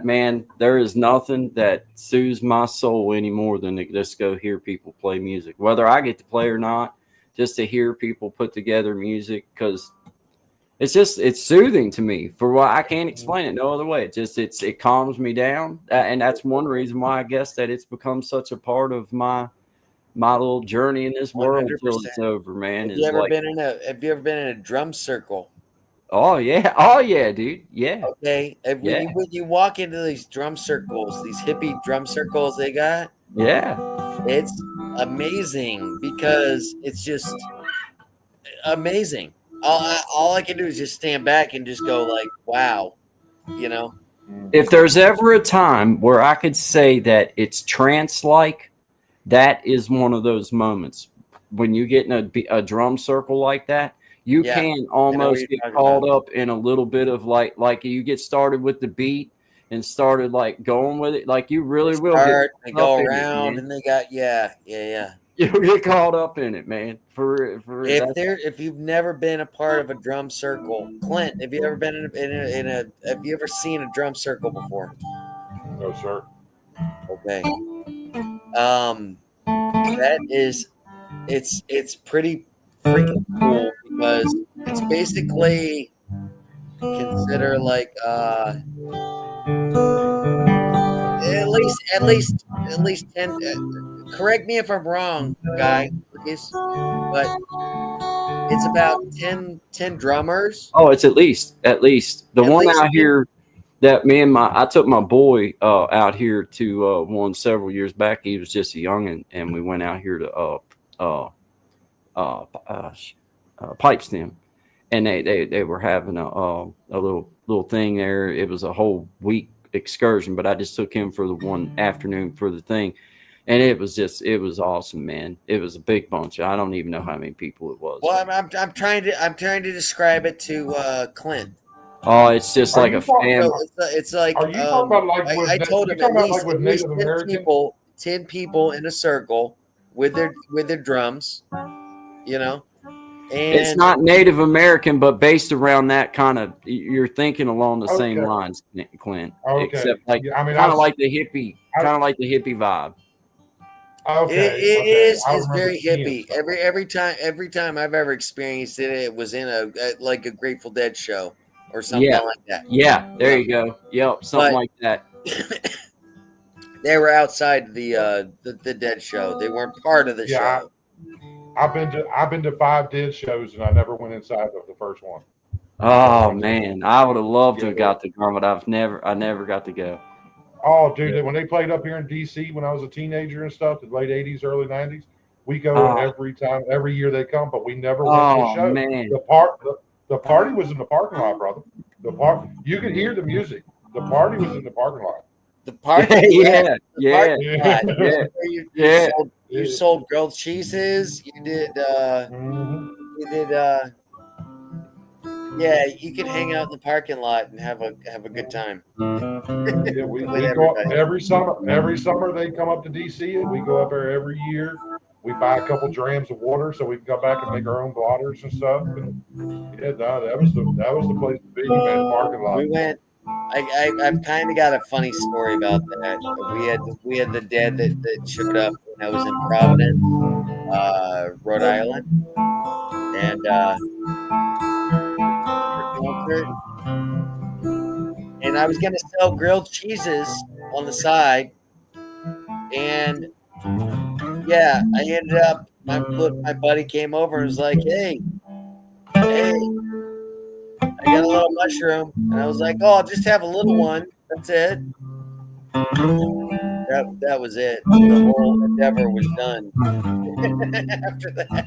Man, there is nothing that soothes my soul any more than to just go hear people play music, whether I get to play or not. Just to hear people put together music, because it's soothing to me. For what I can't explain it no other way. It calms me down, and that's one reason why I guess that it's become such a part of my little journey in this world 100%. until it's over, man. Have you ever been in a drum circle? Oh yeah, dude. Yeah. Okay. When you walk into these drum circles, these hippie drum circles they got, it's amazing because it's just amazing. All I can do is just stand back and just go like, wow, you know. If there's ever a time where I could say that it's trance-like, that is one of those moments when you get in a drum circle like that. You can almost get caught up in a little bit of like you get started with the beat and started like going with it. Like you really will they go around and they got You'll get caught up in it, man. If you've never been a part of a drum circle, Clint, have you ever been have you ever seen a drum circle before? No, sir. Okay. It's pretty freaking cool because it's basically consider like at least 10 correct me if I'm wrong, guy, please, but it's about 10 drummers. Oh, it's at least the one out here that I took my boy out here to one several years back. He was just a youngin', and we went out here to pipe stem, and they were having a little thing there. It was a whole week excursion, but I just took him for the one afternoon for the thing, and it was awesome, man. It was a big bunch. I don't even know how many people it was. Well, I'm trying to describe it to Clint. Oh, it's just like a family. It's like Are you talking about like I told him at least 10 people in a circle with their drums, you know. And it's not Native American, but based around that kind of. You're thinking along the same lines, Clint. Okay. Except like kind of like the hippie vibe. Okay. It is very hippie. Every time I've ever experienced it, it was in a Grateful Dead show or something like that. Yeah, there you go. Yep, something like that. They were outside the Dead show. They weren't part of the show. I've been to 5 Dead shows and I never went inside of the first one. Oh man, I would have loved to have got the drum, but I never got to go. Oh, dude, when they played up here in DC when I was a teenager and stuff, the late 80s, early 90s, we go every year they come, but we never went to a show. Man. The party was in the parking lot, brother. You could hear the music. The party was in the parking lot. The party, yeah. You sold grilled cheeses. You did. Yeah, you could hang out in the parking lot and have a good time. Yeah, we go up every summer. Every summer they come up to DC, and we go up there every year. We buy a couple drams of water so we can come back and make our own blotters and stuff. And that was the place to be, man. Parking lot. We went. I've kind of got a funny story about that. We had the dad that showed up when I was in Providence, Rhode Island, and I was gonna sell grilled cheeses on the side, and I ended up. My buddy came over and was like, "Hey, I got a little mushroom," and I was like, "Oh, I'll just have a little one. That's it." That was it. The whole endeavor was done after that.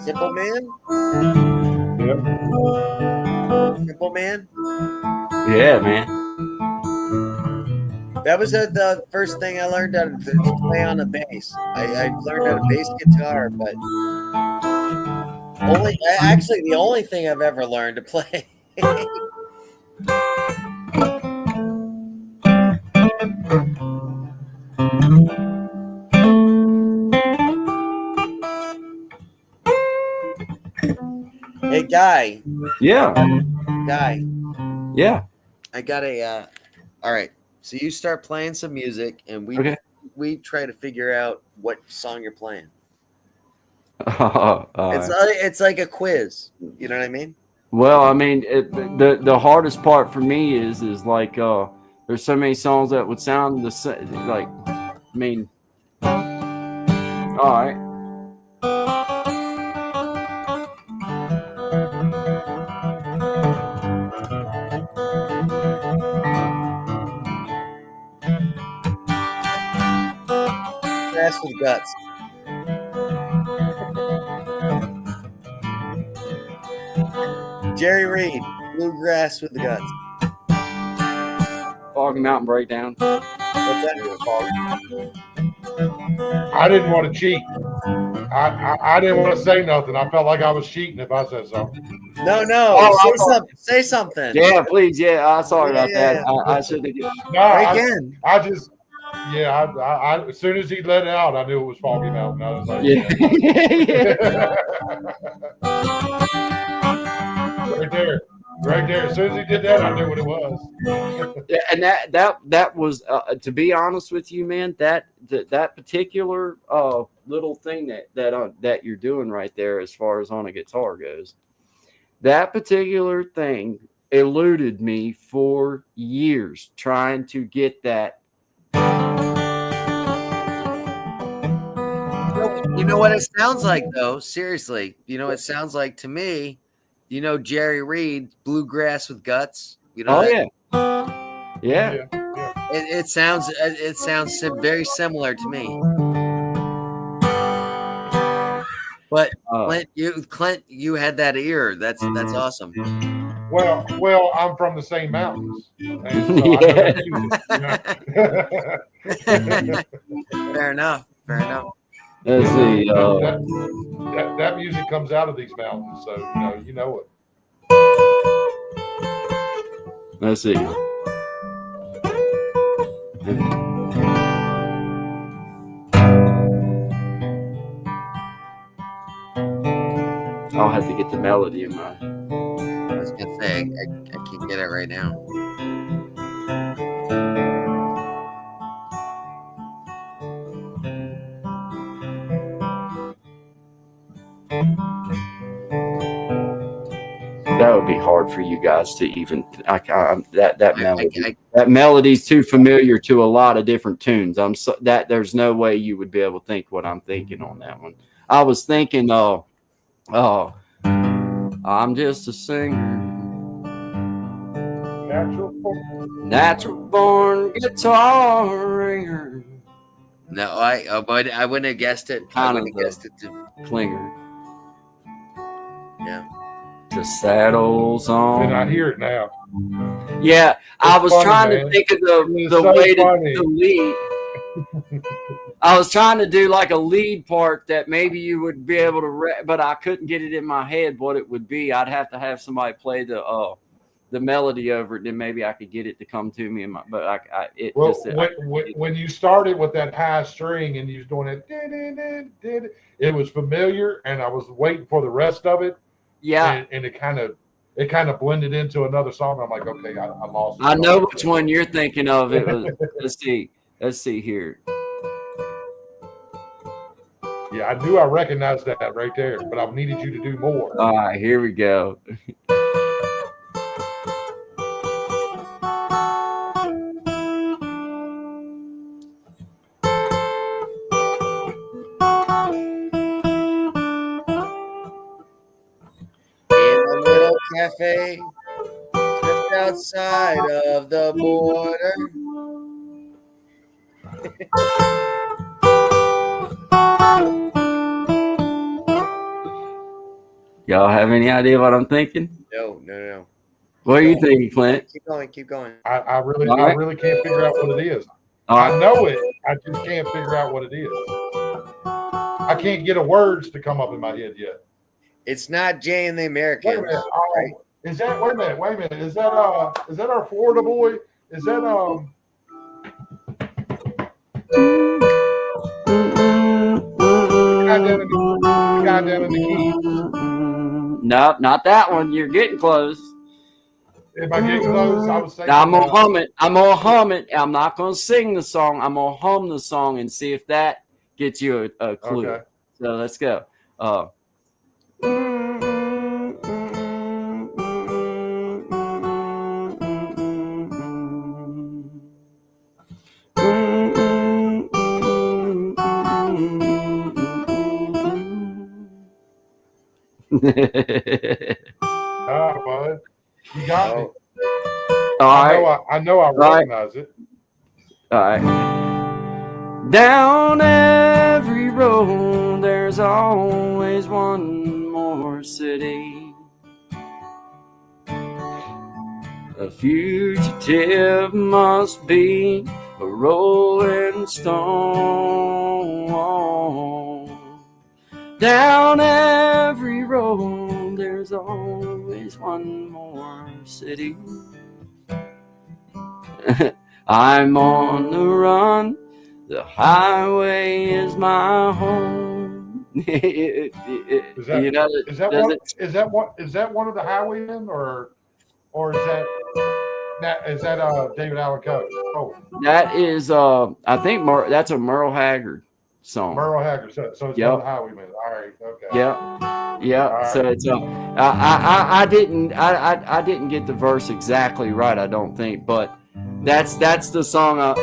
Simple Man? Yep. Simple Man? Yeah, man. That was the first thing I learned how to play on a bass. I learned how to bass guitar, but actually the only thing I've ever learned to play. Hey, Guy. Yeah. Guy. Yeah. I got a. All right. So you start playing some music, and we try to figure out what song you're playing. It's like a quiz. You know what I mean? Well, I mean, the hardest part for me is like there's so many songs that would sound the same. Like, I mean, all right. Grass with Guts. Jerry Reed, Bluegrass with the Guts. Foggy Mountain Breakdown. What's that? I didn't want to cheat. I didn't want to say nothing. I felt like I was cheating if I said something. No. Say something. Yeah, please. Yeah, sorry about that. I should have. No, again. I as soon as he let it out, I knew it was Foggy Mountain. I was like, right there. As soon as he did that, I knew what it was. Yeah, and that was to be honest with you, man. That particular little thing that you're doing right there, as far as on a guitar goes, that particular thing eluded me for years trying to get that. You know what it sounds like, though? Seriously, you know what it sounds like to me? You know Jerry Reed, Bluegrass with Guts? You know Yeah. It sounds very similar to me. But Clint, you had that ear. That's awesome. Well, I'm from the same mountains. And so Fair enough. Let's see. That music comes out of these mountains, so you know it. Let's see. I'll have to get the melody in mind. I was gonna say I can't get it right now. That would be hard for you guys to even. That melody's too familiar to a lot of different tunes. There's no way you would be able to think what I'm thinking on that one. I was thinking, I'm just a singer, natural born guitar ringer. No, I wouldn't have guessed it. I wouldn't have guessed it to Klinger. Yeah. The saddles on. And I hear it now. Yeah, I was trying to think of the way to lead. I was trying to do like a lead part that maybe you would be able to, but I couldn't get it in my head what it would be. I'd have to have somebody play the melody over it, then maybe I could get it to come to me. When you started with that high string and you was doing it, it was familiar, and I was waiting for the rest of it. Yeah, and it kind of blended into another song. I'm like, okay, I lost it. I know which one you're thinking of. It was let's see here. Yeah, I knew I recognized that right there, but I needed you to do more. All right, here we go. Cafe just outside of the border. Y'all have any idea what I'm thinking? No. What are you thinking, Clint? Keep going. I really can't figure out what it is. I know it. I just can't figure out what it is. I can't get a words to come up in my head yet. It's not Jay and the Americans. Wait a minute. Right? Is that? Wait a minute. Is that our Florida boy? Is that the guy down in the Keys? No, not that one. You're getting close. Am I getting close? I was thinking. I'm gonna hum it. I'm gonna hum it. I'm not gonna sing the song. I'm gonna hum the song and see if that gets you a clue. Okay. So let's go. Bud. You got me. All right. I know I recognize it. All right. Down every road, there's always one more city. A fugitive must be a rolling stone. Down every road, there's always one more city. I'm on the run. The highway is my home. Is that one of the highwaymen, or is that David Allen Coe? Oh, that is I think that's a Merle Haggard song. Merle Haggard. So it's one of the highwaymen. All right. Okay. Yeah. Right. So it's I didn't get the verse exactly right. I don't think, but that's the song.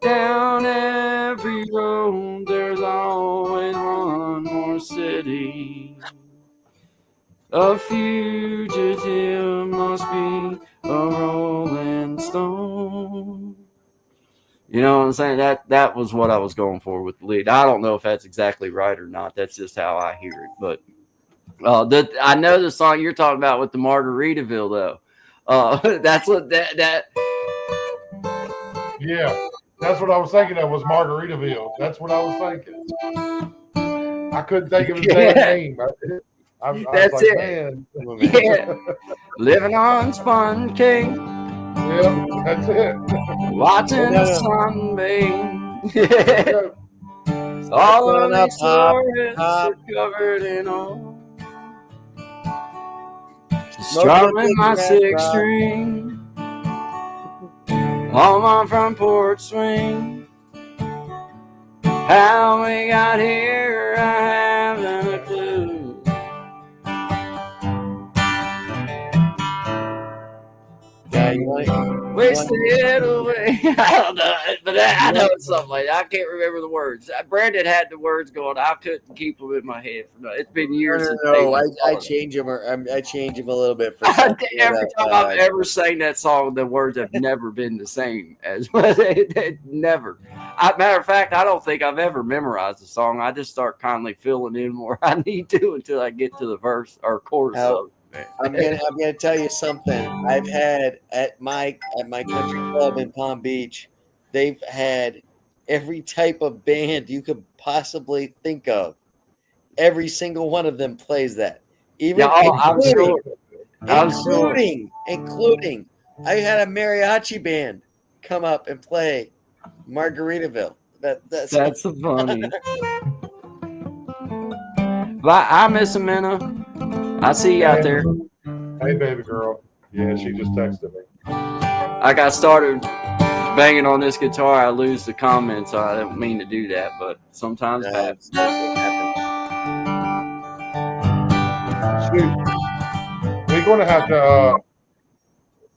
Down every road, there's always one more city. A fugitive must be a rolling stone. You know what I'm saying? That was what I was going for with the lead. I don't know if that's exactly right or not. That's just how I hear it. But I know the song you're talking about with the Margaritaville, though. That's what that. Yeah. That's what I was thinking of was Margaritaville. That's what I was thinking. I couldn't think of his damn name. I was That's like, it. Man. Yeah. Living on Spun King. Yeah, that's it. Watching the sun bathe. All of these stories are covered in oil. Strumming my six string on my front porch swing. How we got here, I haven't a clue. Wasted away. I don't know, but I know it's something like that. I can't remember the words. Brandon had the words going. I couldn't keep them in my head. It's been years. I change them. I change them a little bit. For every time I've ever sang that song, the words have never been the same as never. Matter of fact, I don't think I've ever memorized the song. I just start kindly filling in where I need to until I get to the verse or chorus of it. I'm gonna tell you something. I've had at my country club in Palm Beach, they've had every type of band you could possibly think of. Every single one of them plays that. Including, I had a mariachi band come up and play Margaritaville. That's funny. But I miss Amina. I see you out there. Hey, baby girl. Yeah, she just texted me. I got started banging on this guitar. I lose the comments. So I don't mean to do that, but sometimes it happens. Shoot. We're going to have to.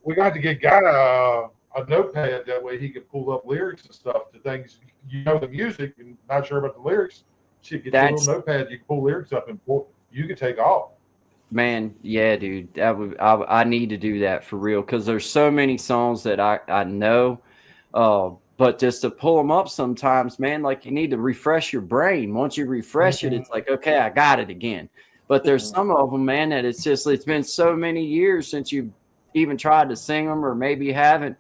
We got to get Guy a notepad that way he can pull up lyrics and stuff to things. You know the music and not sure about the lyrics. She can get a little notepad. You can pull lyrics up and you can take off. Man, yeah, dude, I need to do that for real because there's so many songs that I know, but just to pull them up sometimes, man, like you need to refresh your brain. Once you refresh it, it's like, okay, I got it again. But there's some of them, man, that it's been so many years since you've even tried to sing them, or maybe you haven't.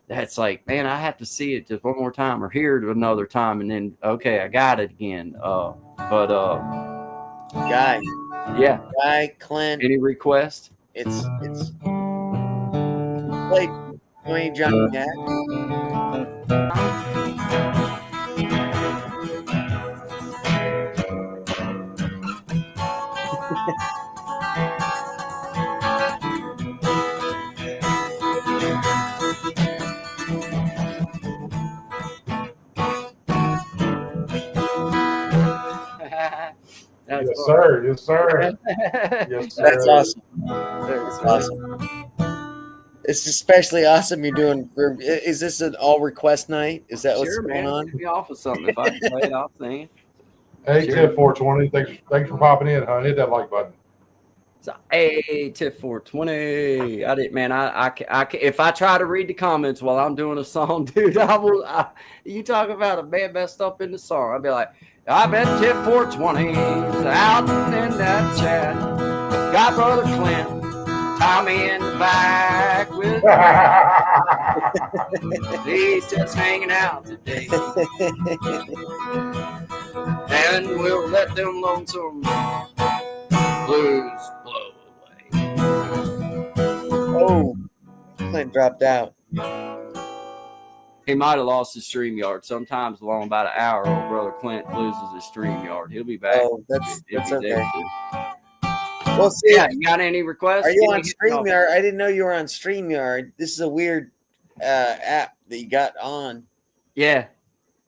That's like, man, I have to see it just one more time or hear it another time, and then okay, I got it again. Guy. Yeah. Guy, Clint. Any request? It's like Dwayne Johnny Jack. Yes, sir. Yes, sir. Yes, sir. That's awesome. That's awesome. It's especially awesome you're doing. Is this an all request night? Is that what's going on? Get me off of something. If I can play it, I'll sing it. Hey, Tip 420. Thanks for popping in, huh? Hit that like button. So, hey, Tip 420. I didn't, man. I if I try to read the comments while I'm doing a song, dude, you talk about a man messed up in the song. I'll be like, I bet Tip 420 is out in that chat. Got Brother Clint, Tommy in the back with he's just hanging out today. And we'll let them lonesome blues blow away. Oh, Clint dropped out. He might have lost his StreamYard. Sometimes along about an hour, old brother Clint loses his StreamYard. He'll be back. Oh, that's okay. Well, see, yeah, you got any requests? Are you on StreamYard? I didn't know you were on StreamYard. This is a weird app that you got on. Yeah.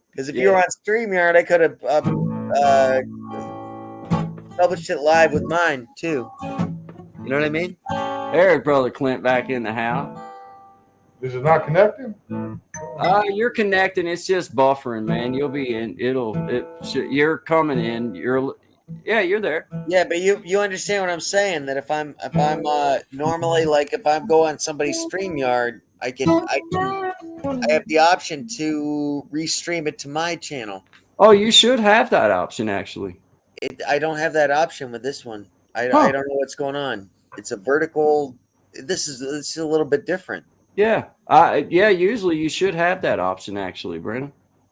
Because if you were on StreamYard, I could have published it live with mine, too. You know what I mean? There's Brother Clint back in the house. Is it not connecting? You're connecting. It's just buffering, man. You'll be in. You're coming in. You're there. Yeah, but you understand what I'm saying? That if I'm normally, like, if I go on somebody's StreamYard, I have the option to restream it to my channel. Oh, you should have that option, actually. I don't have that option with this one. I don't know what's going on. It's a vertical. This is a little bit different. Yeah. Usually you should have that option, actually, Brandon.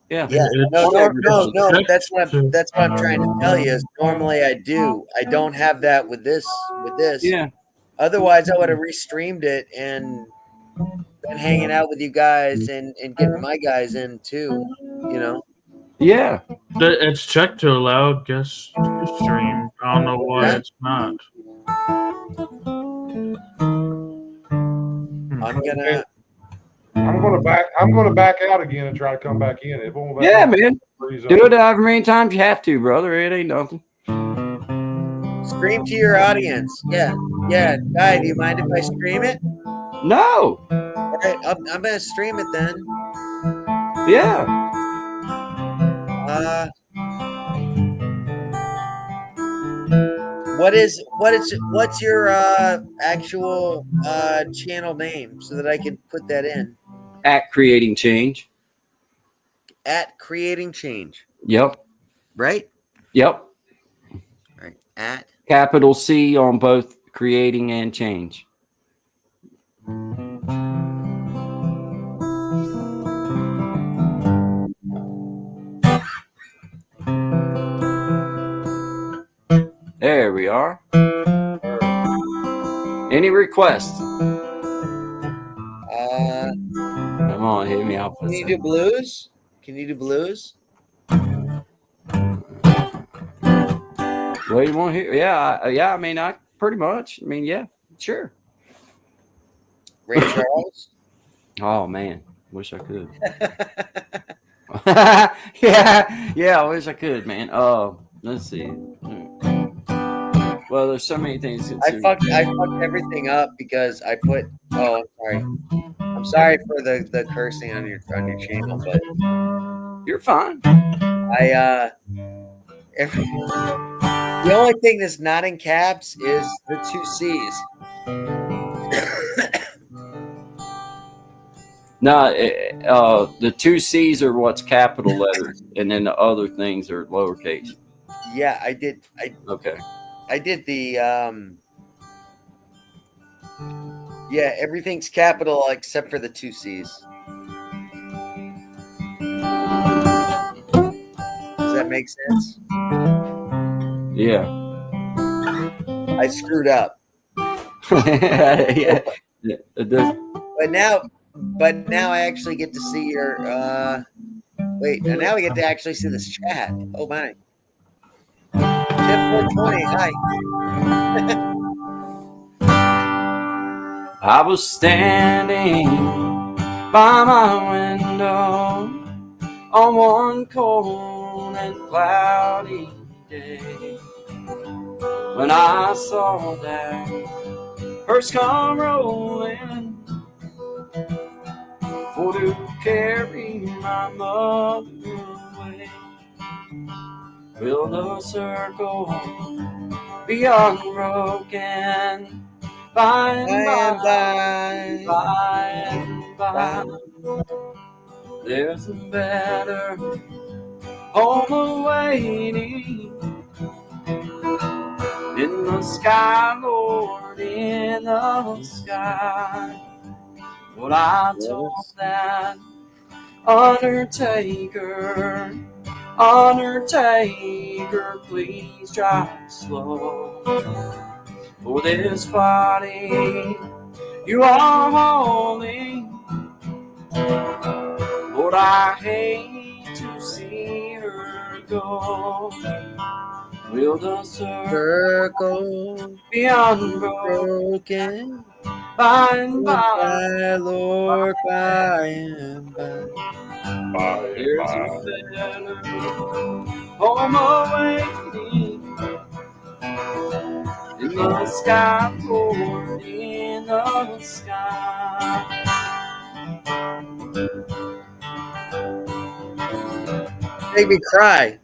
Yeah. No. That's what I'm trying to tell you. Is normally I do. I don't have that with this. Yeah. Otherwise, I would have restreamed it and been hanging out with you guys and getting my guys in too. You know. Yeah. It's checked to allow guests to stream. I don't know why it's not. I'm gonna back out again and try to come back in. It won't man. Do it however many times you have to, brother. It ain't nothing. Stream to your audience. Yeah. Guy, do you mind if I stream it? No. All right, I'm gonna stream it then. Yeah. What's your actual channel name so that I can put that in? At Creating Change. At Creating Change. Yep. Right? Yep. All right. At capital C on both Creating and Change. There we are. Any requests? Come on, hit me up. Can you do blues? What do you want to hear? Yeah. I mean, pretty much. I mean, yeah, sure. Ray Charles. Oh man, wish I could. yeah, I wish I could, man. Let's see. Well, there's so many things. I fucked everything up because I put. Oh, I'm sorry for the cursing on your channel, but you're fine. The only thing that's not in caps is the 2 C's. No, the 2 C's are what's capital letters, and then the other things are lowercase. Yeah, I did. Okay. I did the yeah, everything's capital except for the 2 C's. Does that make sense? Yeah. I screwed up. Yeah. It does. But now I actually get to see your wait, and now we get to actually see this chat. Oh my. Tip 420, hi. I was standing by my window on one cold and cloudy day when I saw that hearse come rolling for to carry my mother away. Will the circle be unbroken? By and by, there's a better home awaiting in the sky, Lord, in the sky. What I told that undertaker, please drive slow. For this body you are holding, Lord, I hate to see her go. Will the circle be unbroken? By and by, Lord, by and by. There's a better home awaiting in the sky, Lord, in the sky. Make me cry.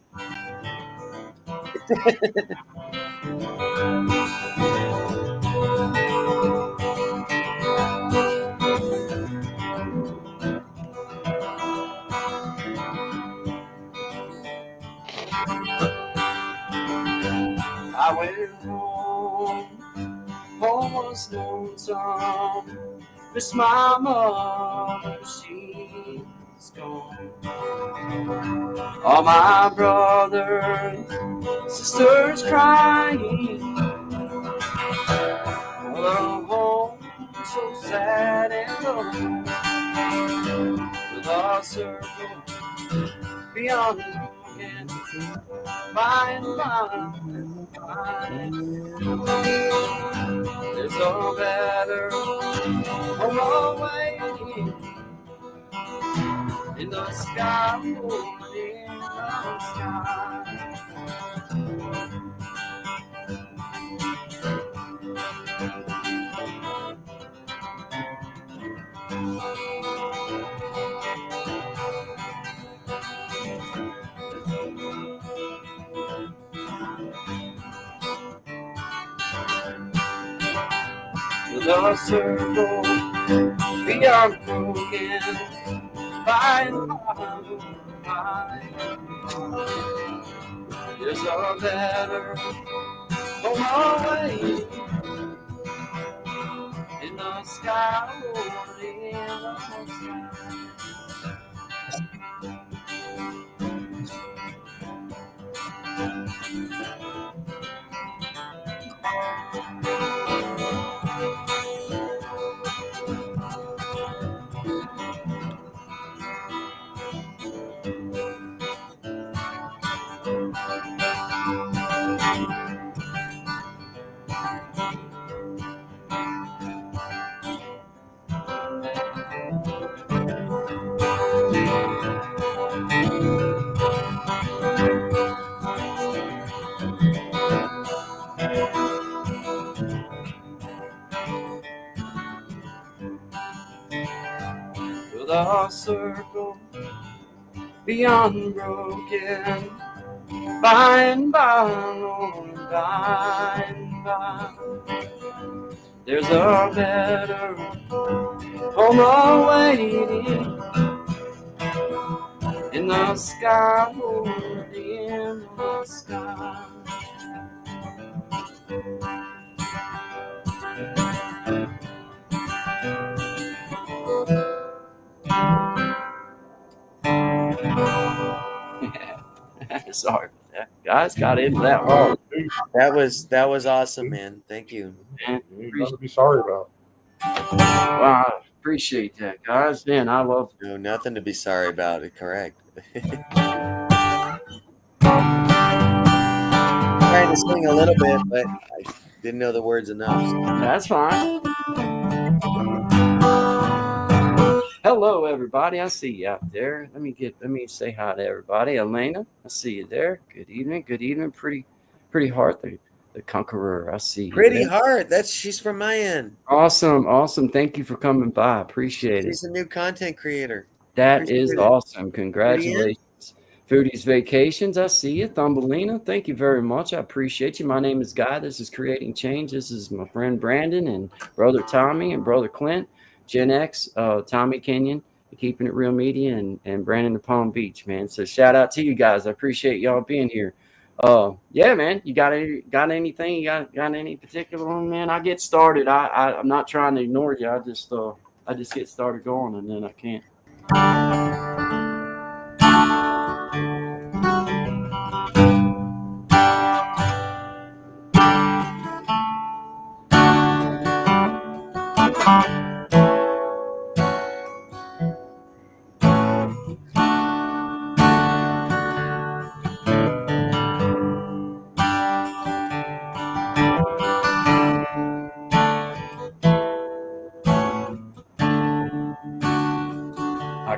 I went home was lonesome. Miss my mother, she's gone. All my brothers, sisters crying. The home so sad and alone. The circle beyond again. By and by, there's a better home awaiting in the sky, Lord, in the sky. The circle beyond broken, by and by, there's a better home away in the sky, Lord, in the sky. The circle be unbroken, by and by, Lord, by and by. There's a better home awaiting in the sky, Lord, in the sky. Sorry, guys, got into that one. That was awesome, man. Thank you. Man, nothing to be sorry about. Wow, I appreciate that, guys. Man, I love. No, nothing to be sorry about. It correct. Trying to sing a little bit, but I didn't know the words enough. So. That's fine. Hello, everybody. I see you out there. Let me say hi to everybody. Elena, I see you there. Good evening. Good evening. Pretty Heart, the Conqueror. I see you. Pretty Heart. She's from my end. Awesome. Thank you for coming by. Appreciate it. She's a new content creator. That is awesome. Congratulations. Foodie's Vacations, I see you. Thumbelina, thank you very much. I appreciate you. My name is Guy. This is Creating Change. This is my friend Brandon and brother Tommy and brother Clint, Gen X, Tommy Kenyon, Keeping It Real Media, and Brandon to Palm Beach, man. So shout out to you guys. I appreciate y'all being here. Yeah, man. You got anything? You got any particular one, man? I get started. I'm not trying to ignore you. I just get started going and then I can't.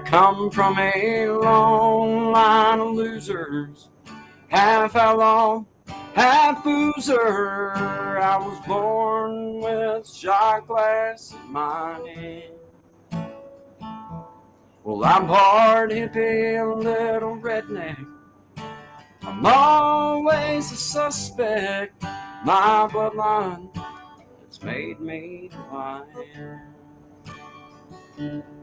Come from a long line of losers, half outlaw, half boozer. I was born with shot glass in my hand. Well, I'm part hippie, a little redneck. I'm always a suspect. My bloodline has made me who I am.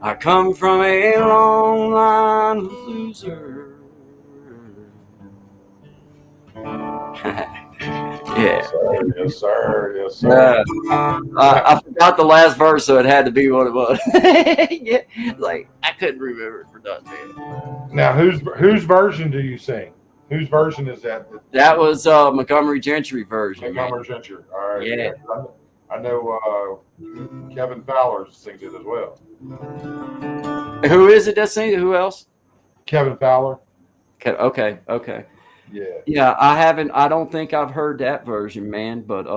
I come from a long line of losers. Yeah. Yes, sir. I forgot the last verse, so it had to be what it was. Yeah, like I couldn't remember it for nothing. Now, whose version do you sing? Whose version is that? That was Montgomery Gentry version. Montgomery Gentry. All right. Yeah. I know Kevin Fowler sings it as well. Who is it that sings it? Who else? Kevin Fowler. Okay. Yeah, I don't think I've heard that version, man, but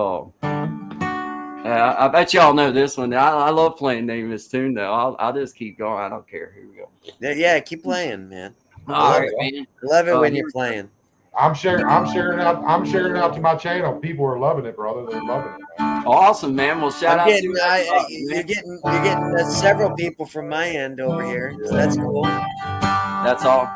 I bet y'all know this one. I love playing Name This Tune though. I'll just keep going. I don't care. Here we go. Yeah, keep playing, man. All right, man. Love it when you're playing. I'm sharing out to my channel. People are loving it, brother. They're loving it, man. Awesome, man. Well, shout out to you. You're getting several people from my end over here. So that's cool. That's all.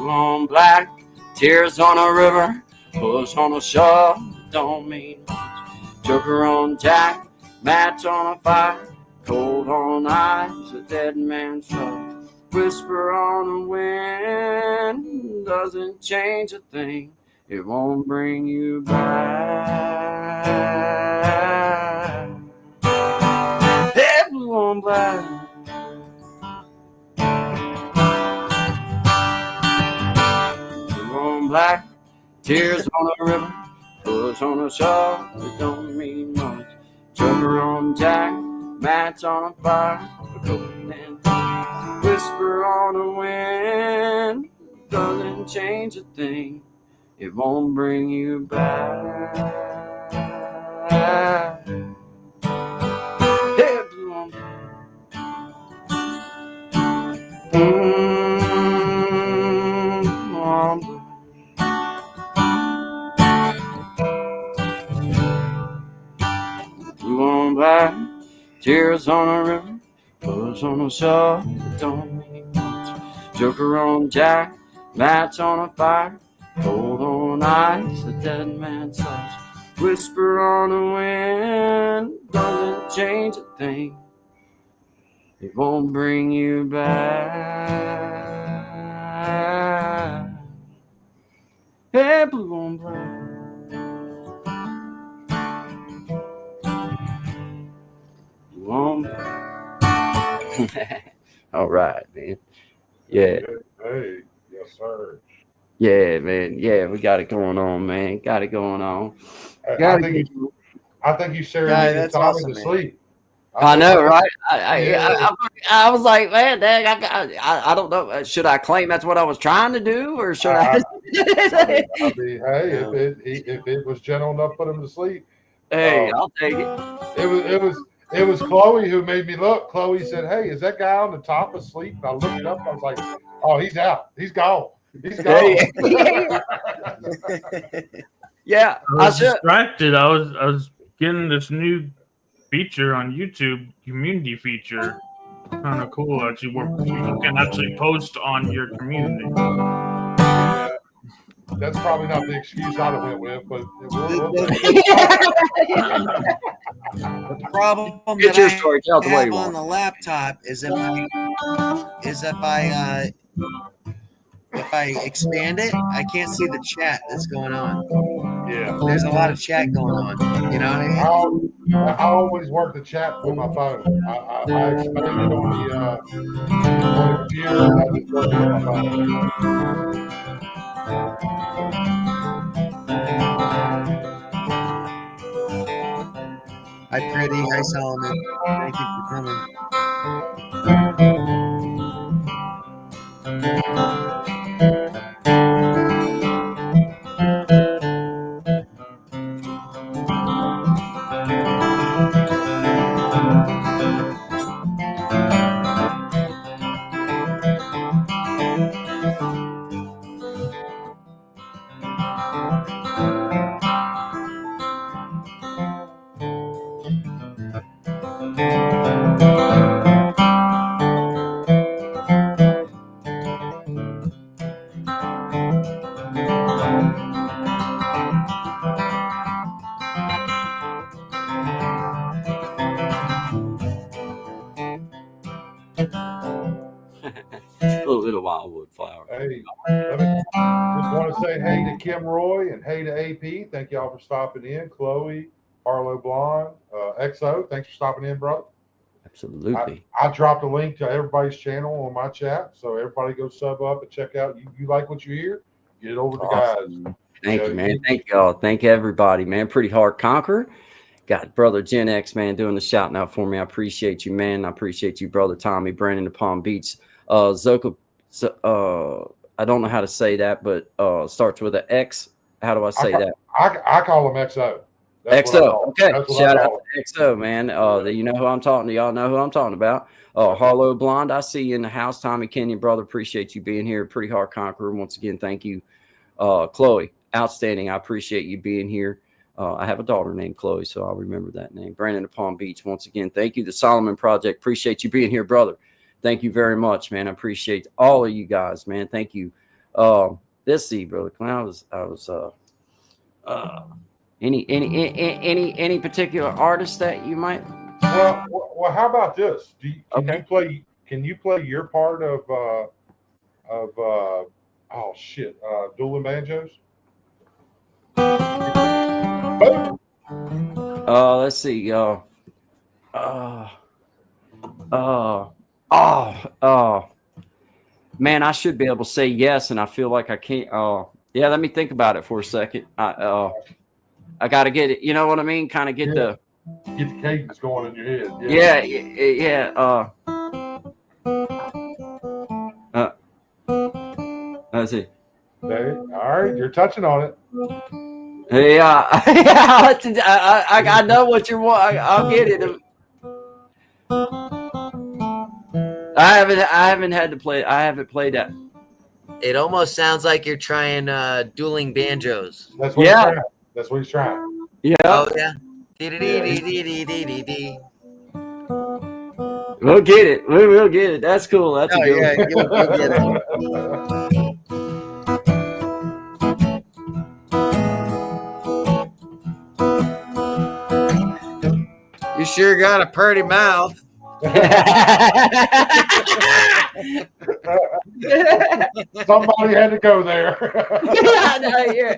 On black, tears on a river, push on a shore, don't mean much. Joker on Jack, match on a fire, cold on ice, a dead man's soul. Whisper on the wind, doesn't change a thing, it won't bring you back. Hey, blue on black. Black, tears on a river, push on a shore, it don't mean much. Joker on Jack, match on a fire, whisper on the wind. Doesn't change a thing. It won't bring you back. Hey, blue on blue. On blue. Blue on black, tears on a river, bullets on a shore that don't mean much. Joker on Jack, match on a fire, cold on ice, a dead man's touch. Whisper on the wind, doesn't change a thing. It won't bring you back. Hey, blue on black. Blue on black. All right, man. Yeah. Hey, yes, sir. Yeah, man. Yeah, we got it going on, man. Got it going on. I think you shared that's time awesome, to man. sleep. I know, right? Yeah. I was like, man, dang, I don't know. Should I claim that's what I was trying to do, or should I? I mean, hey, if it was gentle enough to put him to sleep, Hey, I'll take it. It was Chloe who made me look. Chloe said, "Hey, is that guy on the top asleep?" And I looked up. I was like, "Oh, he's out. He's gone. He's gone." Yeah, I was distracted. I was getting this new feature on YouTube, community feature. Kind of cool, actually, where you can actually post on your community. That's probably not the excuse I'd have went with, but The problem Get that your story. Tell the way I have you on want. the laptop is if I expand it, I can't see the chat that's going on. yeah, There's a lot of chat going on. You know what I mean? I always work the chat with my phone. I expand it on the computer, and I just work it with my phone. Hi, Pretty. Hi, Solomon. Thank you for coming. Little wildwood flower. Hey, just want to say hey to Kim Roy and hey to AP. Thank y'all for stopping in. Chloe, Harlow Blonde, XO. Thanks for stopping in, brother. Absolutely. I dropped a link to everybody's channel on my chat, so everybody go sub up and check out. You like what you hear? Get it over to the guys. Thank you, man. Thank y'all. Thank everybody, man. Pretty hard conqueror. Got brother Gen X, man, doing the shouting out for me. I appreciate you, man. I appreciate you, brother Tommy, Brandon to Palm Beach. Zoka, I don't know how to say that, but starts with an X. How do I say that? I call him XO. That's XO. Okay. Shout out to XO, man. You know who I'm talking to. Y'all know who I'm talking about. Harlow Blonde, I see you in the house. Tommy Kenyon, brother, appreciate you being here. Pretty hard conqueror. Once again, thank you. Chloe, outstanding. I appreciate you being here. I have a daughter named Chloe, so I'll remember that name. Brandon to Palm Beach, once again, thank you. The Solomon Project, appreciate you being here, brother. Thank you very much, man. I appreciate all of you guys, man. Thank you. Let's see, brother. Any particular artist that you might? Well, how about this? Can you play your part of dueling banjos? Let's see. Man, I should be able to say yes, and I feel like I can't. Let me think about it for a second. I got to get it. You know what I mean? Kind of get Get the cadence going in your head. Let's see. Okay. All right, you're touching on it. Yeah, I know what you're wanting. I'll get it. I haven't had to play. I haven't played that. It almost sounds like you're trying dueling banjos. That's what he's trying. That's what he's trying. Yeah. Oh yeah. We'll get it. We will get it. That's cool. That's a good one. You'll get it. You sure got a pretty mouth. Somebody had to go there. Yeah.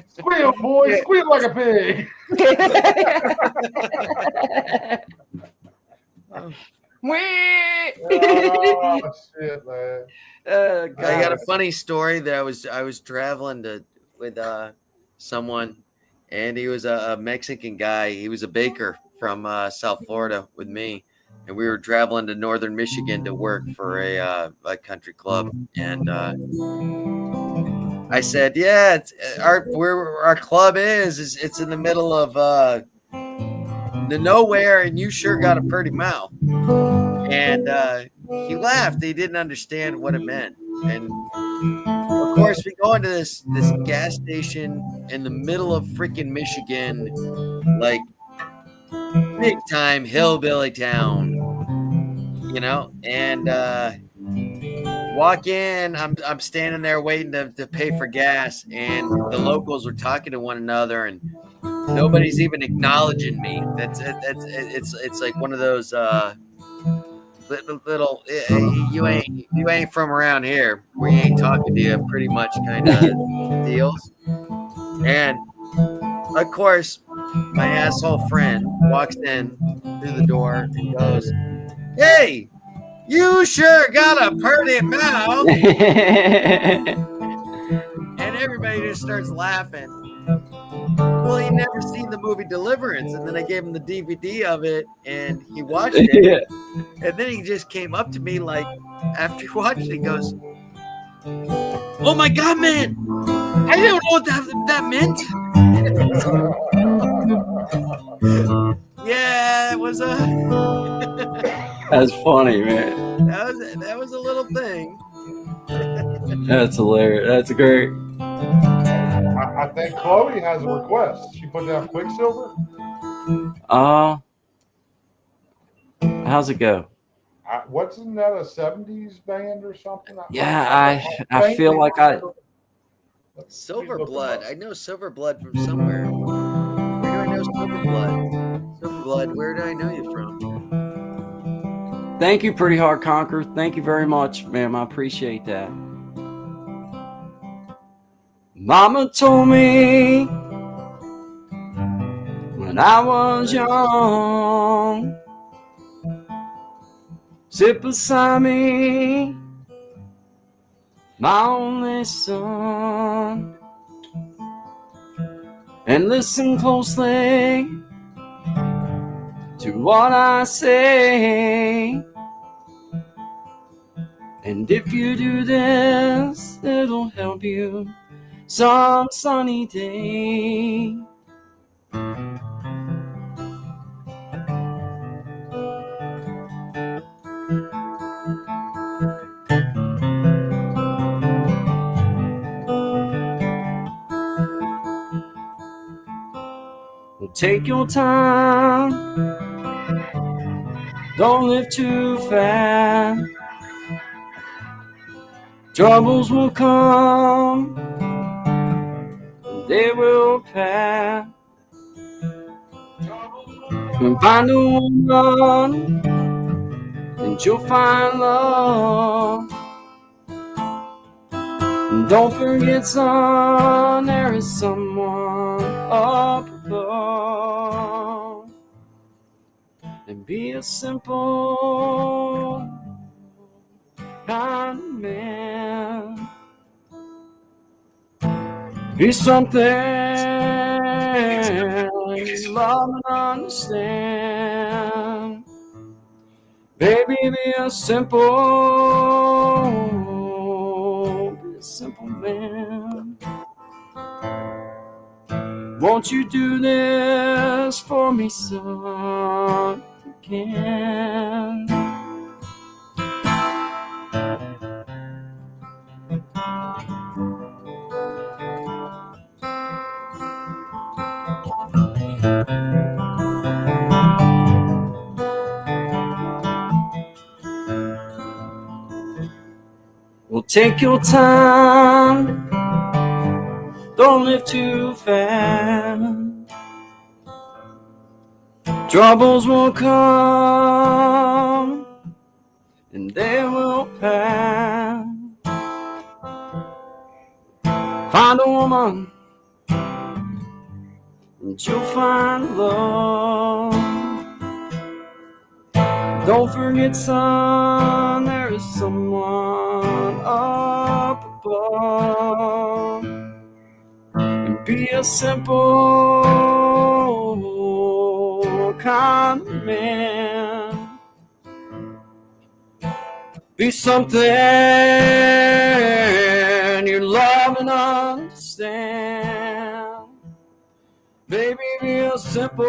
Squeal, boy. Squeal like a pig. Oh, shit, man. I got a funny story that I was traveling with someone, and he was a Mexican guy. He was a baker from South Florida with me, and we were traveling to northern Michigan to work for a country club. And I said, "Yeah, it's where our club is it's in the middle of the nowhere, and you sure got a pretty mouth." And he laughed. He didn't understand what it meant. And of course, we go into this gas station in the middle of freaking Michigan, like big time hillbilly town, you know. And walk in. I'm standing there waiting to pay for gas, and the locals are talking to one another, and nobody's even acknowledging me. It's like one of those little you ain't from around here. We ain't talking to you, pretty much kind of deals. And of course, my asshole friend walks in through the door and goes, "Hey, you sure got a pretty mouth." And everybody just starts laughing. Well, he never seen the movie Deliverance, and then I gave him the DVD of it, and he watched it. Yeah. And then he just came up to me, like, after he watched it, he goes, "Oh my God, man, I don't know what that meant." Yeah, it was a. That's funny, man. That was a little thing. That's hilarious. That's great. I think Chloe has a request. She put down Quicksilver. How's it go? Wasn't that a 70s band or something? Yeah, I feel like Silver Blood. I know Silver Blood from somewhere. Where do I know Silver Blood? Silver Blood, where do I know you from? Thank you, Pretty Hard Conqueror. Thank you very much, ma'am. I appreciate that. Mama told me when I was young, sit beside me, my only son, and listen closely to what I say. And if you do this, it'll help you some sunny day. Well, take your time, don't live too fast. Troubles will come, they will pass. And find a woman, and you'll find love. And don't forget, son, there is someone up above. And be a simple kind of man. Be something long enough understand. Baby, be a simple man. Won't you do this for me, son? You can. Well, take your time. Don't live too fast. Troubles will come and they will pass. Find a woman and you'll find love. Don't forget, son, there is someone up above. And be a simple kind of man. Be something you love and understand. Baby, be a simple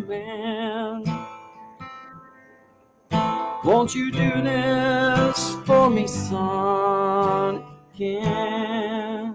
man. Won't you do this for me, son? Again.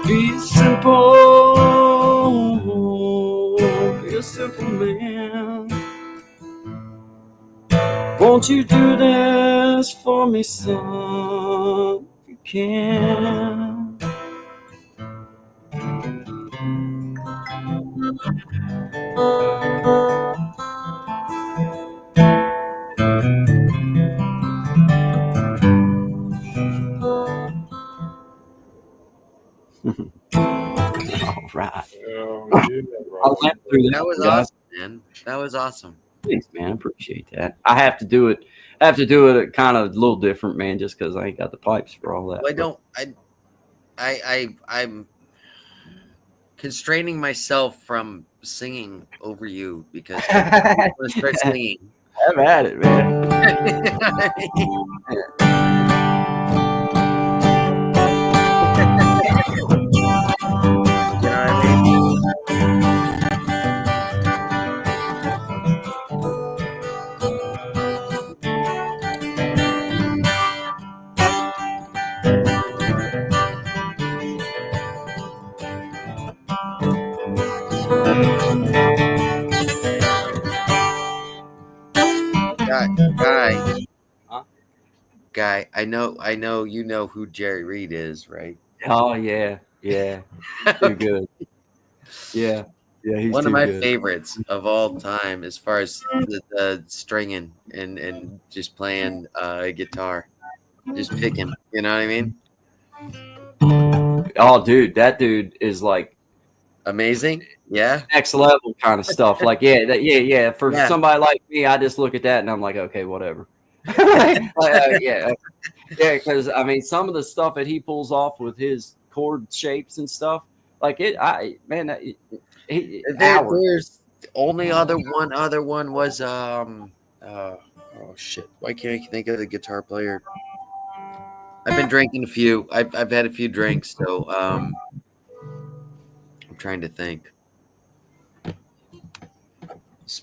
Be a simple man. Won't you do this for me, son? You can. All right. Oh, yeah, I went through That was awesome, man. That was awesome. Thanks, man. Appreciate that. I have to do it. I have to do it kind of a little different, man, just because I ain't got the pipes for all that. Well, I'm constraining myself from singing over you because I'm going to start singing. Have at it, man. Guy, I know you know who Jerry Reed is, right? Oh yeah. Too good. Yeah, he's one of my good. favorites of all time as far as the stringing and just playing guitar, just picking. You know what I mean? Oh, dude, that dude is like amazing. Yeah, next level kind of stuff. Like, yeah. For somebody like me, I just look at that and I'm like, okay, whatever. Yeah, because I mean, some of the stuff that he pulls off with his chord shapes and stuff, like only other one was oh shit. Why can't I think of the guitar player? I've been drinking a few. I've had a few drinks, so I'm trying to think.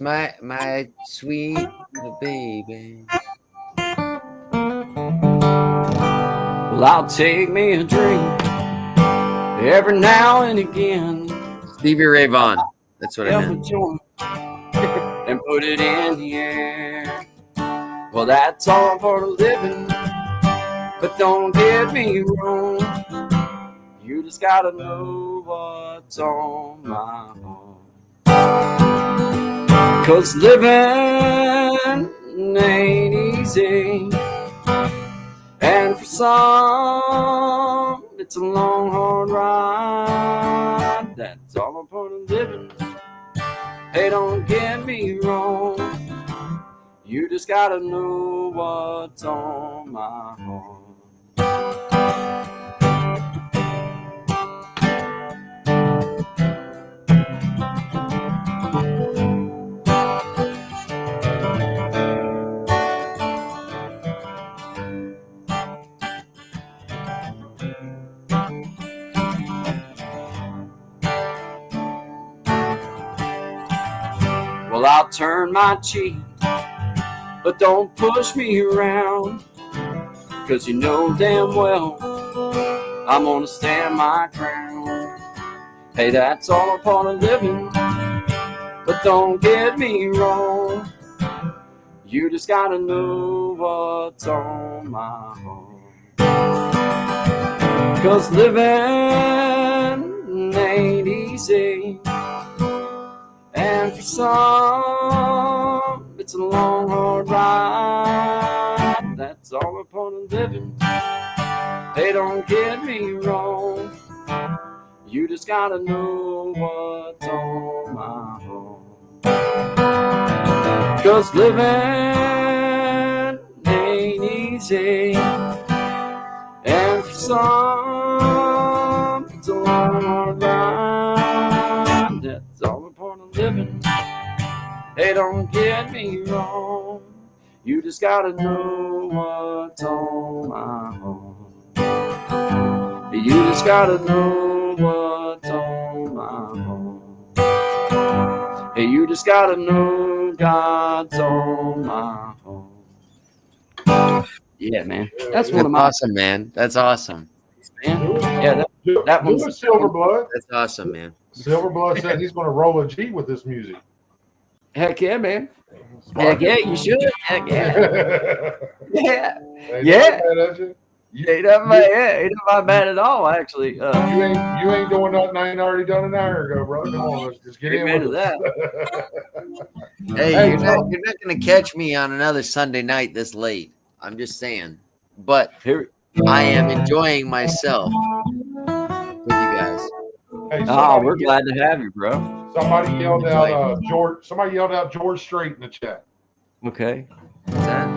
My sweet baby. Well, I'll take me a drink every now and again. Stevie Ray Vaughan. That's what I meant. And put it in the air. Well, that's all for the living. But don't get me wrong. You just gotta know what's on my heart. 'Cause living ain't easy. And for some, it's a long, hard ride. That's all upon a living. Hey, don't get me wrong. You just gotta know what's on my heart. Well, I'll turn my cheek, but don't push me around, 'cause you know damn well I'm gonna stand my ground. Hey, that's all upon a living, but don't get me wrong. You just gotta know what's on my heart. 'Cause living ain't easy. And for some, it's a long, hard ride. That's all upon a living. Hey, don't get me wrong. You just gotta know what's on my heart. 'Cause living ain't easy. And for some, it's a long, hard ride. That's all upon a living. Hey, don't get me wrong. You just gotta know what's on my heart. You just gotta know what's on my heart. Hey, you just gotta know God's on my heart. Yeah, man. That's one of my awesome, man. That's awesome. Man. Yeah, that one's Silverblood. That's awesome, man. Silverblood said he's gonna roll a G with this music. Heck yeah, man. Heck yeah, you should. Heck yeah. Yeah. Yeah. Ain't not bad at all, actually. You ain't doing nothing I ain't already done an hour ago, bro. Come on, let's just get into that. Hey, you're not gonna catch me on another Sunday night this late. I'm just saying. But I am enjoying myself with you guys. Hey, we're glad to have you, bro. Somebody yelled out George. Somebody yelled out George Strait in the chat. Okay. What's that?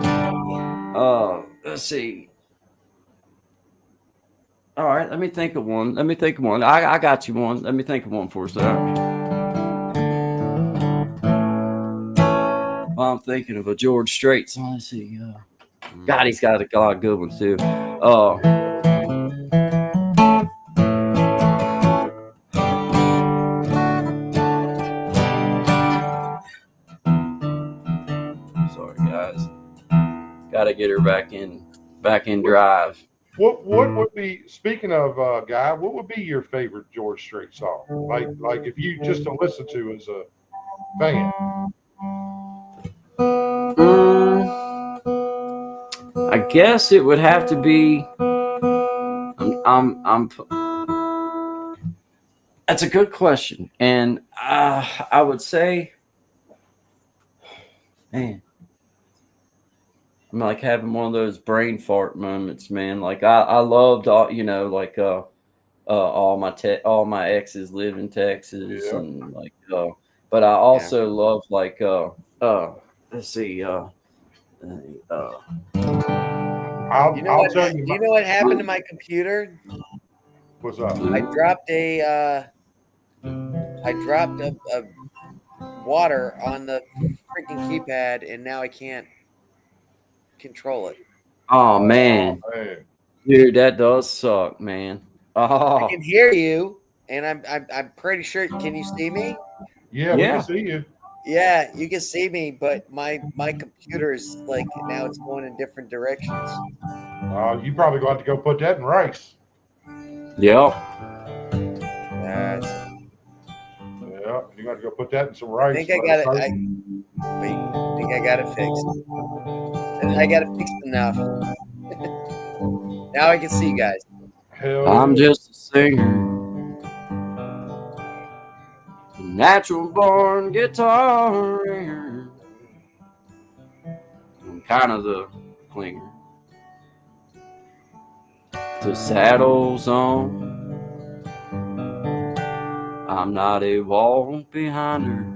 Let's see. All right, let me think of one. I got you one. Let me think of one for a second. I'm thinking of a George Strait song. Let's see. God, he's got a lot of good ones too. Sorry, guys. Got to get her back in drive. What would be, speaking of Guy, what would be your favorite George Strait song? Like if you just to listen to as a fan. I guess it would have to be. That's a good question, and I would say, man, I'm like having one of those brain fart moments, man. Like I loved all, all my exes live in Texas, yeah. And like, but I also love like, let's see, I'll tell you. Do you know what happened to my computer? What's up? I dropped a water on the freaking keypad, and now I can't control it. Oh man. Dude, that does suck, man. I can hear you, and I'm pretty sure. Can you see me? Yeah, we can see you. Yeah, you can see me, but my computer is like now it's going in different directions. You probably going to go put that in rice. Yep. Yeah, you got to go put that in some rice. I think I got it. I think I got it fixed. I got it fixed enough. Now I can see you guys. I'm just a singer, natural born guitar ringer. I'm kind of the clinger. The saddle's on. I'm not a walk behind her.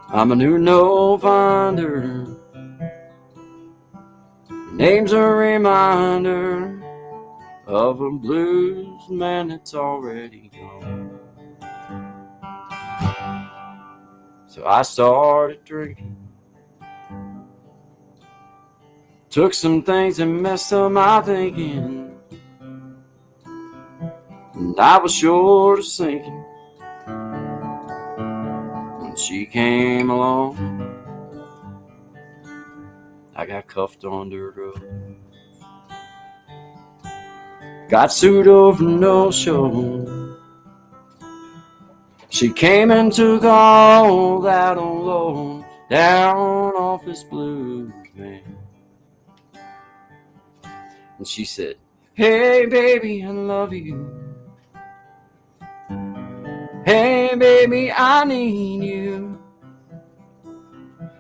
I'm a new note finder. Name's a reminder of a blues man that's already gone. So I started drinking. Took some things and messed up my thinking. And I was short of sinking when she came along. I got cuffed on dirt road. Got sued over no show. She came and took all that on loan down off his blues man. And she said, hey baby, I love you. Hey baby, I need you.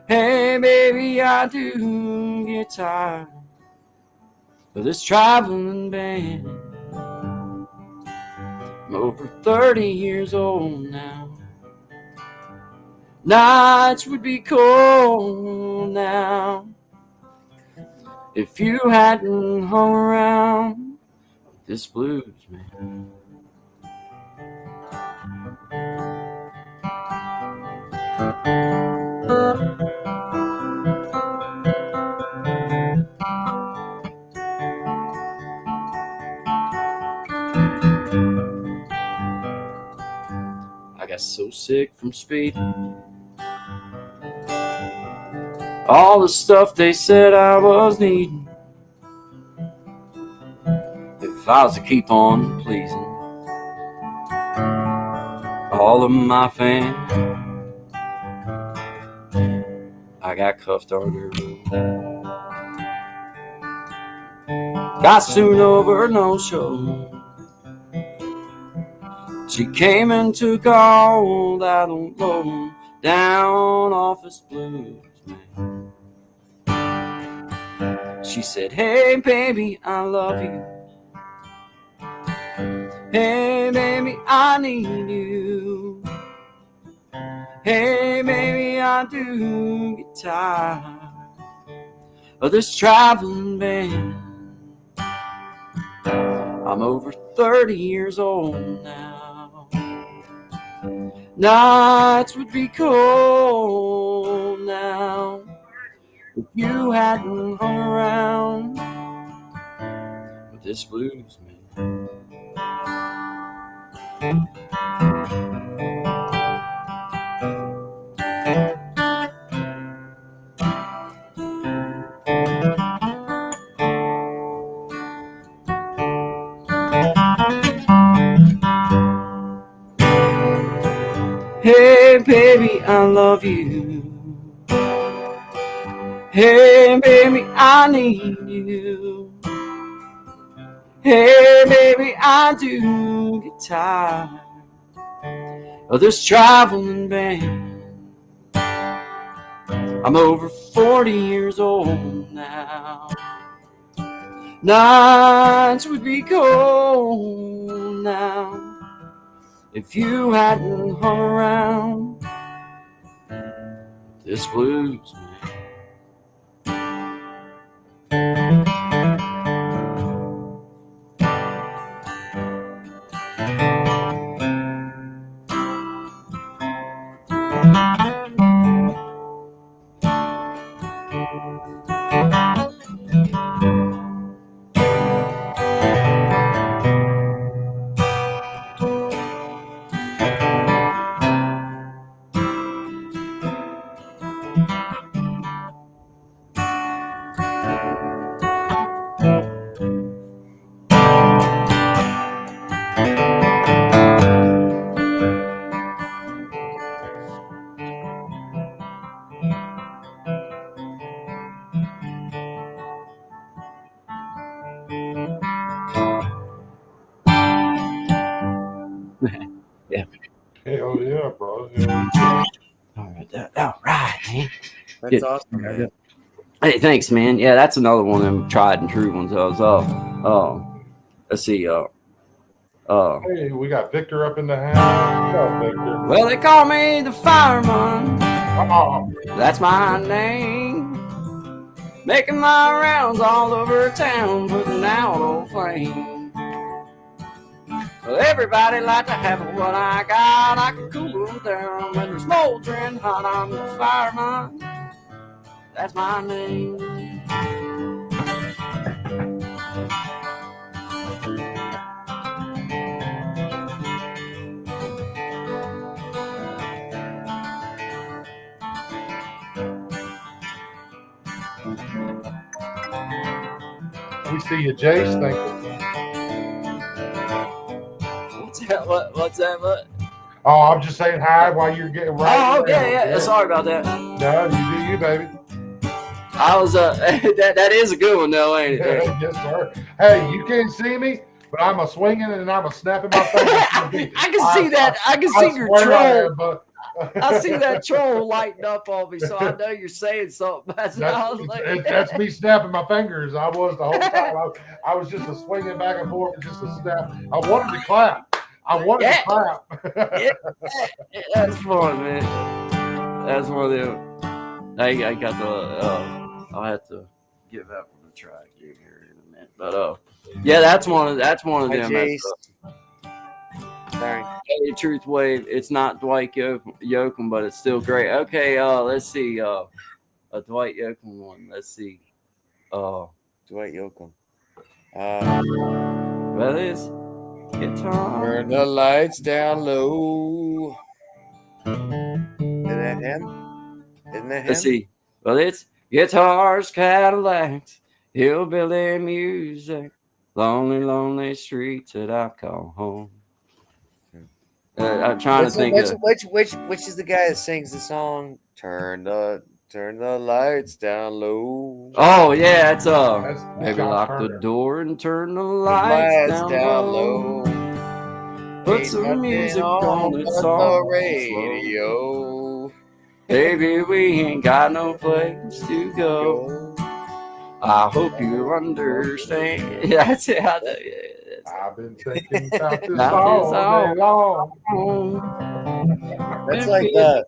Hey baby, I do get tired of this traveling band. I'm over 30 years old now. Nights would be cold now if you hadn't hung around this blues man. I got so sick from speeding. All the stuff they said I was needing. If I was to keep on pleasing all of my fans, I got cuffed on her road. Got sued over no show. She came and took all that on loan down off his blues man. She said, hey baby, I love you. Hey baby, I need you. Hey baby, I do get tired of this traveling band. I'm over 30 years old now. Nights would be cold now if you hadn't hung around with this blues man. Hey baby, I love you. Hey baby, I need you. Hey baby, I do get tired of this traveling band. I'm over 40 years old now. Nights would be cold now if you hadn't hung around this blues man. Yeah. Hell yeah, bro. Yeah. All right, man. That's awesome, man. Hey, thanks, man. Yeah, that's another one of them tried and true ones. I was let's see, Hey, we got Victor up in the house. What's up, Victor? well, they call me the fireman. Oh, That's my name. Making my rounds all over town, putting out old flame. Well, everybody like to have what I got. I can cool them down when they're smoldering hot. I'm the fireman. That's my name. we see you, Jace. Thank you. What's that? What's that? What? Oh, I'm just saying hi while you're getting right. Oh, yeah. Sorry about that. No, you do you, baby. I was that is a good one though, ain't it? Yes, sir. Hey, you can't see me, but I'm a swinging and I'm a snapping my fingers. I can see that. I can see your troll. I see that troll lighting up on me, so I know you're saying something. That's me snapping my fingers. I was the whole time. I was just a swinging back and forth, just a snap. I wanted to clap. To clap. Yeah, that's fun, man. That's one of them. I got the. I'll have to give that one a try again here in a minute. But yeah, that's one of them. Sorry. Hey, Truth Wave. It's not Dwight Yoakam, but it's still great. Okay, let's see. A Dwight Yoakam one. Let's see. Dwight Yoakam. Well, it's guitar. Turn the lights down low. Isn't that him? Let's see. Well, it's guitars, Cadillacs, hillbilly music, lonely, lonely streets that I call home. I'm trying to think which is the guy that sings the song Turn the lights down low. Oh yeah, it's maybe John lock Turner. the door and turn the lights down low. Put some music on it's all the radio. Baby, we ain't got no place to go. I hope you understand. That's it. I've been thinking about this all day long. That's like the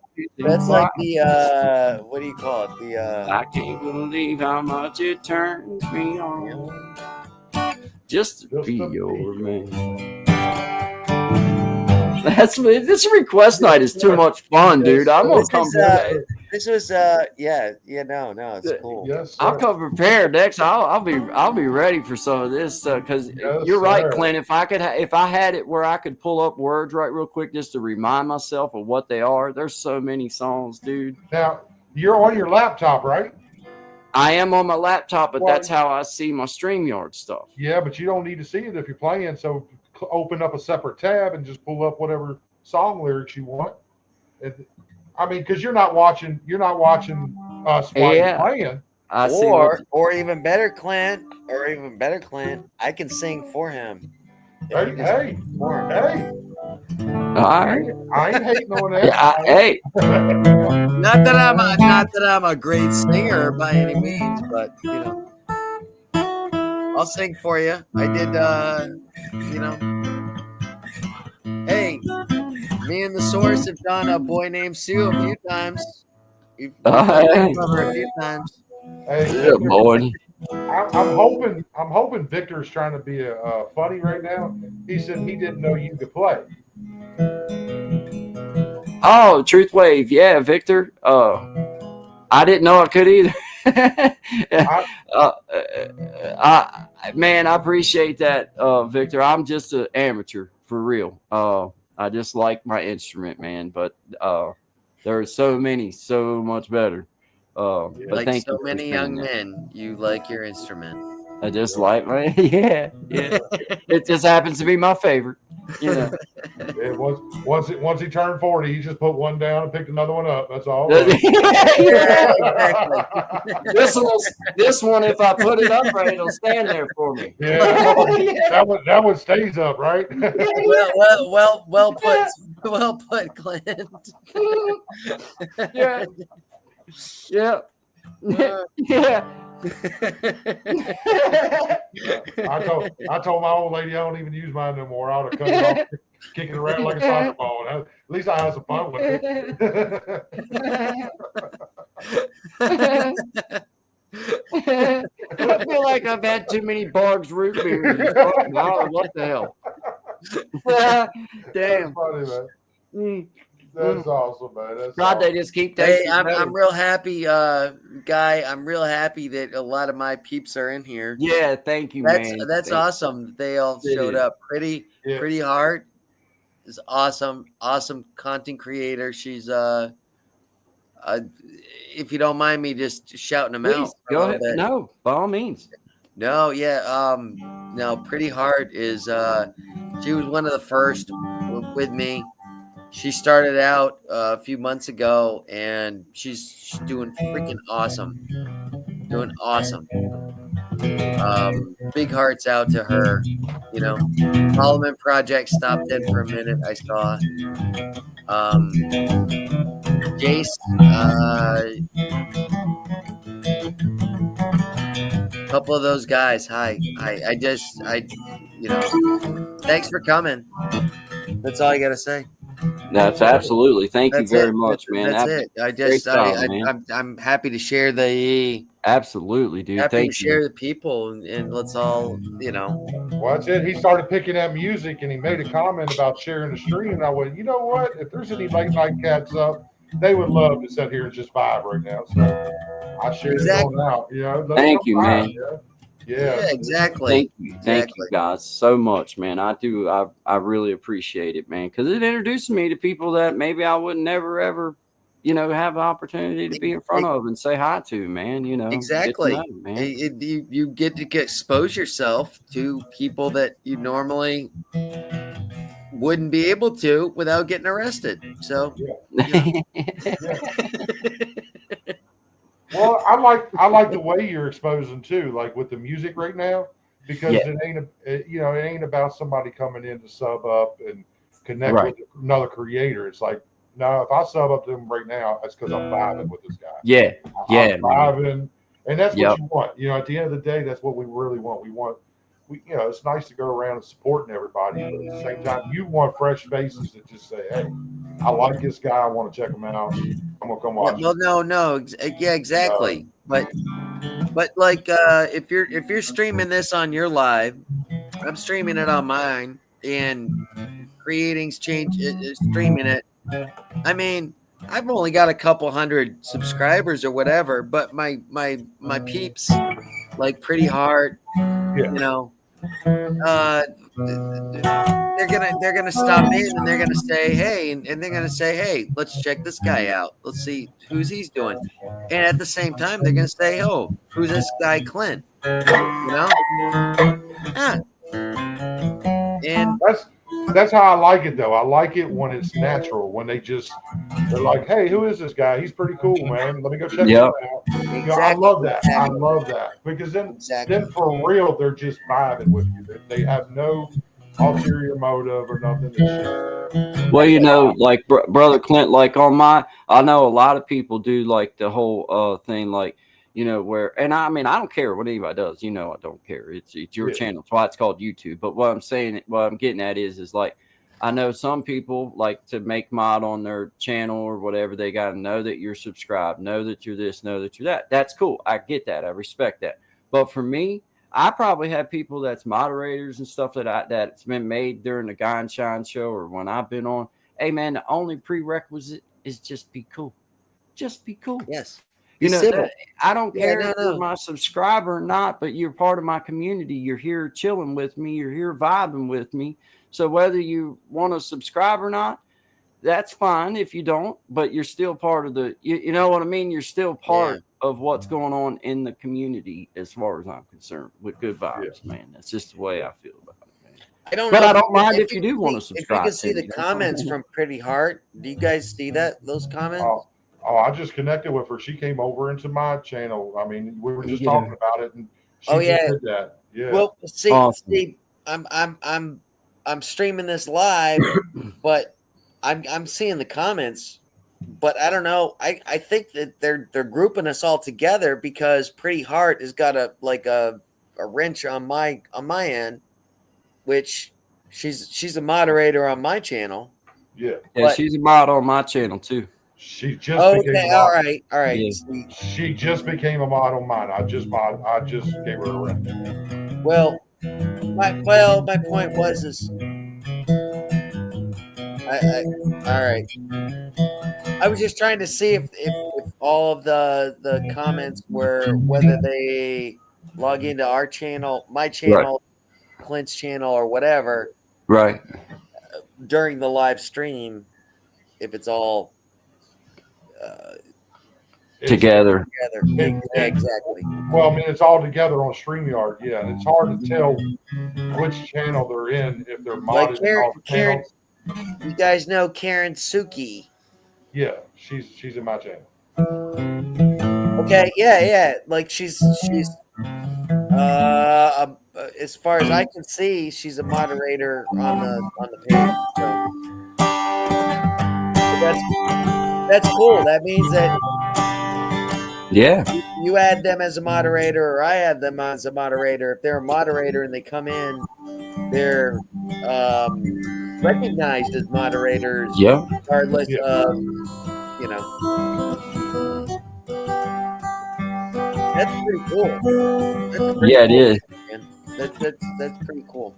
what do you call it? I can't believe how much it turns me on just to be your man. This request night is too much fun, dude. I'm gonna come prepared. This was no, it's cool. Yes, I'll come prepared next. I'll be ready for some of this because you're right, Clint. If I had it where I could pull up words right real quick just to remind myself of what they are. There's so many songs, dude. Now you're on your laptop, right? I am on my laptop, but that's how I see my StreamYard stuff. Yeah, but you don't need to see it if you're playing. So open up a separate tab and just pull up whatever song lyrics you want. I mean, because you're not watching us while you're playing. Or even better, Clint. I can sing for him. Hey. All right. I ain't hating on that. Hey. Not that I'm a great singer by any means, but I'll sing for you. I did. Hey, me and the Source have done A Boy Named Sue a few times. We've covered a few times. Hey, yeah, boy. I'm hoping Victor's trying to be funny right now. He said he didn't know you could play. Oh, Truth Wave, yeah, Victor. I didn't know I could either. Man, I appreciate that, Victor. I'm just an amateur for real. I just like my instrument, man. But there are so much better. But like thank so you many young men, you like your instrument. I just like my yeah. It just happens to be my favorite. You know. It was once he turned 40, he just put one down and picked another one up. That's all. Yeah, exactly. This one, if I put it up right, it'll stand there for me. Yeah, that one stays up, right? Well put, Clint. Yeah. I told my old lady I don't even use mine no more. I ought to cut it off, kick it around like a soccer ball. At least I have some fun with it. I feel like I've had too many Barks root beers. What the hell? Damn. That's funny, man. That's awesome, man. That's God, awesome. they just keep Hey, tasting. I'm real happy, Guy. I'm real happy that a lot of my peeps are in here. Yeah, thank you, man. That's awesome. They all showed up. Pretty Heart is awesome. Awesome content creator. She's if you don't mind me just shouting them out. Go ahead. No, by all means. No, yeah. No, Pretty Heart is she was one of the first with me. She started out a few months ago, and she's doing freaking awesome. Doing awesome. Big hearts out to her. You know, Parliament Project stopped in for a minute. I saw. Jace. A couple of those guys. Hi. You know, thanks for coming. That's all I got to say. That's absolutely. Thank you very much, man. That's it. I'm happy to share the. Absolutely, dude. Happy to share the people, and let's all, you know. Well, that's it. He started picking up music, and he made a comment about sharing the stream. And I went, you know what? If there's any late night cats up, they would love to sit here and just vibe right now. So I shared it on out. You know. Thank you, man. Yeah, exactly. Thank you guys so much, man. I really appreciate it, man, because it introduced me to people that maybe I would never ever, you know, have an opportunity to be in front of and say hi to, man. You know, exactly. Man. You get to expose yourself to people that you normally wouldn't be able to without getting arrested. So. Well, I like the way you're exposing too, like with the music right now, because it ain't about somebody coming in to sub up and connect with another creator. It's like, no, if I sub up to them right now, that's because I'm vibing with this guy. I'm vibing, and that's what you want. You know, at the end of the day, that's what we really want. You know, it's nice to go around and supporting everybody, but at the same time, you want fresh faces that just say, "Hey, I like this guy. I want to check him out. I'm gonna come watch." Well, no, yeah, exactly. But like, if you're streaming this on your live, I'm streaming it on mine, and streaming it. I mean, I've only got a couple hundred subscribers or whatever, but my peeps, like Pretty Heart, you know, they're gonna stop in and they're gonna say, hey, and they're gonna say, hey, let's check this guy out. Let's see who's he's doing. And at the same time, they're gonna say, oh, who's this guy, Clint? You know? And that's how I like it, though. I like it when it's natural, when they're like, hey, who is this guy? He's pretty cool, man. Let me go check him out. Exactly. You know, I love that. I love that. Because then for real, they're just vibing with you. They have no ulterior motive or nothing. Well, you know, like Brother Clint, like I know a lot of people do like the whole thing, like, you know, where, and I mean, I don't care what anybody does. You know, I don't care. It's your channel. That's why it's called YouTube. But what I'm getting at is like, I know some people like to make mod on their channel or whatever. They got to know that you're subscribed, know that you're this, know that you're that. That's cool. I get that. I respect that. But for me, I probably have people that's moderators and stuff that's been made during the Guy and Shine show or when I've been on. Hey, man, the only prerequisite is just be cool. Just be cool. Yes. You know, I don't care if you're my subscriber or not, but you're part of my community. You're here chilling with me. You're here vibing with me. So whether you want to subscribe or not, that's fine if you don't, but you're still part of you know what I mean? You're still part of what's going on in the community as far as I'm concerned with good vibes, man. That's just the way I feel about it, man. I don't But know. I don't mind if you do want to subscribe. If you can see the comments from Pretty Heart, do you guys see those comments? I just connected with her. She came over into my channel. I mean, we were just talking about it, and she just did that. Yeah. Well, see, awesome. I'm streaming this live, but I'm seeing the comments, but I don't know. I think that they're grouping us all together because Pretty Heart has got a wrench on my end, which she's a moderator on my channel. Yeah. Yeah, she's a mod on my channel too. She just became a mod. All right. Yeah. She just became a mod on mine. I just gave her a wrench. Well, my point was all right. I was just trying to see if all of the comments were whether they log into our channel, my channel, right, Clint's channel, or whatever. Right. During the live stream, if it's all together. Yeah, exactly. Well, I mean, it's all together on StreamYard, yeah, and it's hard to tell which channel they're in if they're modded. Like Karen, you guys know Karen Suki? Yeah, she's in my channel. Okay, yeah. Like she's as far as I can see, she's a moderator on the page. So that's cool. That means that you add them as a moderator, or I add them as a moderator. If they're a moderator and they come in, they're recognized as moderators. Yeah. Regardless of That's pretty cool. It is. Man. That's pretty cool.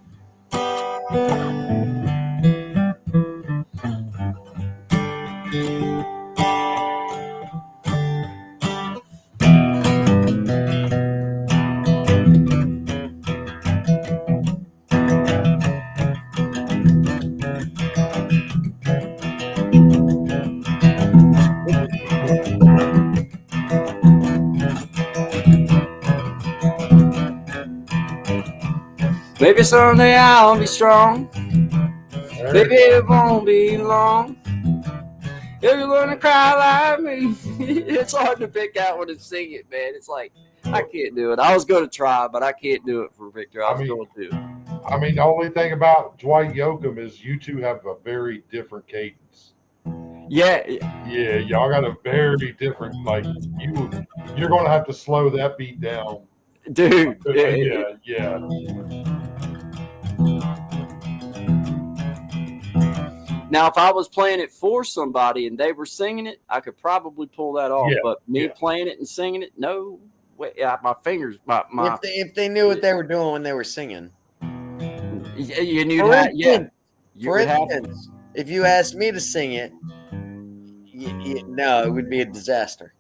Maybe someday I'll be strong. Maybe it won't be long. If you're gonna cry like me, it's hard to pick out when to sing it, man. It's like I can't do it. I was going to try, but I can't do it for Victor. I was going to. I mean, the only thing about Dwight Yoakam is you two have a very different cadence. Yeah, y'all got a very different. Like you're gonna have to slow that beat down, dude. Yeah. Now, if I was playing it for somebody and they were singing it, I could probably pull that off. Yeah, but me playing it and singing it, no way. My fingers, my. If they knew what they were doing when they were singing, you knew that. Yeah. For instance, if you asked me to sing it, no, it would be a disaster.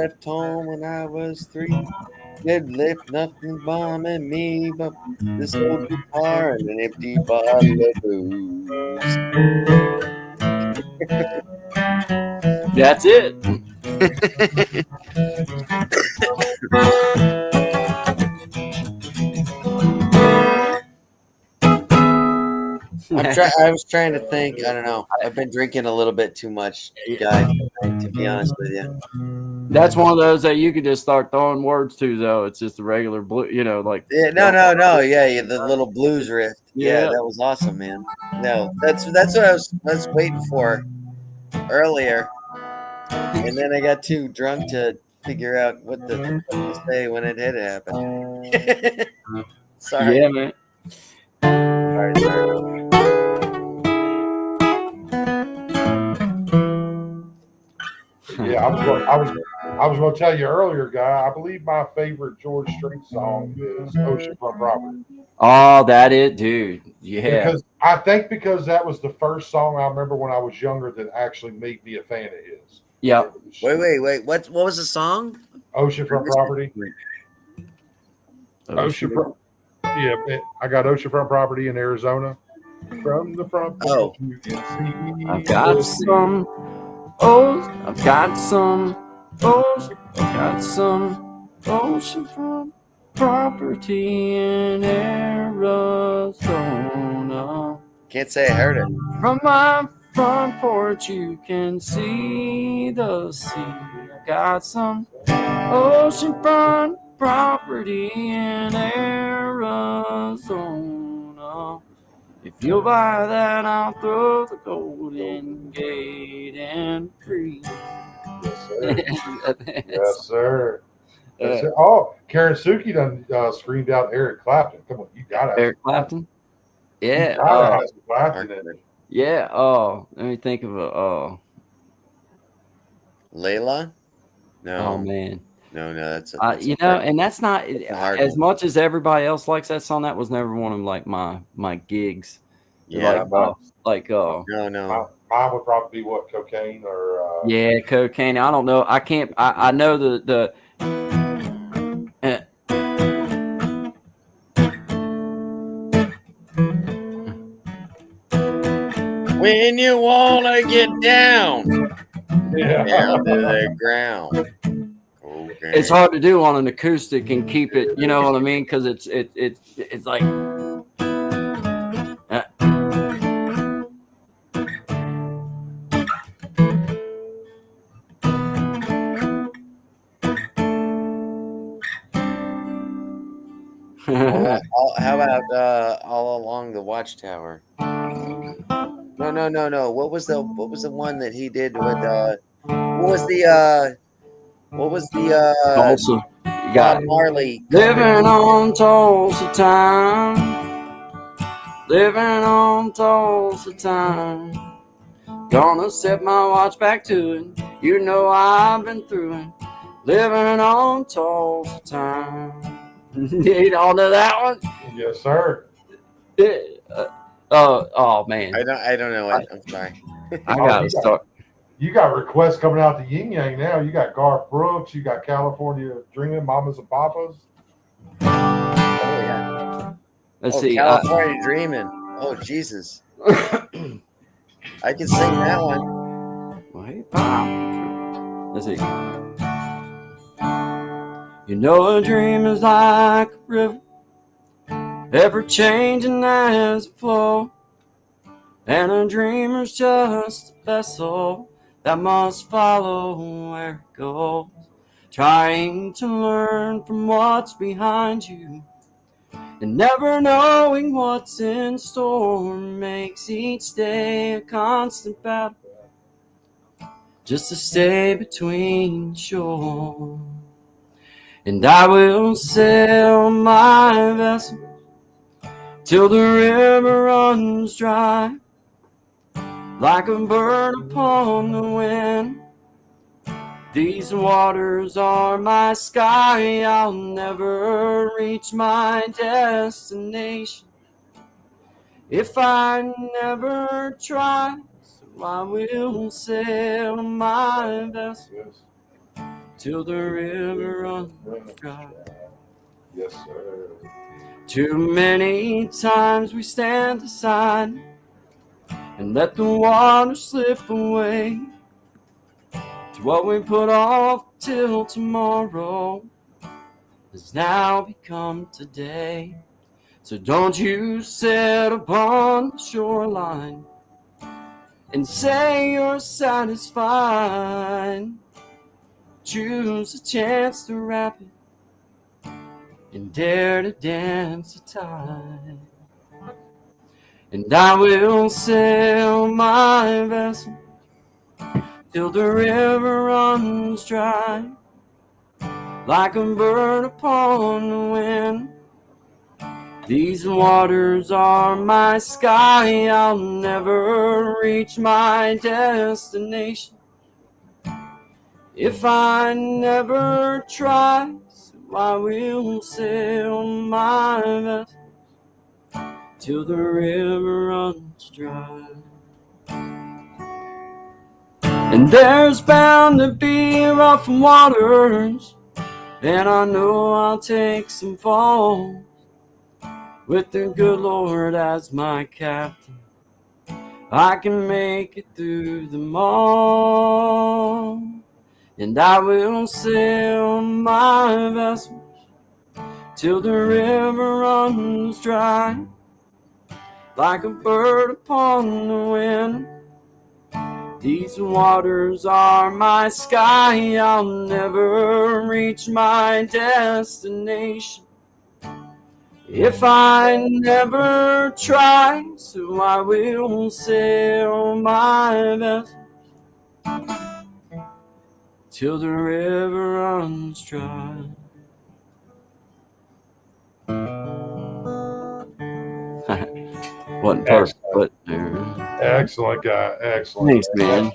left home when I was 3. It left nothing bombing me but this old guitar and an empty bottle of booze. That's it. I was trying to think. I don't know. I've been drinking a little bit too much, guys, to be honest with you. That's one of those that you could just start throwing words to, though. It's just a regular blue, like. Yeah, no. Yeah, the little blues riff. Yeah, that was awesome, man. No, that's what I was waiting for earlier, and then I got too drunk to figure out what to say when it had happened. Sorry. Yeah, man. Sorry. Yeah, I was going to tell you earlier, guy. I believe my favorite George Strait song is "Oceanfront Property." Oh, that it, dude. Yeah. Because that was the first song I remember when I was younger that actually made me a fan of his. Yep. Wait. What was the song? "Oceanfront Property." Oceanfront. Yeah, I got Oceanfront Property in Arizona. From the front porch, you can see. I've got some oceanfront property in Arizona. Can't say I heard it. From my front porch, you can see the sea. I've got some oceanfront property in Arizona. If you'll buy that, I'll throw the Golden Gate and free. Yes, sir. Yes, sir. Oh, Karen Suki done screamed out Eric Clapton. Come on, you got Eric Clapton. Yeah. Clapton in it. Yeah. Oh, let me think of Layla? No. Oh man. No, that's and that's not as much as everybody else likes that song. That was never one of my gigs. Yeah, no. No. Mine would probably be what, cocaine or yeah, cocaine. I don't know. I can't. I know the. When you wanna get down to the ground. Okay. It's hard to do on an acoustic and keep it, you know what I mean? Because it's like. How about all along the Watchtower? No. What was the one that he did with what was the Tulsa. You got Marley living on Tulsa time. Living on Tulsa time. Gonna set my watch back to it. You know I've been through it. Living on Tulsa time. You all know that one? Yes, sir. Oh man. I don't know it. I'm sorry. I gotta start. You got requests coming out the yin yang now. You got Garth Brooks. You got California Dreaming, Mamas and Papas. Oh yeah. Let's see. California Dreaming. Oh Jesus. I can sing that one. Wait, let's see. You know a dream is like a river, ever changing as it flows, and a dreamer's just a vessel that must follow where it goes, trying to learn from what's behind you, and never knowing what's in store makes each day a constant battle, just to stay between shore. And I will sail my vessel till the river runs dry, like a bird upon the wind. These waters are my sky. I'll never reach my destination if I never try. So I will sail my vessel till the river runs dry. Yes, sir. Too many times we stand aside and let the water slip away. To what we put off till tomorrow has now become today. So don't you sit upon the shoreline and say you're satisfied. Choose a chance to wrap it and dare to dance the tide. And I will sail my vessel till the river runs dry, like a bird upon the wind. These waters are my sky, I'll never reach my destination if I never try. So I will sail my vessel till the river runs dry. And there's bound to be rough waters, and I know I'll take some falls. With the good Lord as my captain, I can make it through them all. And I will sail my vessel till the river runs dry, like a bird upon the wind. These waters are my sky, I'll never reach my destination if I never try. So I will sail my vessel till the river runs dry. Wasn't perfect, but excellent guy, excellent. Thanks, man.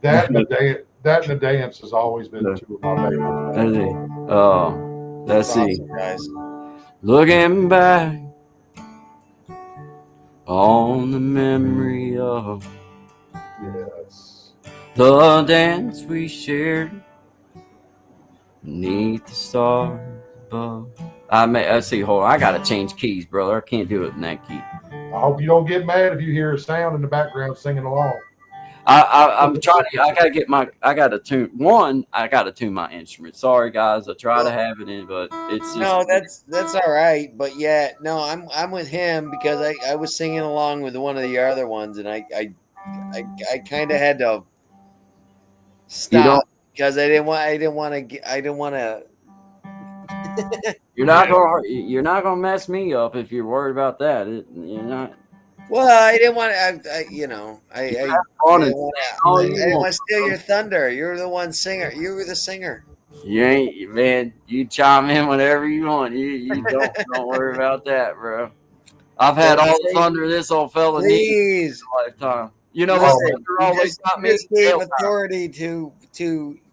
That and the dance has always been two of my favorites. Oh, let's see. Awesome, guys. Looking back on the memory of Yes. the dance we shared beneath the stars above. I see. Hold on, I gotta change keys, brother. I can't do it in that key. I hope you don't get mad if you hear a sound in the background singing along. I'm trying to. I gotta tune my instrument. Sorry, guys. I try to have it in, but it's just, no. That's all right. But yeah, no. I'm with him because I was singing along with one of the other ones, and I kind of had to stop because I didn't want to. You're not gonna mess me up if you're worried about that. You're not. Well, I didn't want to. I didn't want to steal your thunder. You're the one singer. You were the singer. You ain't, man. You chime in whenever you want. You don't worry about that, bro. I've had all the thunder this old fella needs in a lifetime. You know what? Always got me. Gave authority to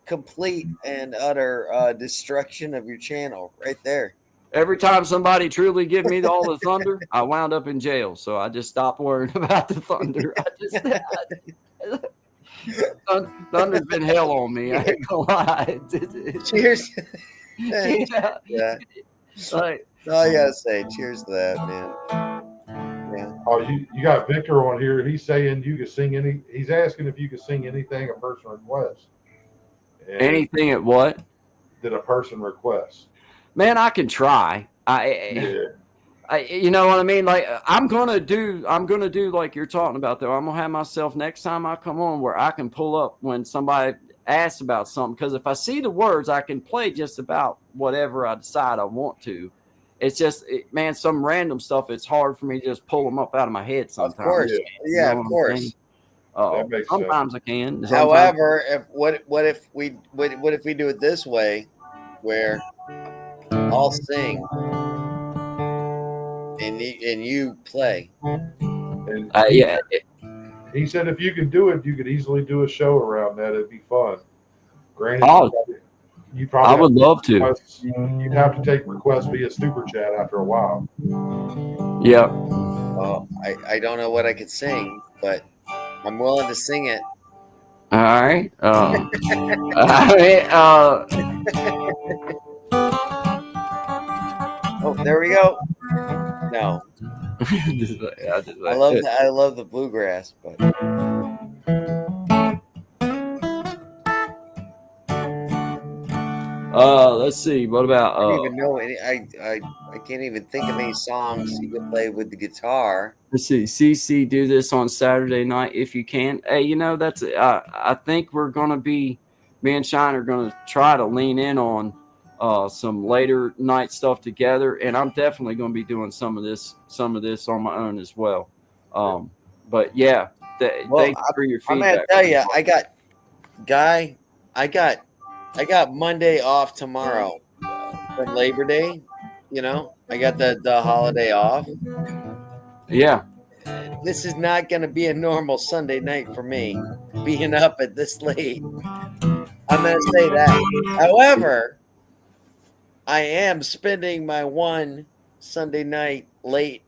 complete and utter destruction of your channel right there. Every time somebody truly give me all the thunder, I wound up in jail. So I just stopped worrying about the thunder. Thunder's been hell on me. I ain't gonna lie. Cheers. Yeah. Like, all you gotta say, cheers to that, man. Yeah. Oh, you got Victor on here. He's saying you can sing any. He's asking if you can sing anything a person requests. Anything at what? That a person requests. Man, I can try. You know what I mean? Like I'm gonna do like you're talking about though. I'm gonna have myself next time I come on where I can pull up when somebody asks about something, because if I see the words, I can play just about whatever I decide I want to. It's just, man, some random stuff. It's hard for me to just pull them up out of my head sometimes. Of course, yeah, of course. Sometimes I can. However, what if we do it this way, where I'll sing and you play? Yeah. He said if you could do it, you could easily do a show around that. It'd be fun. Granted, you probably I would love to. You'd have to take requests via super chat after a while. Yeah. I don't know what I could sing, but I'm willing to sing it. All right. Oh, there we go. No. I love the bluegrass, but let's see. What about I don't even know any. I can't even think of any songs you can play with the guitar. Let's see. CC, do this on Saturday night if you can. Hey, that's I think we're gonna be, me and Shine are gonna try to lean in on some later night stuff together, and I'm definitely gonna be doing some of this on my own as well. But yeah, thank you for your feedback. I'm gonna tell you, I got Monday off tomorrow from Labor Day. I got the holiday off. Yeah. This is not going to be a normal Sunday night for me, being up at this late. I'm going to say that. However, I am spending my one Sunday night late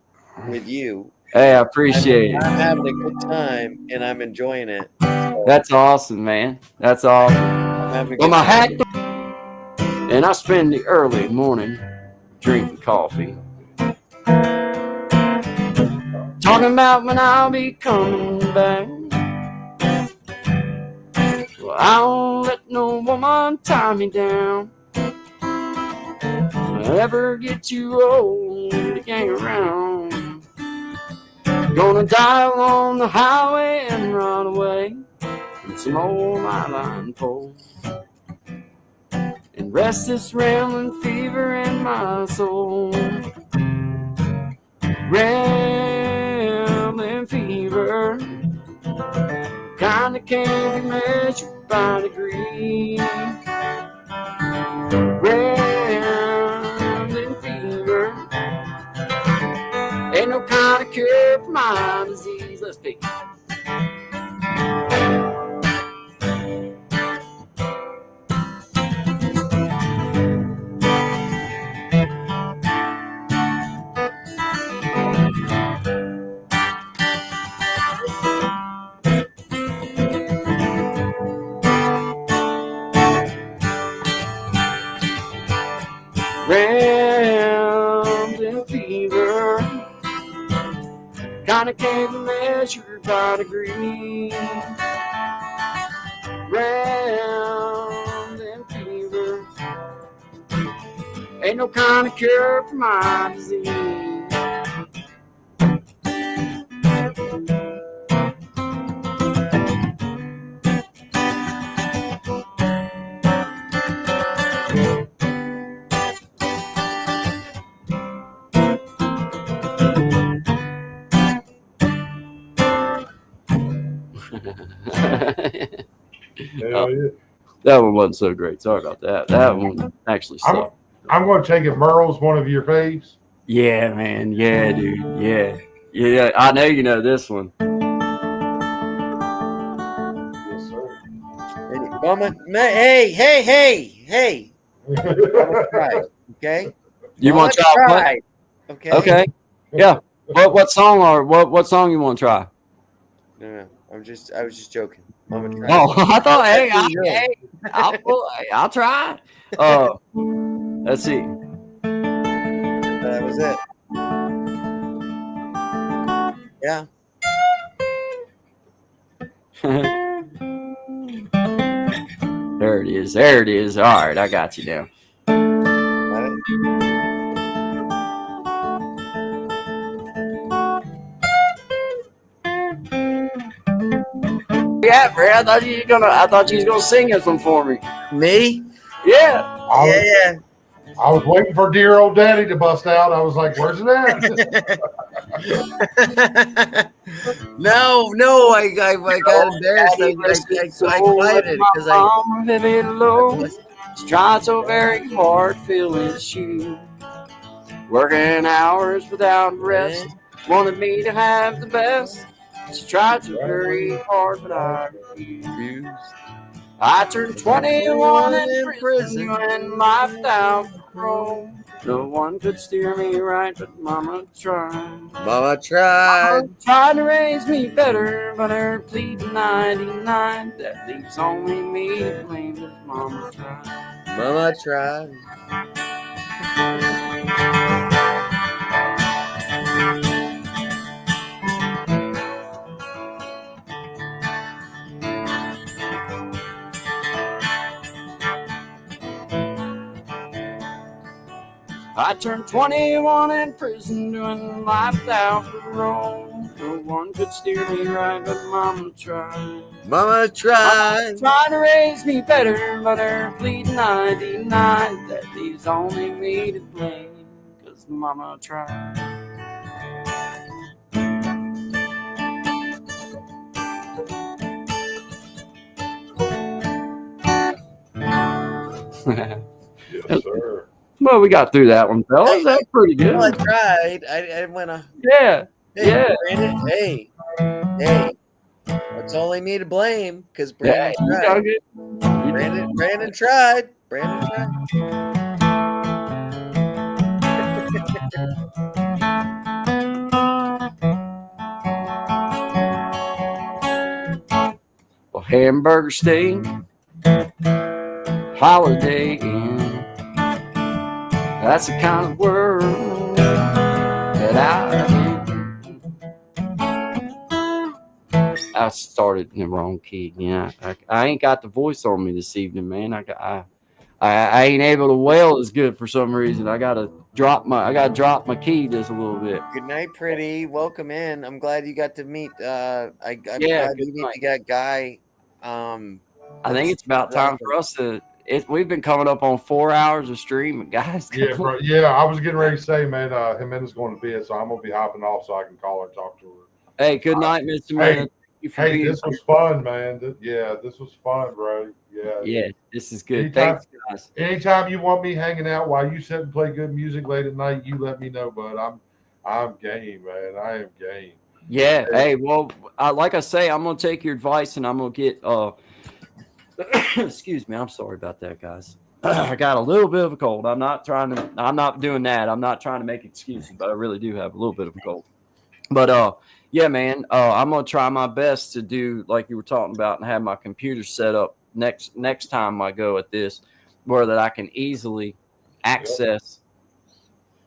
with you. Hey, I appreciate it. I'm having a good time, and I'm enjoying it. So, that's awesome, man. That's awesome. Well, my hat, and I spend the early morning drinking coffee. Talking about when I'll be coming back. Well, I won't let no woman tie me down. I'll ever get too old to gang around. Gonna dial on the highway and run away from some old line pole. And rest this rambling fever in my soul. Rambling fever, kinda can't be measured by degree. Rambling fever, ain't no kind of cure for my disease. Let's pick. Rambling fever, kinda can't be measured by degree. Rambling fever, ain't no kind of cure for my disease. That one wasn't so great. Sorry about that. That one actually sucked. I'm going to take it Merle's one of your faves. Yeah, man. Yeah, dude. Yeah. I know you know this one. Yes, sir. Mama, hey. Try, okay. You want to try? Okay. Yeah. What song what song you want to try? No. I was just joking. Mama, try. Oh, I thought. I'll try. Let's see. That was it. Yeah. There it is. All right, I got you now. Yeah, Brad. I thought you was gonna sing this one for me. Me? Yeah. I was waiting for dear old daddy to bust out. I was like, where's it at? No, I got embarrassed. I cried it because She tried so very hard, filling his shoes, working hours without rest. Wanted me to have the best. She tried so very hard, but I refused. I turned 21 in prison and life out. roll. No one could steer me right, but Mama tried. Mama tried. Mama tried to raise me better, but her pleading 99. That leaves only me to blame, but Mama tried. Mama tried. I turned 21 in prison doing life without parole. No one could steer me right, but Mama tried. Mama tried. Mama tried to raise me better, but her pleading 99. That leaves only me to blame, 'cause Mama tried. Yes, sir. Well, we got through that one, fellas. That's pretty good. Well, I tried. I went to. Yeah. Hey, Yeah. Brandon, hey. It's only me to blame because Brandon you tried. got it. Brandon tried. Brandon tried. Well, hamburger steak, Holiday Inn. That's the kind of world that I started in the wrong key. Yeah, I ain't got the voice on me this evening, man. I ain't able to wail as good for some reason. I gotta drop my key just a little bit. Good night, pretty. Welcome in. I'm glad you got to meet. I'm glad you meet that guy. I think it's about time for us to. We've been coming up on 4 hours of streaming, guys. Yeah, bro. Yeah, I was getting ready to say, man, Jimenez going to bed, so I'm gonna be hopping off so I can call her and talk to her. Hey, good night, Mr. Jimenez. Hey, this was fun, man. This was fun, bro. Yeah, this is good. Thanks, guys. Anytime you want me hanging out while you sit and play good music late at night, you let me know, bud. I'm game, man. I am game. Yeah. Hey, well, like I say, I'm gonna take your advice and I'm gonna get excuse me, I'm sorry about that, guys. I got a little bit of a cold. I'm not doing that. I'm not trying to make excuses, but I really do have a little bit of a cold. But yeah, man, I'm gonna try my best to do like you were talking about and have my computer set up next time I go at this, where that I can easily access,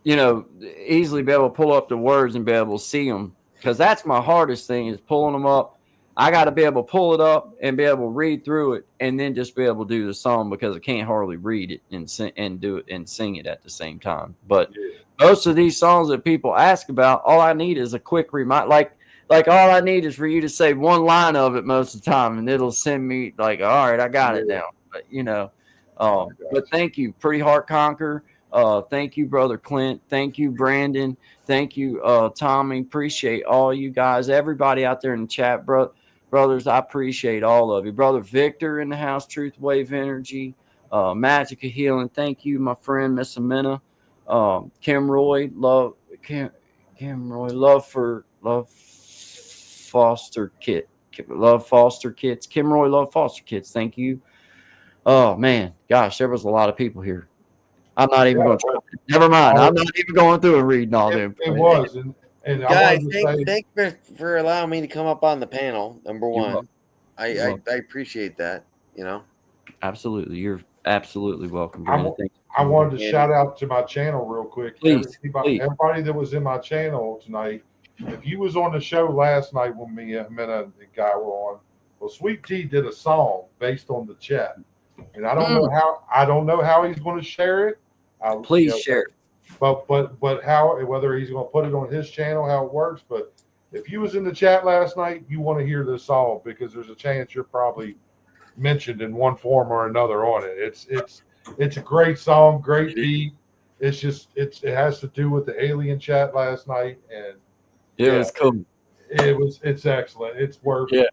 easily be able to pull up the words and be able to see them, because that's my hardest thing is pulling them up. I got to be able to pull it up and be able to read through it and then just be able to do the song, because I can't hardly read it and do it and sing it at the same time. But most of these songs that people ask about, all I need is a quick reminder. Like all I need is for you to say one line of it most of the time, and it'll send me like, all right, I got it now. But but thank you, Pretty Heart Conquer. Thank you, Brother Clint. Thank you, Brandon. Thank you, Tommy. Appreciate all you guys, everybody out there in the chat, brothers. I appreciate all of you. Brother Victor in the house, Truth Wave Energy, Magic of Healing. Thank you, my friend, Miss Amina. Kim Roy, love foster kids. Kim Roy, love foster kids. Thank you. Oh man, gosh, there was a lot of people here. I'm not even going to try. Never mind. I'm not even going through and reading all them. It was. And guys, thank you for allowing me to come up on the panel. Number one, I appreciate that. Absolutely, you're absolutely welcome. I wanted to shout out to my channel real quick. Please. Everybody that was in my channel tonight. If you was on the show last night when me and the guy were on, well, Sweet Tea did a song based on the chat, and I don't know how he's going to share it. Please share it. But how, whether he's going to put it on his channel, how it works. But if you was in the chat last night, you want to hear this song, because there's a chance you're probably mentioned in one form or another on it. It's a great song, great beat. It's just it has to do with the alien chat last night, and it was cool. It's excellent. It's worth. Yeah.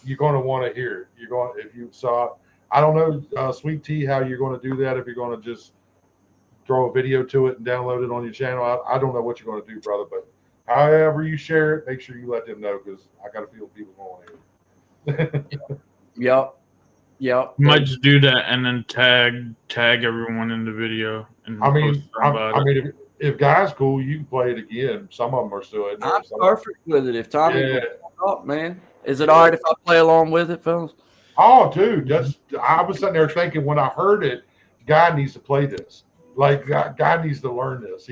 You're going to want to hear it. You're going, if you saw. I don't know, Sweet Tea, how you're going to do that. If you're going to just throw a video to it and download it on your channel, I don't know what you're going to do, brother. But however you share it, make sure you let them know, because I got a feel people going to hear it. Yep. You might just do that and then tag everyone in the video. And if Guy's cool, you can play it again. Some of them are still in there. I'm perfect with it. If Tommy will up, man. Is it all right if I play along with it, fellas? Oh, dude, I was sitting there thinking when I heard it, Guy needs to play this. Like, Guy needs to learn this.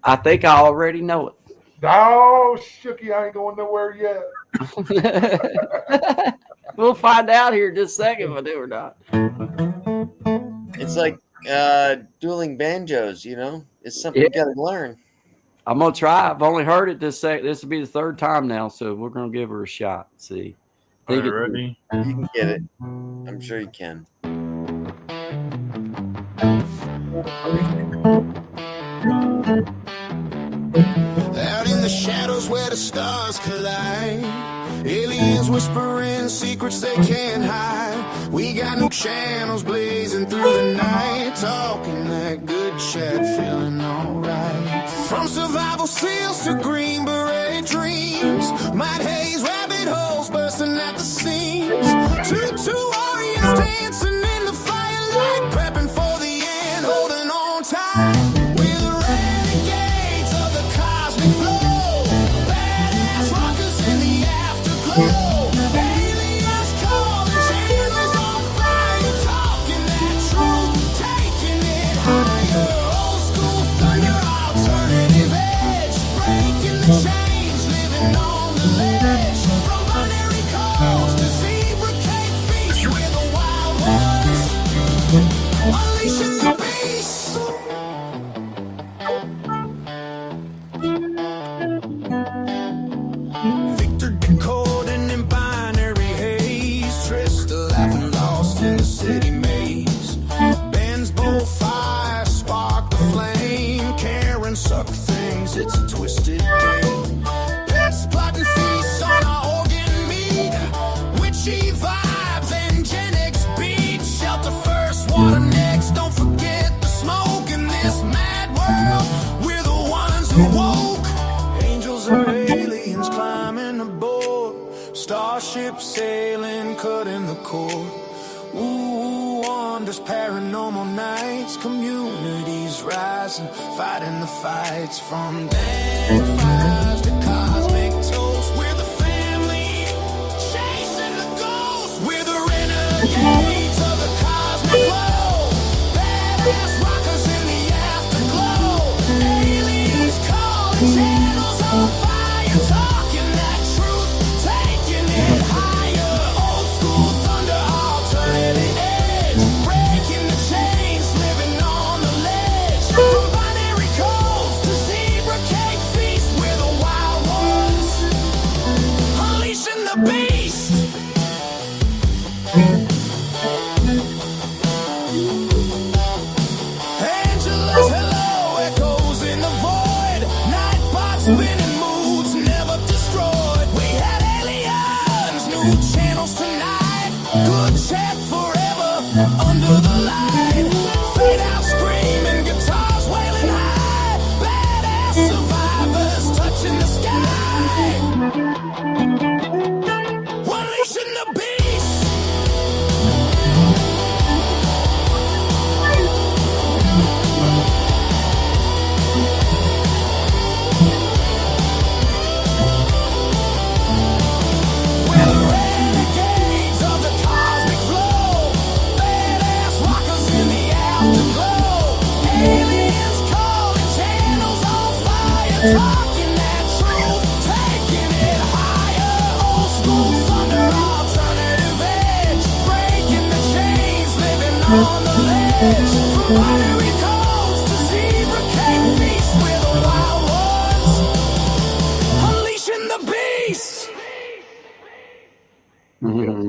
I think I already know it. Oh, Shooky, I ain't going nowhere yet. We'll find out here in just a second if I do or not. It's like dueling banjos, you know? It's something you got to learn. I'm going to try. I've only heard it this second. This will be the third time now, so we're going to give her a shot. See. Ready? You can get it. I'm sure you can. Out in the shadows where the stars collide, aliens whispering secrets they can't hide. We got new channels blazing through the night, talking that good chat, feeling alright. From survival seals to green beret dreams, might haze rabbit holes bursting at the seams. Two warriors dancing in the firelight, prepping for the end, holding on tight. It's a twisted game. Pets plotting feasts on our organ meat. Witchy vibes and Gen X beats. Shelter first, water next. Don't forget the smoke in this mad world. We're the ones who woke. Angels and aliens climbing aboard. Starship sailing, cutting the cord. Ooh, wonders, paranormal nights. Communities rising, fighting the fights. From dead fires to cosmic toast, we're the family chasing the ghosts. We're the renegades of the cosmic flow. Badass rockers in the afterglow. Aliens calling, channels on fire, talking that truth, taking it higher. Old school thunder, alternative edge, breaking the chains, living on the ledge. From binary codes to zebra cake feast, we're the wild ones, unleashing the beast. Angela's hello echoes in the void. Nightbots spinning moods never destroyed. We had aliens, new channels tonight. Good chat forever under the light. Fade out screaming, guitars wailing high. Badass survivors touching the sky. Unleashing the beast. We're the renegades of the cosmic flow. Badass rockers in the afterglow. Aliens calling, channels on fire, talking that truth, taking it higher. Old school thunder, alternative edge, breaking the chains, living on the ledge. From binary codes to zebra cake feast, we're the wild ones, unleashing the beast.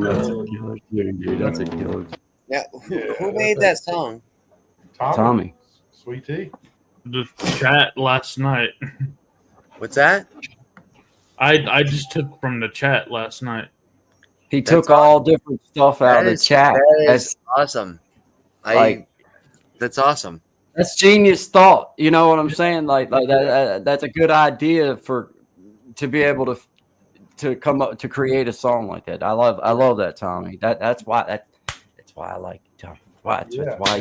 That's a killer tune, dude. That's a killer. Yeah, who made that song? Tommy. Sweet tea. The chat last night. What's that? I just took from the chat last night. He took all different stuff out of the chat. That's awesome. That's awesome. That's genius thought. You know what I'm saying? Like that. That's a good idea to be able to come up to create a song like that. I love that, Tommy. That's why I like it, Tommy. That's why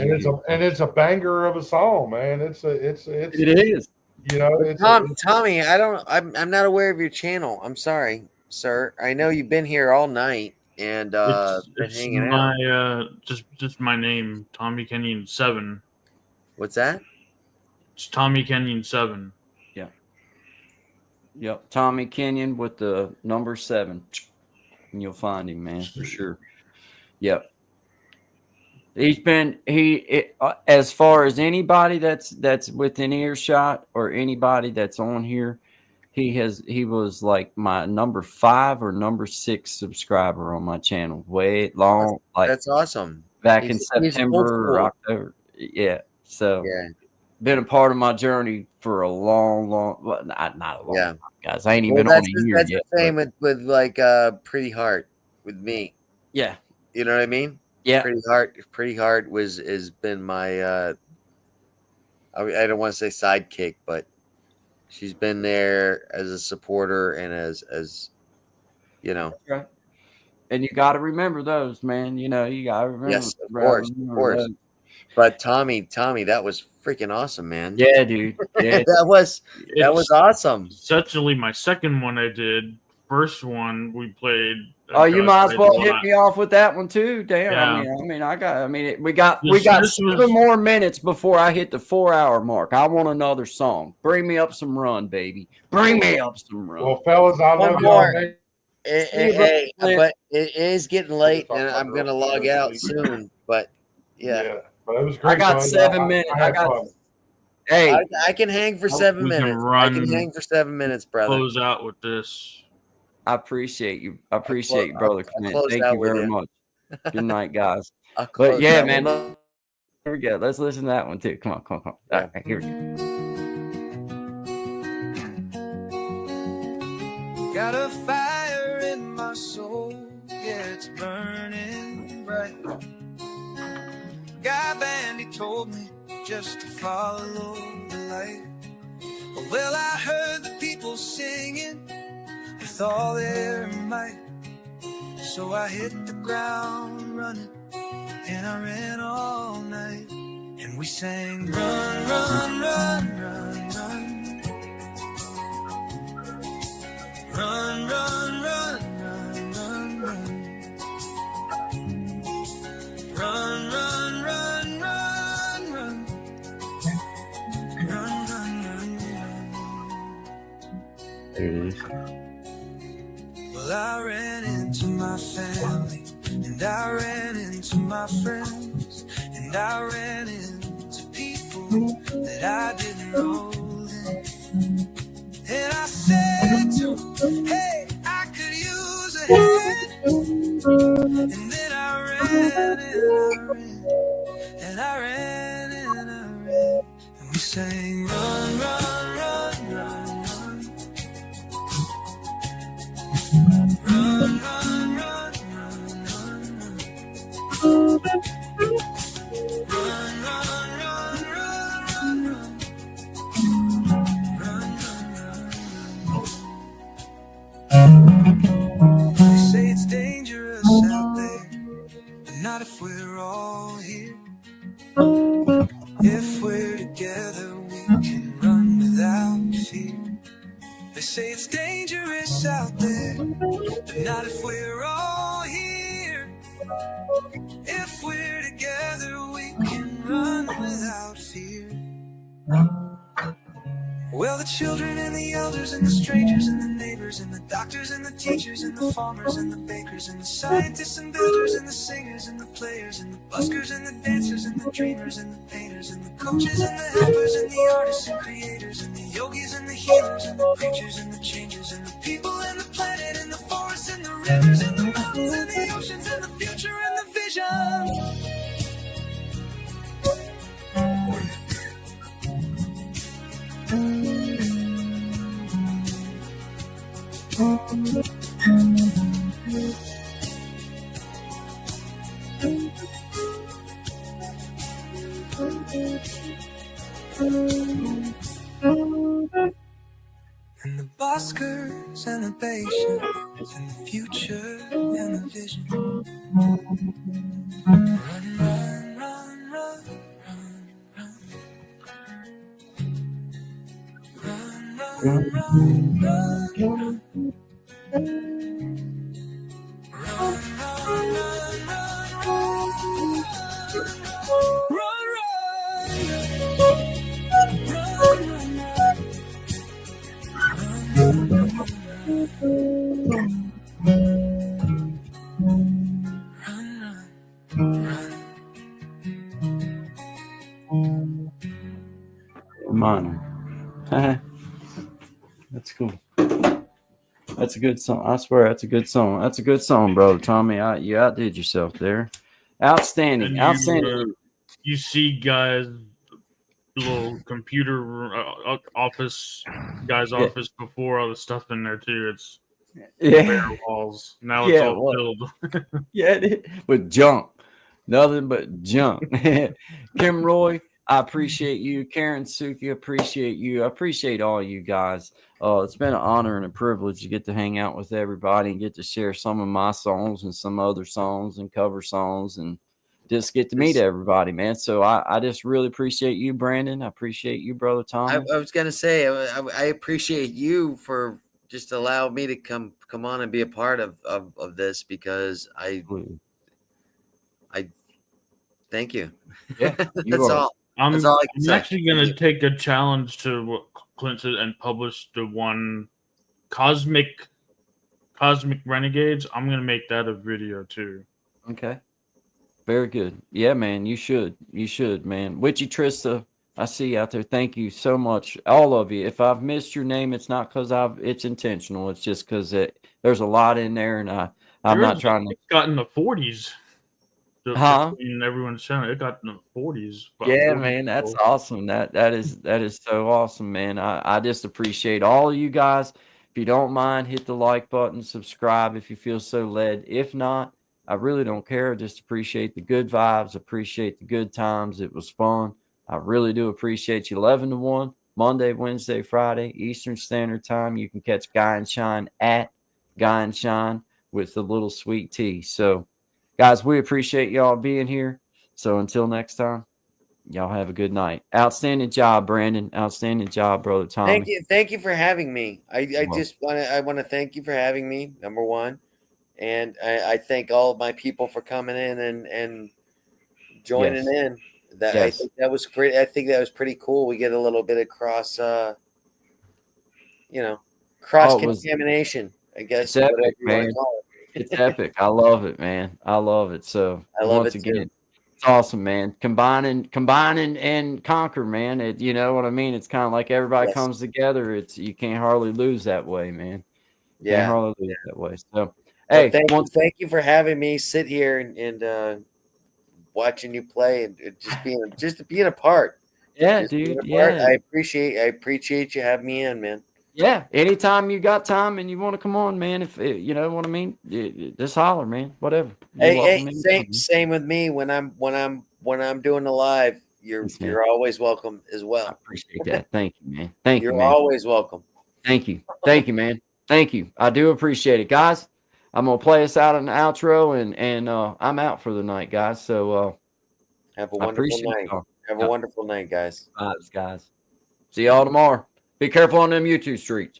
it's a banger of a song, man. It is. You know, Tommy, I'm not aware of your channel. I'm sorry, sir. I know you've been here all night and been hanging out. Just my name, Tommy Kenyon 7. What's that? It's Tommy Kenyon 7. Yeah. Yep, Tommy Kenyon with the number 7, and you'll find him, man, for sure. Yep. As far as anybody that's within earshot or anybody that's on here, he was like my number 5 or number 6 subscriber on my channel. Way long, that's awesome. Back in September or October. Yeah. So been a part of my journey for a long, not a long time, guys. I ain't even on a year that's yet. That's the same with like Pretty Heart with me. Yeah. You know what I mean? Yeah. Pretty Heart has been my I don't want to say sidekick, but she's been there as a supporter and as you know. That's right. And you got to remember those, man. You know, you got to remember. Yes, of course. Those. But Tommy, that was freaking awesome, man. Yeah, dude. Yeah. that was awesome. Essentially, my second one I did. First one we played. Oh, you might as well hit me off with that one too. Damn. Yeah. We got 7 more minutes before I hit the 4-hour mark. I want another song. Bring me up some run, baby. Bring me up some run. Well, fellas, I love y'all. Hey, but it is getting late, and I'm gonna log out soon. But yeah. But it was great. I got 7 minutes. I can hang for 7 minutes. I can hang for 7 minutes, brother. Close out with this. I appreciate you. Brother Clint. Thank you very much. Good night, guys. But yeah, man. Here we go. Let's listen to that one too. Come on. All right, here we go. Got a fire in my soul, yeah, it's burning bright. Guy Bandy told me just to follow the light. Well, I heard the people singing with all their might. So I hit the ground running, and I ran all night. And we sang, run, run, run, run, run. Run, run, run, run, run, run. Run, run, run, run, run. Run, run, run, run. There it is. Well, I ran into my family, and I ran into my friends, and I ran into people that I didn't know then. And I said to him, hey, I could use a hand. And then I ran, and I ran, and I ran. And we sang, run, run, run, run, run. Run, run, run, run, run, run. Run, run, run, run, run, run. They say it's dangerous out there, but not if we're all here. If we're together, we can run without fear. They say it's dangerous out there, but not if we're all here. If we're together, we can run without fear. Well, the children and the elders and the strangers and the neighbors and the doctors and the teachers and the farmers and the bakers and the scientists and builders and the singers and the players and the buskers and the dancers and the dreamers and the painters and the coaches and the helpers and the artists and creators and the yogis and the healers and the preachers and the changers and the people and the planet and the forests and the rivers and the mountains and the oceans and the future and the vision. And the buskers and the patience and the future and the vision. Run, run, run, run, run, run. Run, run, run, run, run. Run, run, run, Minor. That's cool. That's a good song. I swear that's a good song. That's a good song, bro. Tommy, you outdid yourself there. Outstanding. And Outstanding. You see guys, little computer office guy's office before all the stuff in there too. It's bare walls. Now it's all filled. With junk. Nothing but junk. Kim Roy, I appreciate you. Karen Suki, appreciate you. I appreciate all you guys. It's been an honor and a privilege to get to hang out with everybody and get to share some of my songs and some other songs and cover songs and just get to meet everybody, man. So I just really appreciate you, Brandon. I appreciate you, brother Tom. I was gonna say I appreciate you for just allowing me to come on and be a part of this, because I thank you. Yeah, that's all. I'm say. actually gonna take a challenge to what Clint said and publish the one Cosmic Renegades. I'm gonna make that a video too. Okay. Very good. Yeah, man, you should. You should, man. Witchy Trista, I see you out there. Thank you so much, all of you. If I've missed your name, it's not because it's intentional. It's just because there's a lot in there, and I'm not trying to. It got in the 40s. In everyone's channel, it got in the 40s. Yeah, man, that's awesome. That is so awesome, man. I just appreciate all of you guys. If you don't mind, hit the like button, subscribe if you feel so led. If not, I really don't care. I just appreciate the good vibes, appreciate the good times. It was fun. I really do appreciate you. 11 to 1, Monday, Wednesday, Friday, Eastern Standard Time. You can catch Guy and Shine at Guy and Shine with the little sweet tea. So, guys, we appreciate y'all being here. So until next time, y'all have a good night. Outstanding job, Brandon. Outstanding job, brother Tommy. Thank you for having me. I want to thank you for having me, number one. And I thank all of my people for coming in and joining in. I think that was great. I think that was pretty cool. We get a little bit of cross contamination, I guess. It's epic, man. It's epic. I love it, man. I love it. So I love it again. It's awesome, man. Combine and conquer, man. You know what I mean? It's kind of like everybody comes together. You can't hardly lose that way, man. Can't hardly lose that way. So. Hey, thank you for having me sit here and watching you play and just being a part. Yeah, dude. Yeah, I appreciate you having me in, man. Yeah, anytime you got time and you want to come on, man. If you know what I mean, just holler, man. Whatever. Same with me. When I'm doing the live, you're always welcome as well. I appreciate that. Thank you, man. Thank you. You're always welcome. Thank you, man. Thank you. I do appreciate it, guys. I'm gonna play us out in the outro, and I'm out for the night, guys. So have a wonderful night. Have a wonderful night, guys. Vibes, guys. See y'all tomorrow. Be careful on them YouTube streets.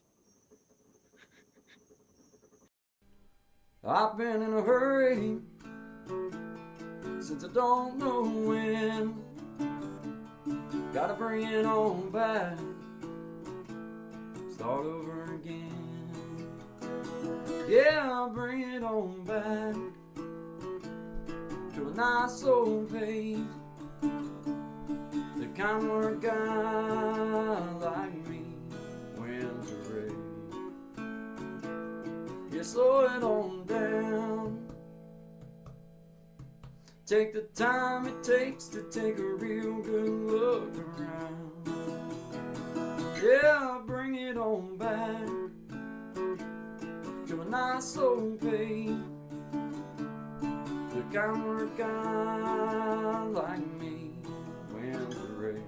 I've been in a hurry since I don't know when. Gotta bring it on back. Start over again. Yeah, I'll bring it on back to a nice old pace. The kind where a guy like me wins a race. Yeah, slow it on down. Take the time it takes to take a real good look around. Yeah, I'll bring it on back to a nice old pace. The kind where a guy like me wins the race.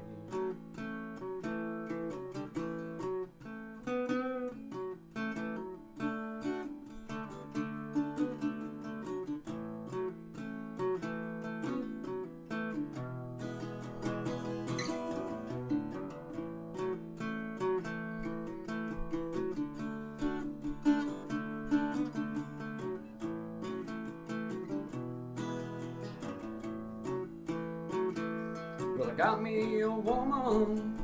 I got me a woman,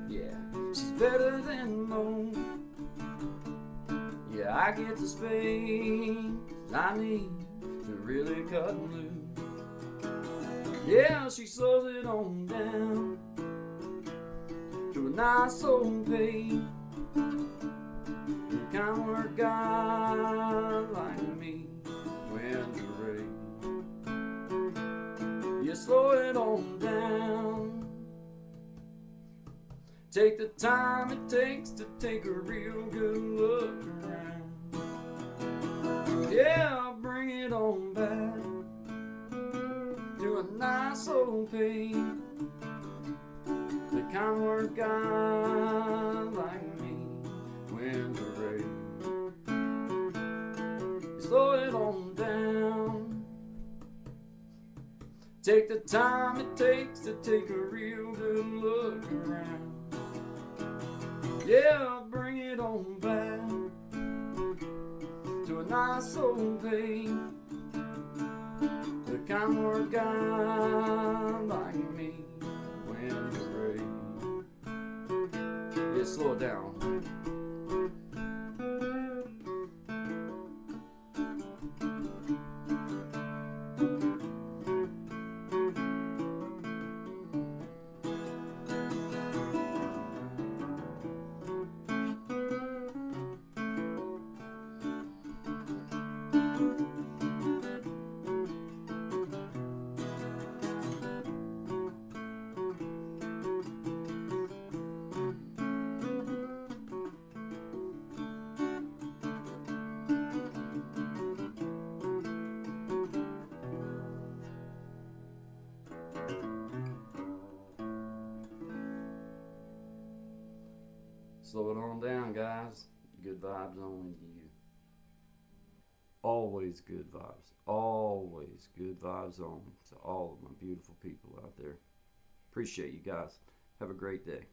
yeah, she's better than most. Yeah, I get the space I need to really cut loose. Yeah, she slows it on down to a nice old pace. The kind work guy like me when the rain. You slow it on down. Take the time it takes to take a real good look around. Yeah, bring it on back to a nice old pace. The kind work guy like me when the rain. You slow it on down. Take the time it takes to take a real good look around. Yeah, bring it on back to a nice old pace. The kind work guy like me when the rain. Yeah, slow it down. Slow it on down, guys. Good vibes only to you. Always good vibes. Always good vibes only to all of my beautiful people out there. Appreciate you guys. Have a great day.